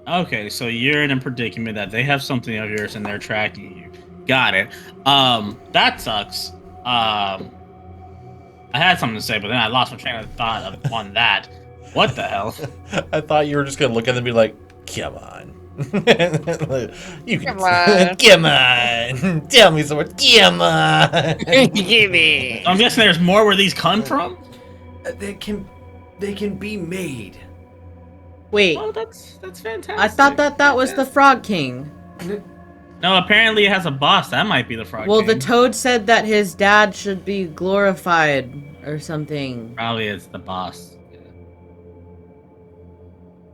Okay, so you're in a predicament that they have something of yours and they're tracking you. Got it. That sucks. I had something to say, but then I lost my train of thought on that. What the hell? I thought you were just gonna look at them and be like, come on. You can Come on. Come on. Tell me some more. Come on. Give me. I'm guessing there's more where these come from? They can be made. Wait, Oh, that's fantastic. I thought that was the Frog King. No, apparently it has a boss. That might be the frog. Well, King. the Toad said that his dad should be glorified or something. Probably it's the boss.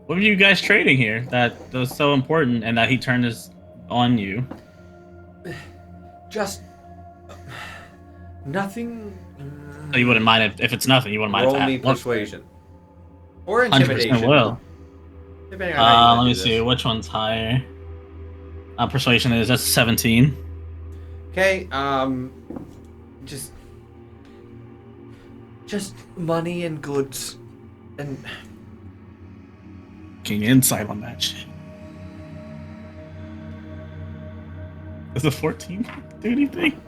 What were you guys trading here that was so important and that he turned this on you? Just nothing. So you wouldn't mind if it's nothing. You wouldn't mind. Roll if me that. persuasion or 100% intimidation. will. Depending on how you Let wanna me do see this. which one's higher. Persuasion that's 17. Okay, just money and goods, and King insight on that shit. Is it 14? Do anything?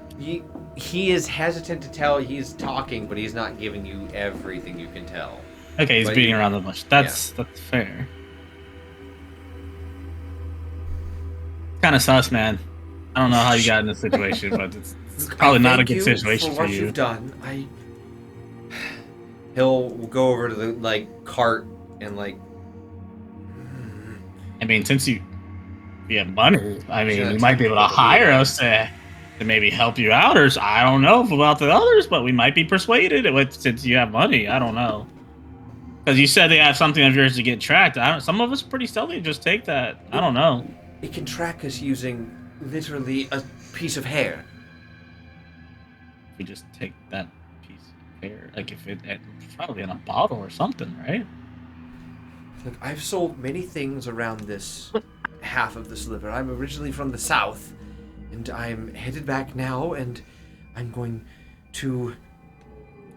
he is hesitant to tell. He's talking, but he's not giving you everything you can tell. Okay, he's But beating around the bush. That's fair. Kind of sus, man. I don't know how you got in this situation, but it's probably not a good situation for for what you. you've done. He'll go over to the cart and I mean, since you have money, I mean, Sure, we might be able to hire us to maybe help you out, or I don't know about the others, but we might be persuaded since you have money. I don't know. Because you said they have something of yours to get tracked. Some of us are pretty stealthy. Just take that. I don't know. it can track us using literally a piece of hair. We just take that piece of hair, like if it's probably in a bottle or something, right? Look, I've sold many things around this half of the sliver. I'm originally from the south, and I'm headed back now, and I'm going to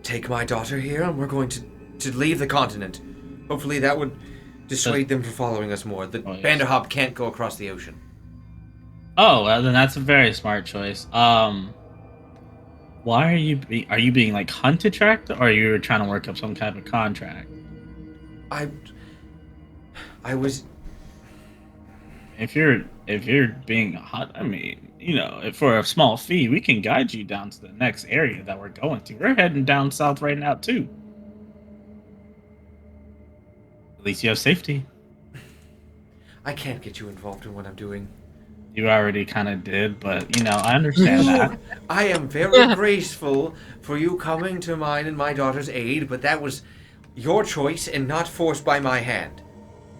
take my daughter here, and we're going to leave the continent. Hopefully that would dissuade them from following us more. The yes. Vanderhop can't go across the ocean. Oh, well, then that's a very smart choice. Why are you being like hunted tracked, or are you trying to work up some kind of contract? I was. If you're being hot, I mean, for a small fee, we can guide you down to the next area that we're going to. We're heading down south right now too. At least you have safety. I can't get you involved in what I'm doing. You already kind of did, but I understand that. I am very graceful for you coming to mine and my daughter's aid, but that was your choice and not forced by my hand.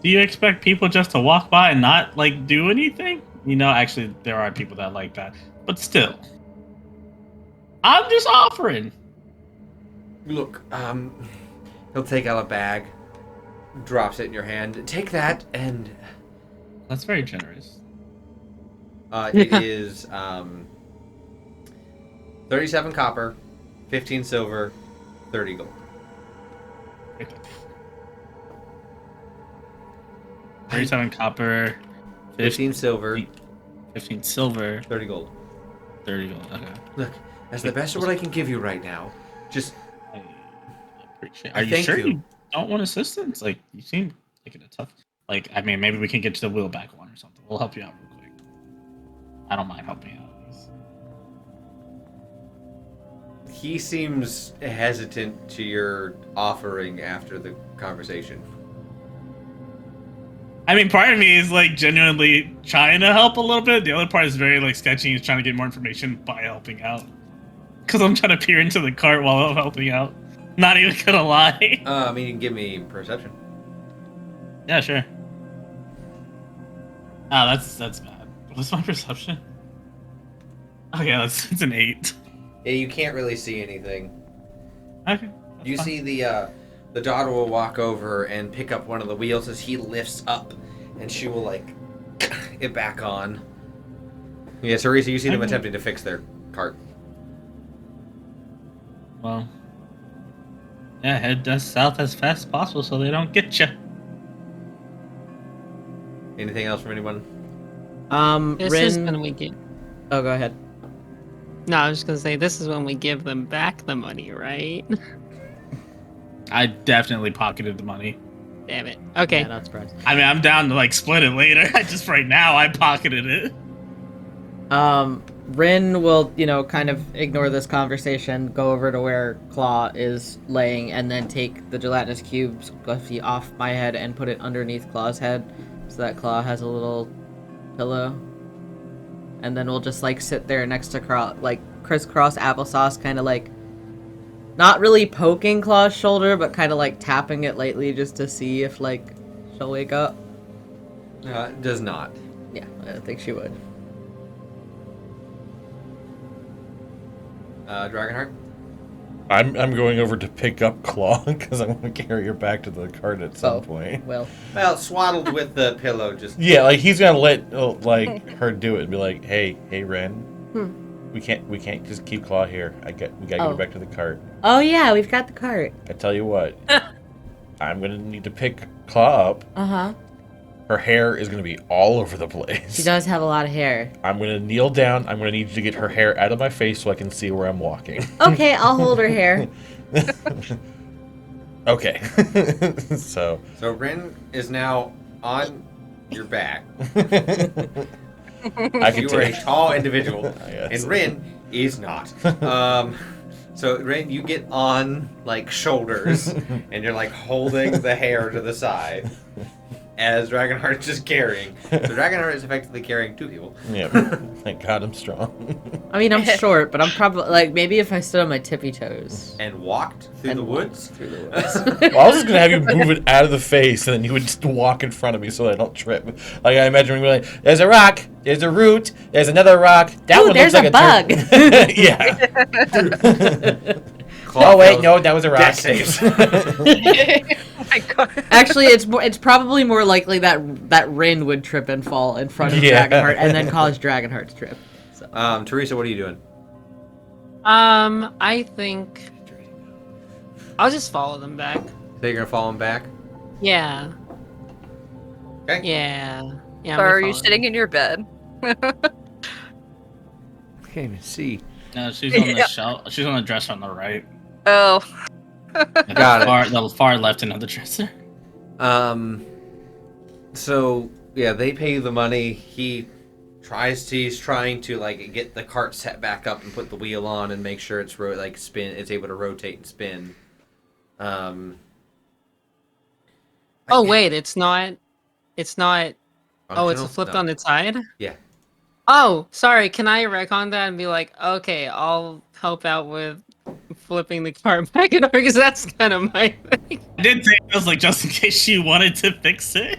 Do you expect people just to walk by and not do anything? Actually, there are people that like that, but still, I'm just offering. Look, he'll take out a bag, drops it in your hand. Take that, and That's very generous. it is 37 copper, 15 silver, 30 gold. 37 copper, 15 silver, 15 silver, 30 gold. 30 gold. Okay. Look, that's the best of what I can give you right now. Just I appreciate. Are you thank sure you. you don't want assistance? You seem like in a tough. I mean, maybe we can get to the wheelback one or something. We'll help you out real quick. I don't mind helping out. he seems hesitant to your offering after the conversation. I mean, part of me is genuinely trying to help a little bit. The other part is very sketchy. He's trying to get more information by helping out. Because I'm trying to peer into the cart while I'm helping out. Not even gonna lie. I mean, you can give me perception. Yeah, sure. Oh, that's bad. What's my perception? Okay, it's an 8. Yeah, you can't really see anything. Okay. You see the daughter will walk over and pick up one of the wheels as he lifts up, and she will it back on. Yeah, Teresa, you see them attempting to fix their cart. Well, yeah, head south as fast as possible so they don't get you. Anything else from anyone? This Rin... is when we get. Oh, go ahead. No, I was just gonna say this is when we give them back the money, right? I definitely pocketed the money. Damn it. Okay. Yeah, not surprised. I mean, I'm down to split it later. Just right now, I pocketed it. Rin will, kind of ignore this conversation, go over to where Claw is laying, and then take the gelatinous cubes off my head and put it underneath Claw's head, so that Claw has a little pillow. And then we'll just sit there next to crisscross applesauce, kind of not really poking Claw's shoulder, but kind of tapping it lightly just to see if She'll wake up. Does not. Yeah, I don't think she would. Dragonheart? I'm going over to pick up Claw because I want to carry her back to the cart at some point. Well, Swaddled with the pillow, just... Yeah, like he's gonna let her do it and be like, hey, Ren, we can't just keep Claw here. We gotta get her back to the cart. oh yeah, we've got the cart. I tell you what, I'm gonna need to pick Claw up. Uh-huh. Her hair is gonna be all over the place. She does have a lot of hair. I'm gonna kneel down. I'm gonna need you to get her hair out of my face so I can see where I'm walking. Okay, I'll hold her hair. Okay. So Ren is now on your back. I can You are a take. tall individual, Yes. and Ren is not. So Ren, you get on like shoulders, and you're like holding the hair to the side, as Dragonheart's just carrying. So Dragonheart is effectively carrying two people. Yeah. Thank God I'm strong. I mean, I'm short, but I'm probably like maybe if I stood on my tippy toes. And walked through the woods. Through the woods. Well, I was just gonna have you move it out of the face, and then you would just walk in front of me so that I don't trip. Like I imagine we like, there's a rock, there's a root, there's another rock. That Ooh, one there's looks like a turd." Yeah. Oh wait, no, that was a rock. Death saves. Oh my god. Actually, it's probably more likely that Rin would trip and fall in front of Yeah. Dragonheart and then cause Dragonheart to trip. So. Teresa, what are you doing? I think I'll just follow them back. So you're gonna follow him back? Yeah. Okay. Yeah. Yeah. So are you sitting in your bed? I can't even see. No, she's on the shelf. She's on the dresser on the right. Oh. Got it. The far left end of the dresser. So yeah, they pay you the money. He's trying to like get the cart set back up and put the wheel on and make sure it's it's able to rotate and spin. Oh wait, it's not. Oh, it's functional? flipped No. on its side. Yeah. Oh, sorry. Can I wreck on that and be like, okay, I'll help out with flipping the car back and forth because that's kind of my thing. I did think I was like, just in case she wanted to fix it.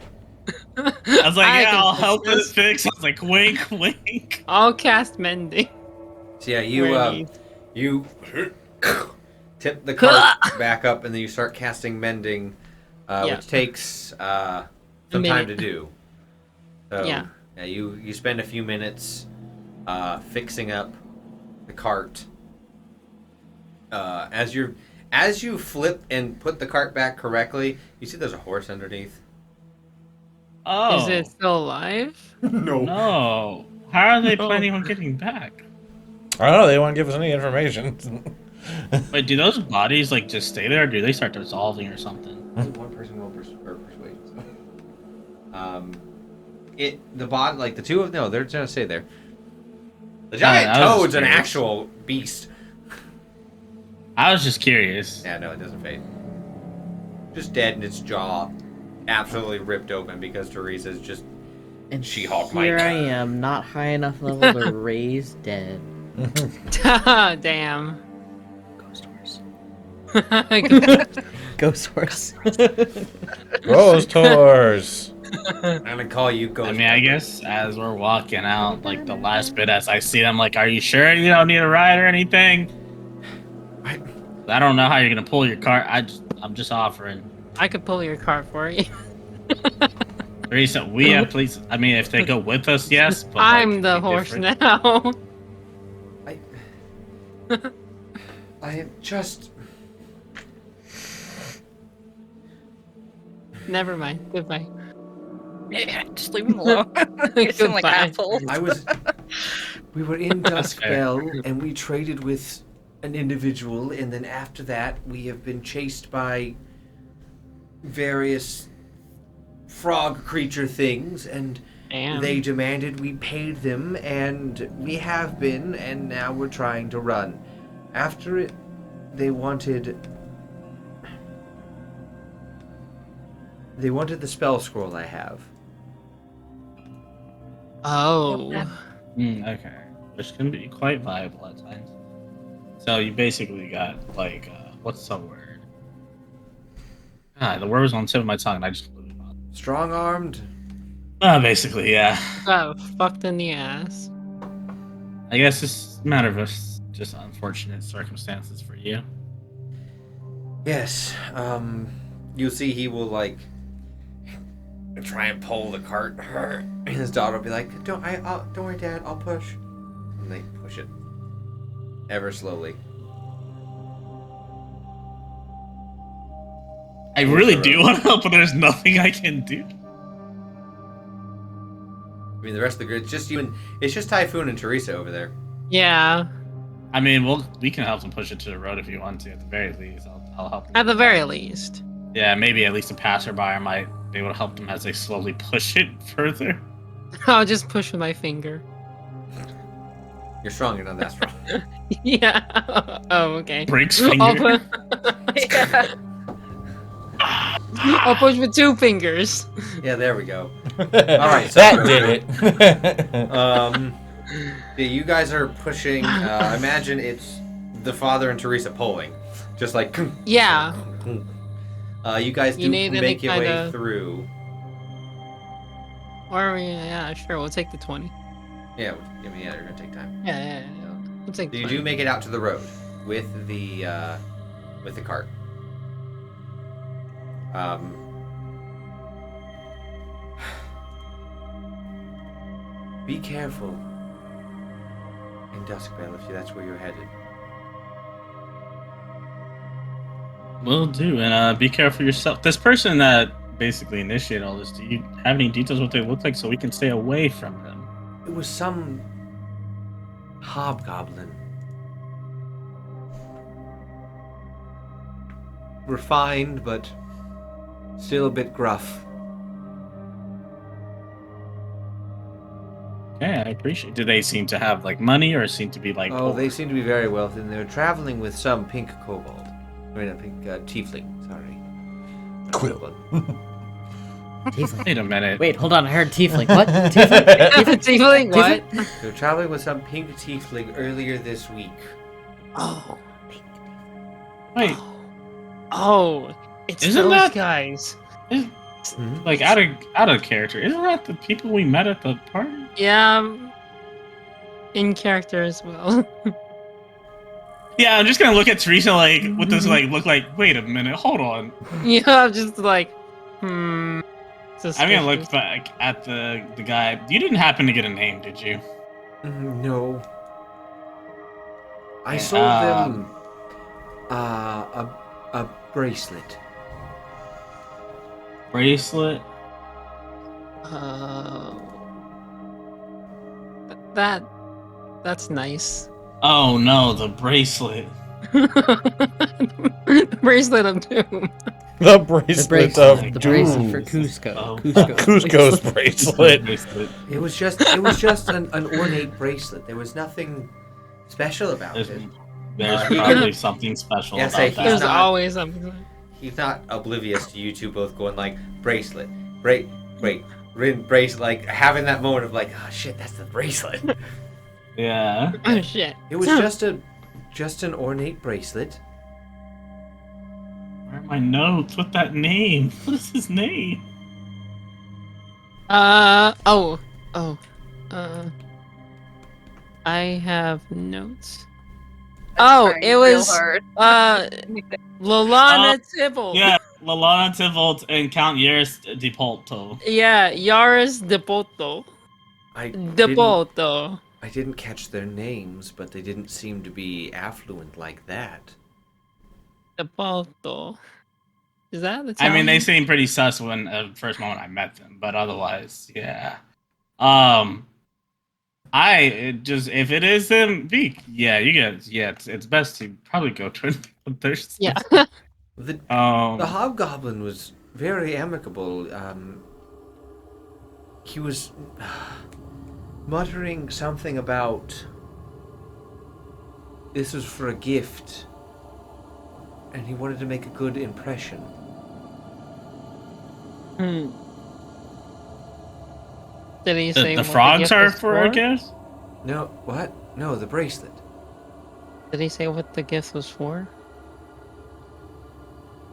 I was like, I yeah, can I'll fix help with this. fix. I was like, wink, wink. I'll cast mending. So yeah, Ready. you tip the cart back up and then you start casting mending, Yeah. which takes some time minute. to do. So Yeah. you spend a few minutes fixing up the cart. As you flip and put the cart back correctly, you see there's a horse underneath. Oh. Is it still alive? No. How are they planning on getting back? I don't know. They won't give us any information. Wait, do those bodies like just stay there, or do they start dissolving or something? Only one person will persuade. So. The bot, like the two of no, they're gonna stay there. The giant I was toad's an curious. actual beast. I was just curious. Yeah, no, it doesn't fade. Just dead and its jaw absolutely ripped open because Teresa's just And She-Hulk here might. I am, not high enough level to raise dead. Damn. Ghost horse. Ghost Ghost horse. Rose tours. I'm gonna call you Ghost. I mean, I guess as we're walking out, like the last bit, as I see them, like, are you sure you don't need a ride or anything? I don't know how you're gonna pull your cart. I'm just offering. I could pull your cart for you. Teresa, we have police. I mean, if they go with us, yes. But, like, I'm the be horse different. now. I am just. Never mind. Goodbye. Yeah, just leave him alone. You seem like Goodbye. assholes. We were in That's fair. Duskbell and we traded with an individual, and then after that, we have been chased by various frog creature things, and Damn. they demanded we paid them, and we have been, and now we're trying to run. After it, they wanted the spell scroll I have. Oh. Okay, which can be quite viable at times. So you basically got like, what's the word? The word was on the tip of my tongue, and I just completely forgot. Strong-armed? Basically, yeah. Fucked in the ass. I guess it's a matter of just unfortunate circumstances for you. Yes. You'll see he will, like, try and pull the cart. And his daughter will be like, don't worry, Dad, I'll push. And they push it. Ever slowly. I really do want to help, but there's nothing I can do. I mean, the rest of the grid, it's just you and... It's just Typhoon and Teresa over there. Yeah. I mean, we can help them push it to the road if you want to, at the very least. I'll help them. At the very least. Yeah, maybe at least a passerby might be able to help them as they slowly push it further. I'll just push with my finger. You're strong, you're not that strong. Yeah. Oh, okay. Breaks I'll, finger. Yeah. I'll push with 2 fingers. Yeah, there we go. Alright, that did it. Yeah, you guys are pushing, imagine it's the father and Teresa pulling. Just like... Yeah. You guys do You need any make your way kinda- through. Or, yeah, sure, we'll take the 20. Yeah, I mean, yeah, they're gonna take time. Yeah. We'll take the You 20. do make it out to the road with the cart. Be careful in Duskvale if that's where you're headed. Will do, and be careful yourself. This person that basically initiated all this, do you have any details what they look like so we can stay away from them? It was some hobgoblin. Refined, but still a bit gruff. Okay, I appreciate. Do they seem to have like money, or seem to be like? Oh, poor? they seem to be very wealthy, and they're traveling with some pink kobold. I mean, a pink tiefling, sorry. Cuillin. Wait a minute. Wait, hold on. I heard tiefling. What? Tiefling? Tiefling, what? They're traveling with some pink tiefling earlier this week. Oh. Wait, Oh. It's Isn't those that- guys. like out of character. Isn't that the people we met at the party? Yeah. In character as well. Yeah, I'm just gonna look at Teresa like with this like look like. Wait a minute, hold on. Yeah, I'm just like, I'm gonna look suspicious. back at the guy. You didn't happen to get a name, did you? No. I Yeah, sold them a bracelet. Bracelet. That's nice. Oh no, the bracelet. Bracelet of doom. The bracelet of The bracelet doom. for Cusco. Oh. Cusco's bracelet. It was just an ornate bracelet. There was nothing special about There's, it. there's He probably could've- something special Yeah, say about he's There's that. not- always something. He's not oblivious to you two both going like bracelet, bracelet, like having that moment of like, oh shit, that's the bracelet. Yeah. Oh shit. It was just an ornate bracelet. Where are my notes? What that name? What is his name? I have notes. Oh, Trying it real was hard. Lalana Tybalt. Yeah, Lalana Tivalt and Count Yaris Depolto. Yeah, Yaris Depoto. I didn't catch their names, but they didn't seem to be affluent like that. Depoto. Is that the I mean, they Italian? seemed pretty sus when first moment I met them, but otherwise, yeah. If it is them, it's best to probably go to there's Yeah. The Um, hobgoblin was very amicable. He was muttering something about this was for a gift, and he wanted to make a good impression. Hmm. Did he say the what frogs gift are was for a gift? No, what? No, the bracelet. Did he say what the gift was for?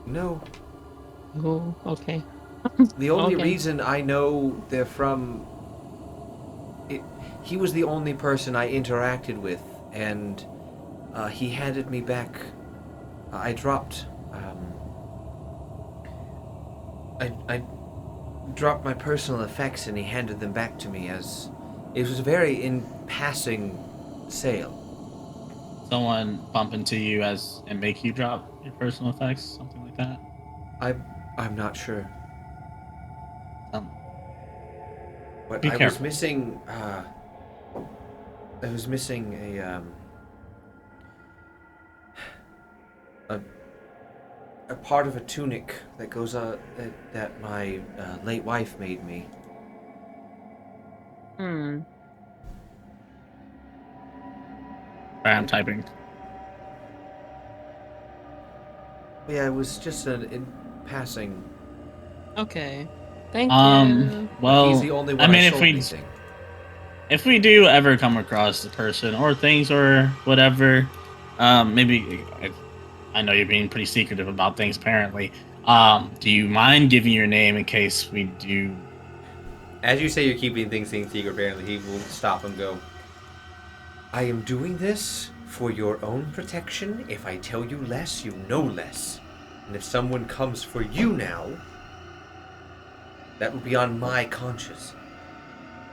No. Oh, okay. The only Okay. reason I know they're from... he was the only person I interacted with, and he handed me back... I dropped... I dropped my personal effects and he handed them back to me as... It was a very in-passing sale. Someone bump into you and make you drop your personal effects, something like that. I'm not sure. But Be I was careful. missing... I was missing a part of a tunic that goes that my late wife made me. Hmm. Sorry, I'm typing. Yeah, it was just an in passing. Okay. Thank you. Well, He's the only one I mean, sold anything. if we do ever come across the person or things or whatever, maybe I know you're being pretty secretive about things. Apparently, do you mind giving your name in case we do? As you say, you're keeping things secret. Apparently, he will stop and go. I am doing this for your own protection. If I tell you less, you know less. And if someone comes for you now, that will be on my conscience.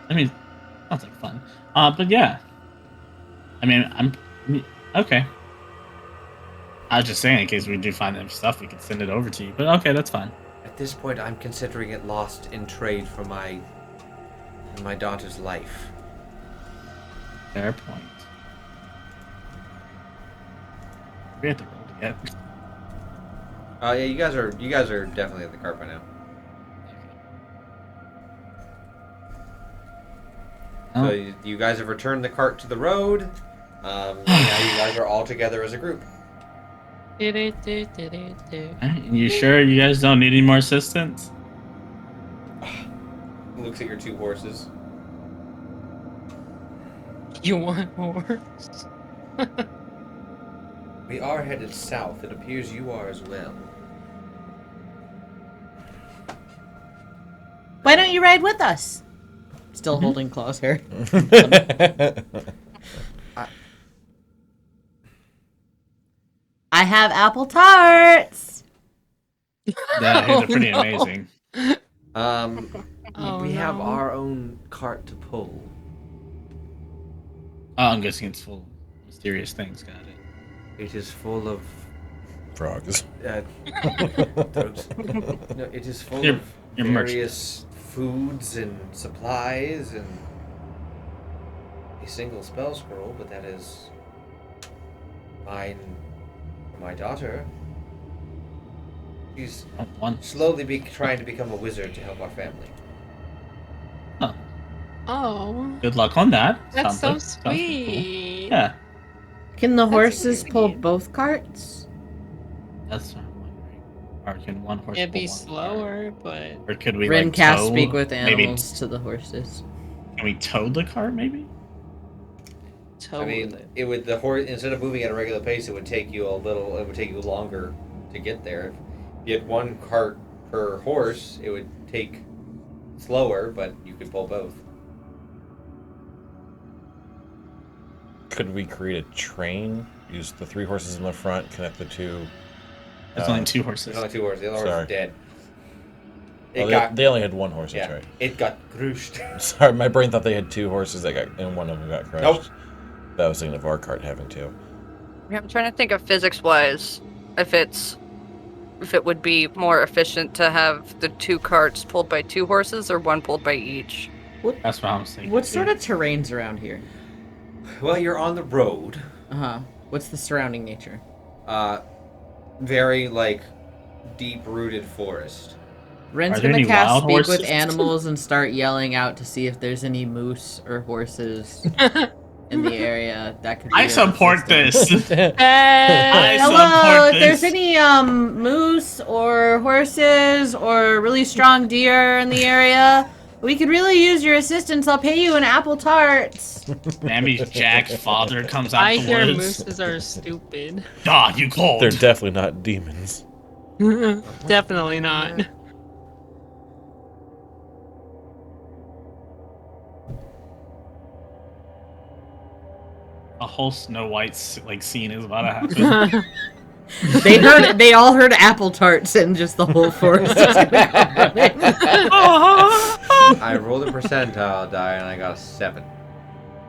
I mean, sounds like fun. But yeah, I mean, okay. I was just saying, in case we do find them stuff, we could send it over to you. But okay, that's fine. At this point, I'm considering it lost in trade for my daughter's life. Fair point. We have to roll to get. Yeah, you guys are definitely at the cart by now. Oh. So you guys have returned the cart to the road. Now you guys are all together as a group. You sure you guys don't need any more assistance? Looks at your two horses. You want more? We are headed south. It appears you are as well. Why don't you ride with us? Still holding Claw's hair. I have apple tarts. Yeah, these are Oh, pretty no. amazing. Oh, we have no. our own cart to pull. Oh, I'm guessing it's full of mysterious things. Got it. It is full of Frogs. throats. No, it is full Your- of your various foods and supplies and a single spell scroll, but that is mine for my daughter. She's Oh, one. slowly trying to become a wizard to help our family. Oh, Oh, good luck on that. that's Sounds so like- sounds pretty cool. sweet. Yeah, Can the That's horses really pull neat. both carts? that's what I'm wondering. Or can one horse? It'd be pull one cart? slower, but Or could we Rin like cast tow? speak with Maybe animals to the horses. can we tow the cart? Maybe. tow I mean, with it. it would the horse instead of moving at a regular pace, it would take you a little. It would take you longer to get there. If you had one cart per horse, it would take slower, but you could pull both. Could we create a train? Use the 3 horses in the front, connect the 2. There's only 2 horses. There's only 2 horses. The other horse Sorry. is dead. Oh, It they, got they only had 1 horse, that's yeah. right. It got crushed. Sorry, my brain thought they had 2 horses that got, and one of them got crushed. Nope. That was thinking of our cart having 2. Yeah, I'm trying to think of physics-wise, if it would be more efficient to have the 2 carts pulled by 2 horses or 1 pulled by each. That's what I was thinking. What too. sort of terrain's around here? Well, you're on the road. Uh-huh. What's the surrounding nature? Very like deep-rooted forest. Ren's Are there gonna any cast wild speak with horses? animals and start yelling out to see if there's any moose or horses in the area that could be I of support assistance. this. I Hello, support if there's this. any moose or horses or really strong deer in the area, we could really use your assistance. I'll pay you in apple tarts. Maybe Jack's father comes out I the hear woods. mooses are stupid. Ah, you cold. They're definitely not demons. Definitely not. A whole Snow White scene is about to happen. They all heard apple tarts and just the whole forest is gonna go running. I rolled a percentile die and I got a 7.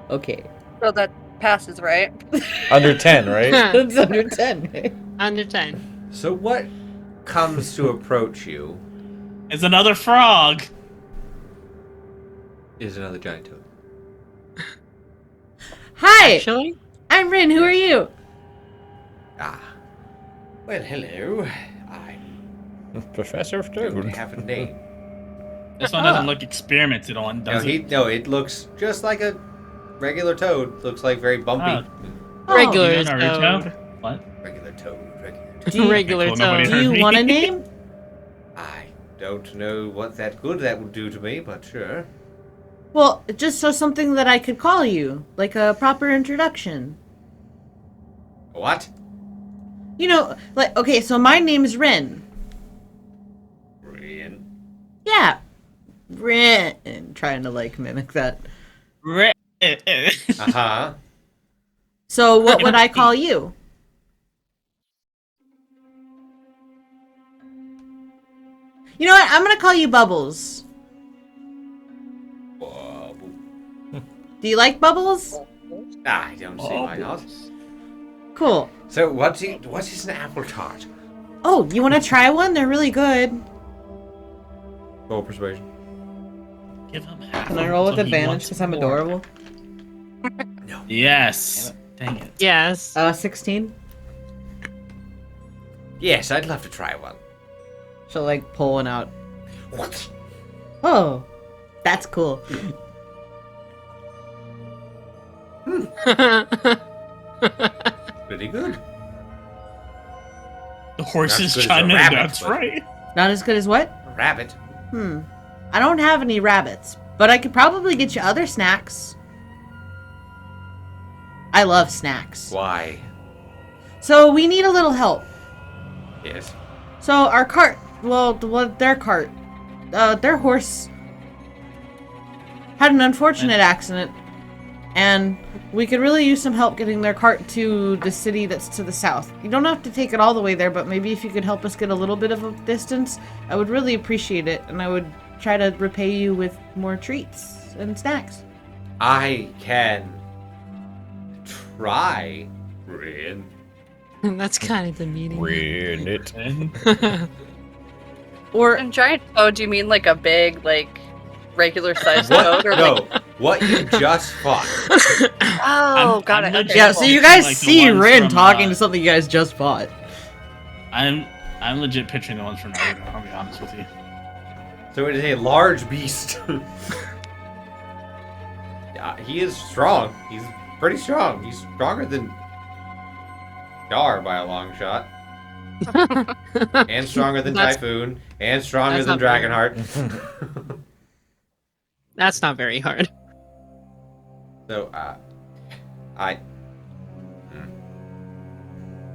Okay. So that passes, right? Under 10, right? It's under 10, right? Under 10. So what comes to approach you It's another frog. is another giant toad. Hi, Actually? I'm Rin. Who are you? Ah. Well, hello. I Professor of don't Toad. have a name. This one doesn't look experimented on, No, does it? it looks just like a regular toad. Looks like very bumpy. Oh, Regular You know Naruto? toad. What? Regular toad. Regular Cool, nobody toad. Do you want a name? I don't know what that would do to me, but sure. Well, just so something that I could call you, like a proper introduction. What? You know, like, okay, so my name is Rin. Rin. Yeah. Rin. Trying to, like, mimic that. Uh-huh. So what would I call you? You know what? I'm gonna call you Bubbles. Do you like Bubbles? I don't see why not. Cool. So what is an apple tart? Oh, you want to try one? They're really good. Roll persuasion. Give him half. Can I roll with until he advantage wants since I'm more. adorable? Yes. Dang it. Yes. 16. Yes, I'd love to try one. She'll like pull one out. What? Oh, that's cool. Pretty good. The horses Not as good as chime a in. rabbit, That's but- right. Not as good as what? A rabbit. I don't have any rabbits, but I could probably get you other snacks. I love snacks. Why? So we need a little help. Yes. So our cart, their cart, their horse had an unfortunate accident, and we could really use some help getting their cart to the city that's to the south. You don't have to take it all the way there, but maybe if you could help us get a little bit of a distance, I would really appreciate it, and I would try to repay you with more treats and snacks. I can try, Rin. That's kind of demeaning. Read it. Or And giant toad, do you mean like a big, like, regular sized What? toad? Or No, like... what you just fought. Oh, got I'm it. legit- Okay, yeah, cool. so you guys Like the see ones Rin from, talking to something you guys just fought. I'm legit picturing the ones from Naruto. I'll be honest with you. So it is a large beast. Yeah, he is strong. He's pretty strong. He's stronger than Dar by a long shot. And stronger than That's- Typhoon. And stronger that's than not very- Dragonheart. That's not very hard. So,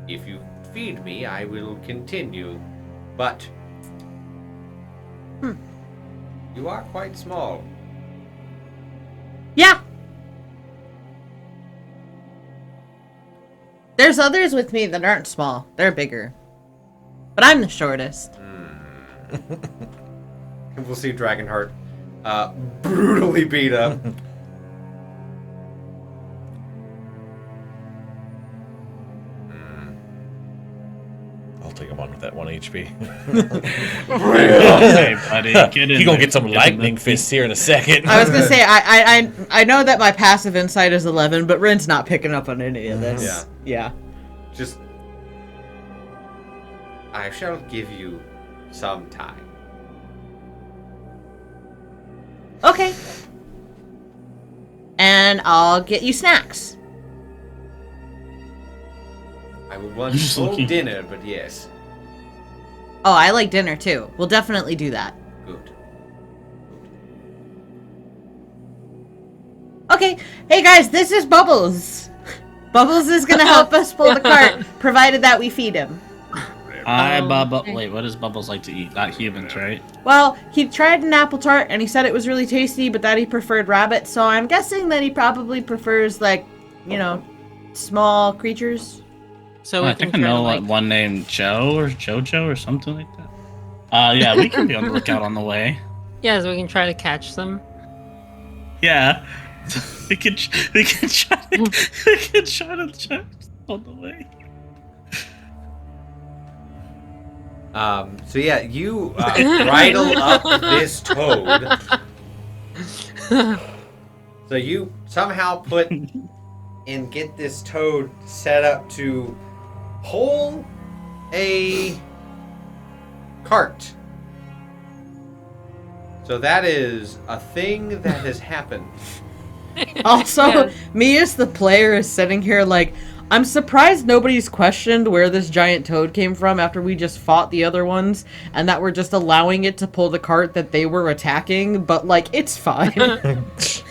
if you feed me, I will continue. But you are quite small. Yeah. There's others with me that aren't small. They're bigger. But I'm the shortest. We'll see Dragonheart brutally beat up. I'll take him on with that 1 HP. Hey, buddy, get in He gonna there. get some lightning fists here in a second. I was gonna say I know that my passive insight is 11, but Rin's not picking up on any of this. Yeah. Just, I shall give you some time. Okay. And I'll get you snacks. I would want Just full looking- dinner, but yes, Oh, I like dinner too. We'll definitely do that. good. Okay. Hey guys, this is Bubbles. Bubbles is gonna help us pull the cart, provided that we feed him. Hi, Oh, Bubba. okay. Wait, what does Bubbles like to eat? Not humans, right? Well, he tried an apple tart and he said it was really tasty, but that he preferred rabbit. So I'm guessing that he probably prefers, like, you know, small creatures? So I we think I can try to know like. one named Joe or Jojo or something like that. Yeah, we can be on the lookout on the way. Yeah, so we can try to catch them. Yeah, we can try to check on the way. So yeah, you bridle up this toad. So you somehow put and get this toad set up to pull a cart. So that is a thing that has happened. Also, Yeah. me as the player is sitting here like, I'm surprised nobody's questioned where this giant toad came from after we just fought the other ones, and that we're just allowing it to pull the cart that they were attacking, but like, it's fine.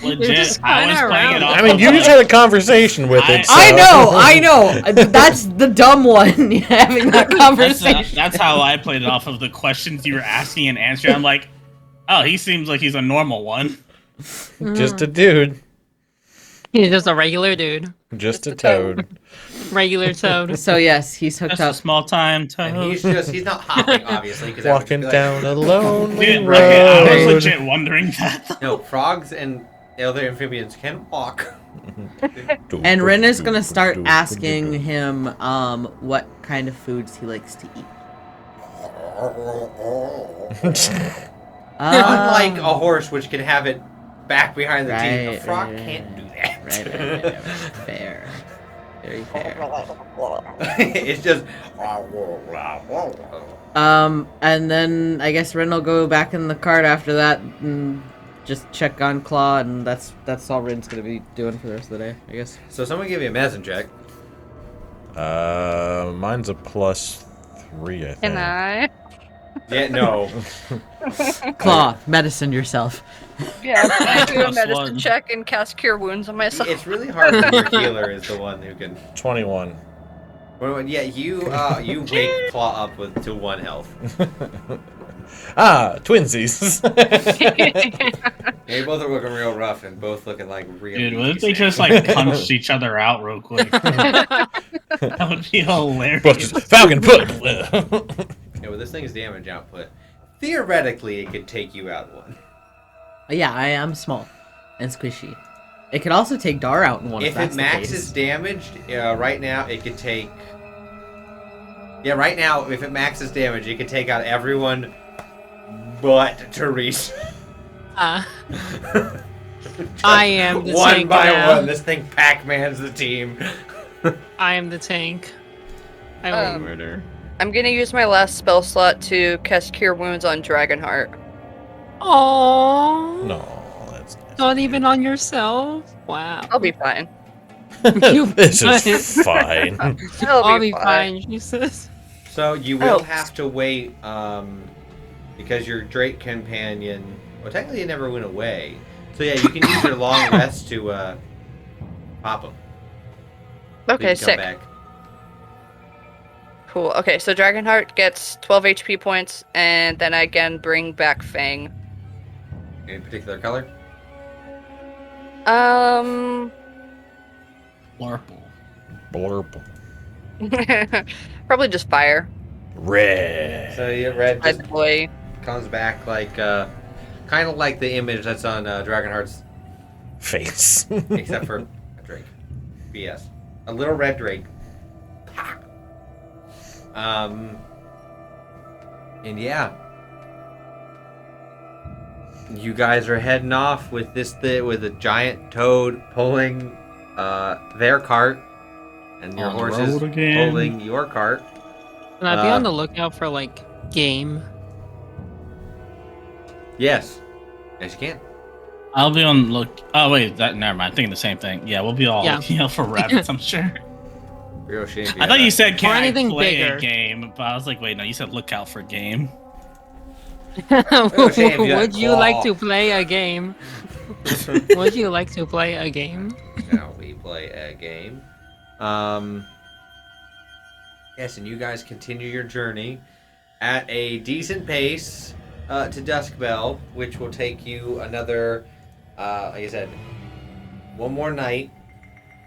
Legit, just I was kinda playing it around. off. I mean, of, you just like, had a conversation with it. So. I know. That's the dumb one having that conversation. that's how I played it off of the questions you were asking and answering. I'm like, oh, he seems like he's a normal one. Just a dude. He's just a regular dude. Just a toad. Regular toad. So yes, he's hooked Just a up. small time toad. And he's not hopping, obviously, because Walking down a lonely Dude, road. right, I was legit wondering that. No, frogs and other amphibians can walk. And Rin is gonna start asking him what kind of foods he likes to eat. Unlike a horse, which can have it back behind the teeth, a Right, frog right, can't do that. Right. Fair. Very fair. It's just. And then I guess Rin will go back in the cart after that and just check on Claw, and that's all Rin's gonna be doing for the rest of the day, I guess. So someone give me a medicine check. Mine's a +3, I think. Can I? Yeah, no. Claw, medicine yourself. Yeah, I do a Plus medicine one. check and cast Cure Wounds on myself. It's really hard when your healer is the one who can. 21. Well, yeah, you wake Claw up to 1 health. Twinsies. Yeah, you both are looking real rough and both looking like real. Dude, what if they just like punched each other out real quick? That would be hilarious. Falcon put. Yeah, with this thing's damage output, theoretically it could take you out one. Yeah, I am small and squishy. It could also take Dar out in one If it maxes damage, right now it could take. Yeah, right now if it maxes damage, it could take out everyone but Therese. I am the one tank by now. one. This thing Pac-Man's the team. I am the tank. I will murder. I'm gonna use my last spell slot to cast Cure Wounds on Dragonheart. Oh. No, that's nice. Not even on yourself? Wow. I'll be fine. This is fine. I'll be fine, Jesus. So you will have to wait, because your Drake companion. Well, technically, it never went away. So yeah, you can use your long rest to pop him. Okay, sick. Cool. Okay, so Dragonheart gets 12 HP points, and then I again bring back Fang. Any particular color? Blurple. Blurple. Probably just fire. Red. So your red just Boy. comes back like, kind of like the image that's on Dragonheart's, Face. except for a Drake. BS. A little red Drake. And yeah, you guys are heading off with with a giant toad pulling their cart, and your On the horses road again. pulling your cart. Can I be on the lookout for like game? Yes, yes you can. I'll be on look. Oh wait, never mind. I'm thinking the same thing. Yeah, we'll be all looking out for rabbits. I'm sure. Real shame. I thought you said can I anything play bigger. a game, but I was like, wait, no, you said look out for game. shame you Would got you like claw. to play a game? Would you like to play a game? Shall we play a game? Yes, and you guys continue your journey at a decent pace to Duskbell, which will take you another, like I said, one more night,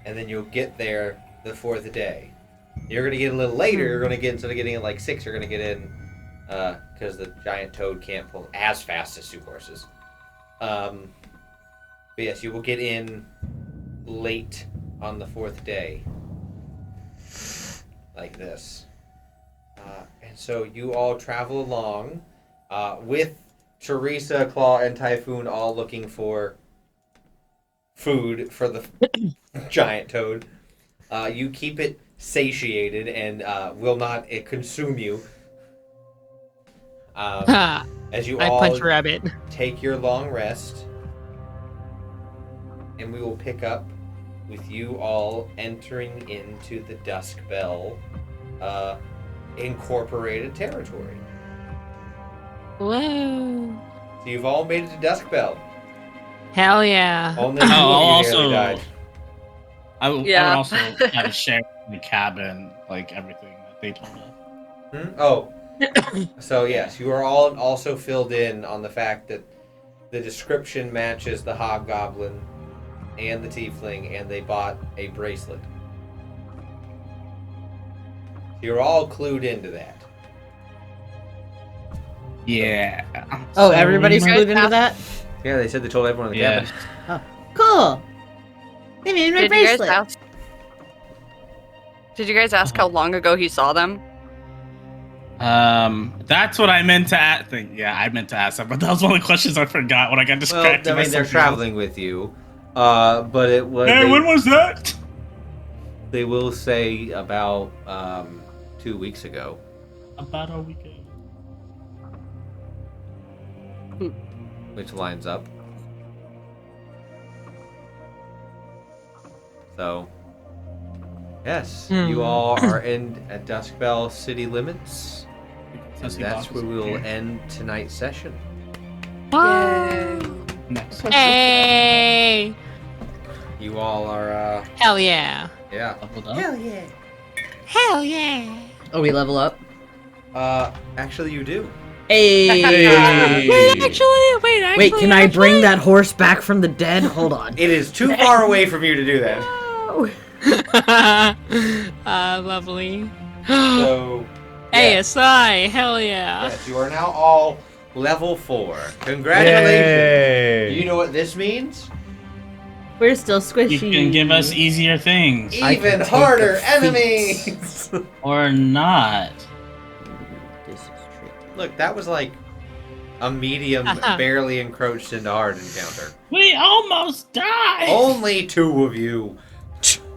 and then you'll get there the fourth day. You're gonna get a little later. You're gonna get, instead of getting in like 6, you're gonna get in because the giant toad can't pull as fast as 2 horses. But yes, you will get in late on the 4th day, like this. And so you all travel along with Teresa, Claw, and Typhoon all looking for food for the giant toad. You keep it satiated and will not consume you. As you I all punch rabbit. take your long rest, and we will pick up with you all entering into the Dusk Bell incorporated territory. Whoa. So you've all made it to Dusk Bell. Hell yeah. Only 2 of you nearly died. I would Yeah. also have a share in the cabin, like everything that they told us. Oh. So yes, you are all also filled in on the fact that the description matches the hobgoblin and the tiefling, and they bought a bracelet. You're all clued into that. Yeah. Oh, everybody's guys clued into have- that? Yeah, they said they told everyone in the Yeah. cabin. Cool. They made my Did you guys bracelet. ask? Did you guys ask how long ago he saw them? That's what I meant to ask. Yeah, I meant to ask that, but that was one of the questions I forgot when I got Well, distracted. I by mean, they're something else. traveling with you, but it was. Hey, they, when was that? they will say about 2 weeks ago. About a weekend. Which lines up. So, yes, you all are in at Dusk Bell city limits, and that's where we will end tonight's session. Next. Hey. You all are, Hell yeah. yeah. Leveled up. yeah. Hell yeah. Oh, we level up? Actually, you do. Hey. Wait, Wait, can I bring that horse back from the dead? Hold on. It is too far away from you to do that. Lovely. So, ASI, hell yeah. yes, you are now all level 4. Congratulations. Yay. You know what this means? We're still squishy. You can give us easier things. I can Even take harder the feats. enemies. Or not. This is tricky. Look, that was like a medium, barely encroached into hard encounter. We almost died! Only 2 of you.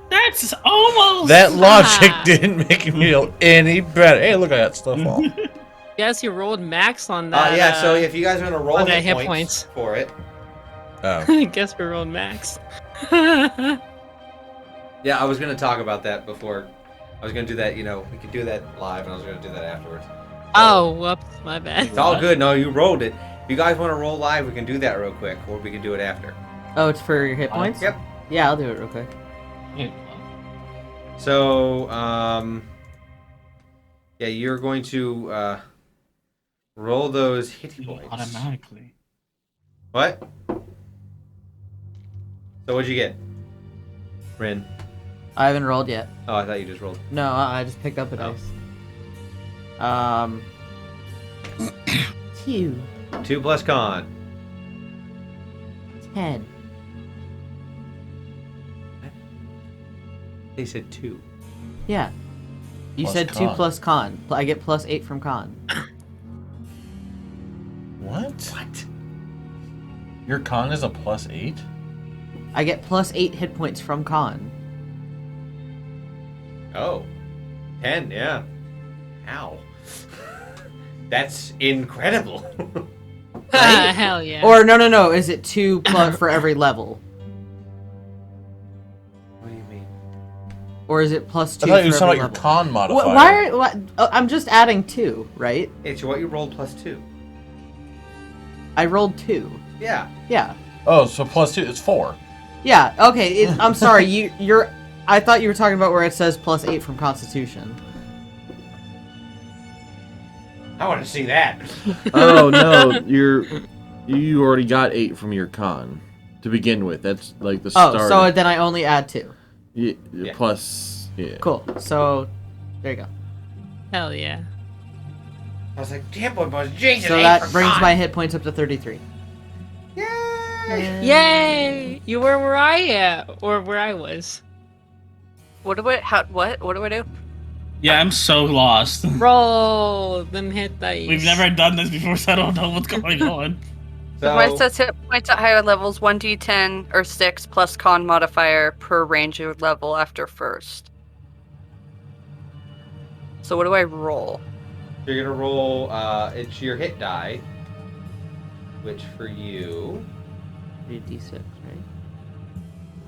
That's almost That logic didn't make me feel any better. Hey, look, I got stuff off. Yes, you rolled max on that. Yeah, so if you guys are going to roll on that hit hit points points. for it. Oh. I guess we rolled max. Yeah, I was going to talk about that before. I was going to do that, we could do that live, and I was going to do that afterwards. Oh, whoops, my bad. It's all good. No, you rolled it. If you guys want to roll live, we can do that real quick, or we can do it after. Oh, it's for your hit points? Yep. Yeah, I'll do it real quick. So, yeah, you're going to roll those hit points. automatically. What? So what'd you get? Rin. I haven't rolled yet. Oh, I thought you just rolled. No, I just picked up a Oh. dice. 2, 2 plus con. 10. They said 2. Yeah. You Plus said 2 con. plus con. I get plus 8 from con. What? What? Your con is a +8? I get plus 8 hit points from con. Oh. 10, yeah. Ow. That's incredible. Hell yeah. Or no. Is it 2 plus for every level? What do you mean? Or is it plus 2 I thought you for were talking every about your level? con modifier. Why? I'm just adding 2, right? It's what you rolled plus 2. I rolled 2. Yeah. Yeah. Oh, so +2, it's 4. Yeah. Okay. I'm sorry. You're. I thought you were talking about where it says plus 8 from Constitution. I want to see that. Oh no, you already got 8 from your con to begin with. That's like the Oh, start. so then I only add 2. Yeah, Yeah. plus, yeah. Cool. So there you go. Hell yeah. I was like, damn boy, boys, Jesus. So that brings my hit points up to 33. Yay! You were where I am, or where I was. What do I do? Yeah, I'm so lost. Roll them hit dice. We've never done this before, so I don't know what's going on. So mine says hit points at higher levels 1d10 or 6 plus con modifier per ranger level after first. So what do I roll? You're gonna roll. It's your hit die, which for you, D6, right?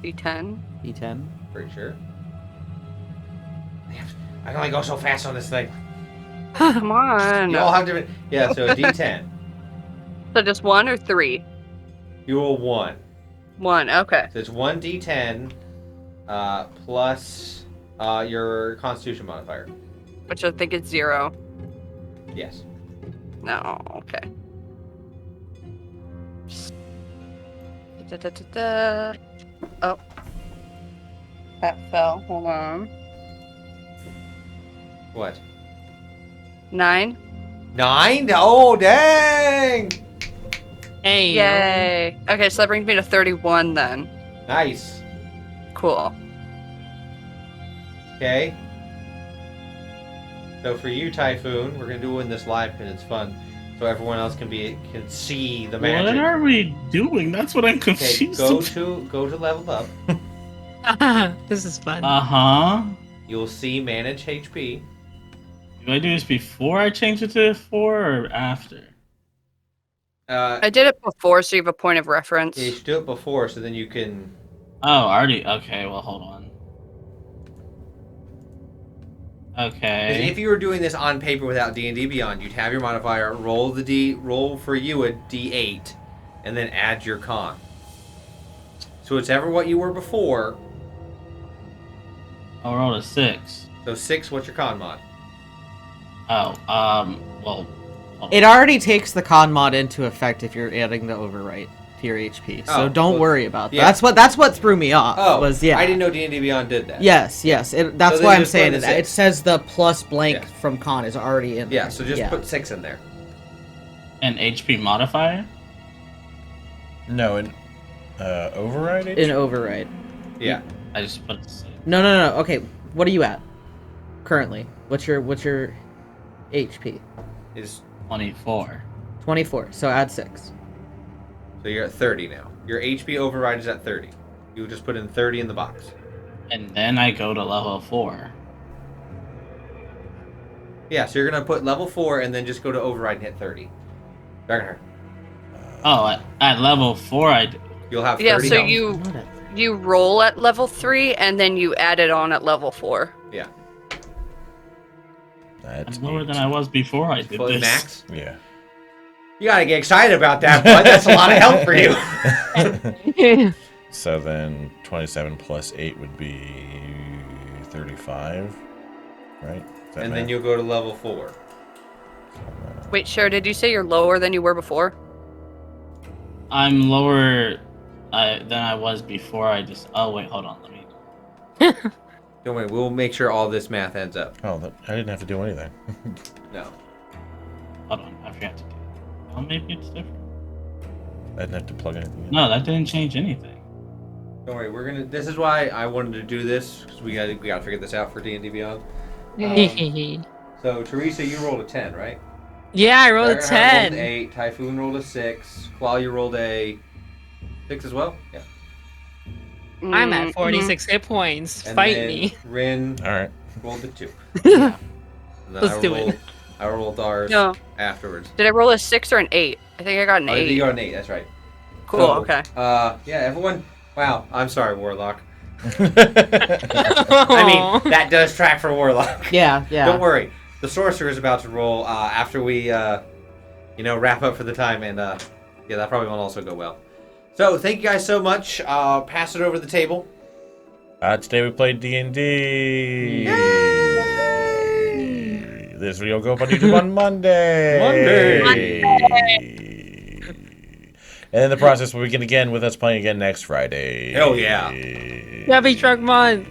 D10. D10. pretty sure. I can only go so fast on this thing. Come on. You all have different. Yeah, so a D10. So just 1 or 3? You roll 1. 1. Okay. So it's 1 D10 plus your Constitution modifier. Which I think is 0. Yes. No. Okay. Da-da-da-da. Oh. That fell. Hold on. What? 9. 9? Oh, dang! Hey. Yay. Okay, so that brings me to 31 then. Nice. Cool. Okay. So for you, Typhoon, we're gonna do it in this live because it's fun, so everyone else can see the magic. What are we doing? That's what I'm Okay, confused. go to level up. This is fun. Uh-huh. You'll see manage HP. Do I do this before I change it to 4 or after? I did it before, so you have a point of reference. You should do it before, so then you can. Oh, already. Okay, well, hold on. 'Cause Okay. if you were doing this on paper without D&D Beyond, you'd have your modifier, roll for you a D8, and then add your con. So it's ever what you were before. I rolled a 6. So 6, what's your con mod? Oh, well... hold It on. already takes the con mod into effect if you're adding the overwrite to your HP. So Oh, don't well, worry about that. yeah. That's what threw me off. Oh, was yeah. I didn't know D&D Beyond did that. Yes. That's So why then I'm just put saying in it. the It 6. says the plus blank Yeah. from con is already in. Yeah, there. so just put 6 in there. An HP modifier? No, an override. in override. Yeah. I just put a 6. No. Okay, what are you at currently? What's your HP? Is 24. 24. So add 6. So you're at 30 now. Your HP override is at 30. You just put in 30 in the box. And then I go to level 4. Yeah, so you're gonna put level 4 and then just go to override and hit 30. Dragonheart. Oh, at level 4, You'll have 30 Yeah, so health. you roll at level 3 and then you add it on at level 4. Yeah. That's I'm lower than I was before I did Full this. max. Yeah. You gotta get excited about that, bud. That's a lot of help for you. So then 27 plus 8 would be 35, right? Is that And then math? you'll go to level 4. Wait, Shiro, did you say you're lower than you were before? I'm lower than I was before I just... Oh, wait, hold on. Let me... Don't worry, we'll make sure all this math ends up. Oh, I didn't have to do anything. No. Hold on. I forgot to do it. Oh, maybe it's different. I didn't have to plug anything in. No, that didn't change anything. Don't worry, this is why I wanted to do this, because we gotta figure this out for D&D Beyond. So, Teresa, you rolled a 10, right? Yeah, I rolled a Dragonheart 10. rolled an 8, Typhoon rolled a 6, Qual, you rolled a 6 as well? Yeah. I'm at 46 hit points. And Fight then me. Rin All right. rolled a 2. Yeah. And then Let's do it. I rolled ours No. afterwards. Did I roll a 6 or an 8? I think I got an Oh, 8. you got an 8, that's right. Cool, So, okay. Yeah, everyone. Wow, I'm sorry, Warlock. Aw. I mean, that does track for Warlock. Yeah. Don't worry. The Sorcerer is about to roll after we, wrap up for the time, and that probably won't also go well. So, thank you guys so much. Pass it over the table. Today we played D&D. This video will go up on YouTube on Monday. And then the process will begin again with us playing again next Friday. Hell yeah. Heavy Truck Month.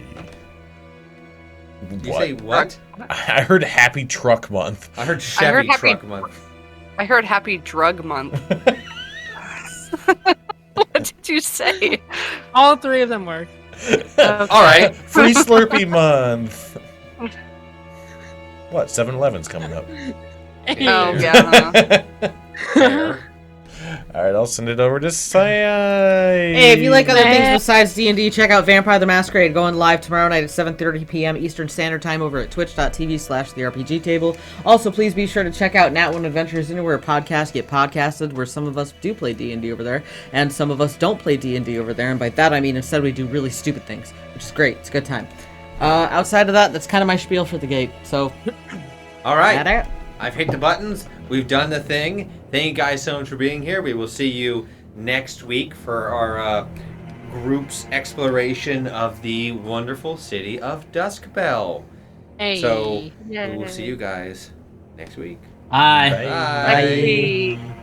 Did you say what? I heard Happy Truck Month. I heard Chevy Happy- Truck Month. I heard Happy Drug Month. What did you say? All three of them work. Okay. All right. Free Slurpee Month. What? 7-Eleven's coming up. Oh yeah. Fair. All right, I'll send it over to Sai. Hey, if you like other things besides D&D, check out Vampire the Masquerade, going live tomorrow night at 7:30 p.m. Eastern Standard Time over at twitch.tv/therepgtable. Also, please be sure to check out Nat One Adventures Anywhere podcasts get podcasted, where some of us do play D&D over there, and some of us don't play D&D over there, and by that I mean instead we do really stupid things, which is great. It's a good time. Outside of that, that's kind of my spiel for the gate, so... All right. That it? I've hit the buttons. We've done the thing. Thank you guys so much for being here. We will see you next week for our group's exploration of the wonderful city of Duskbell. Hey. So we will see you guys next week. Bye. Bye. Bye. Bye.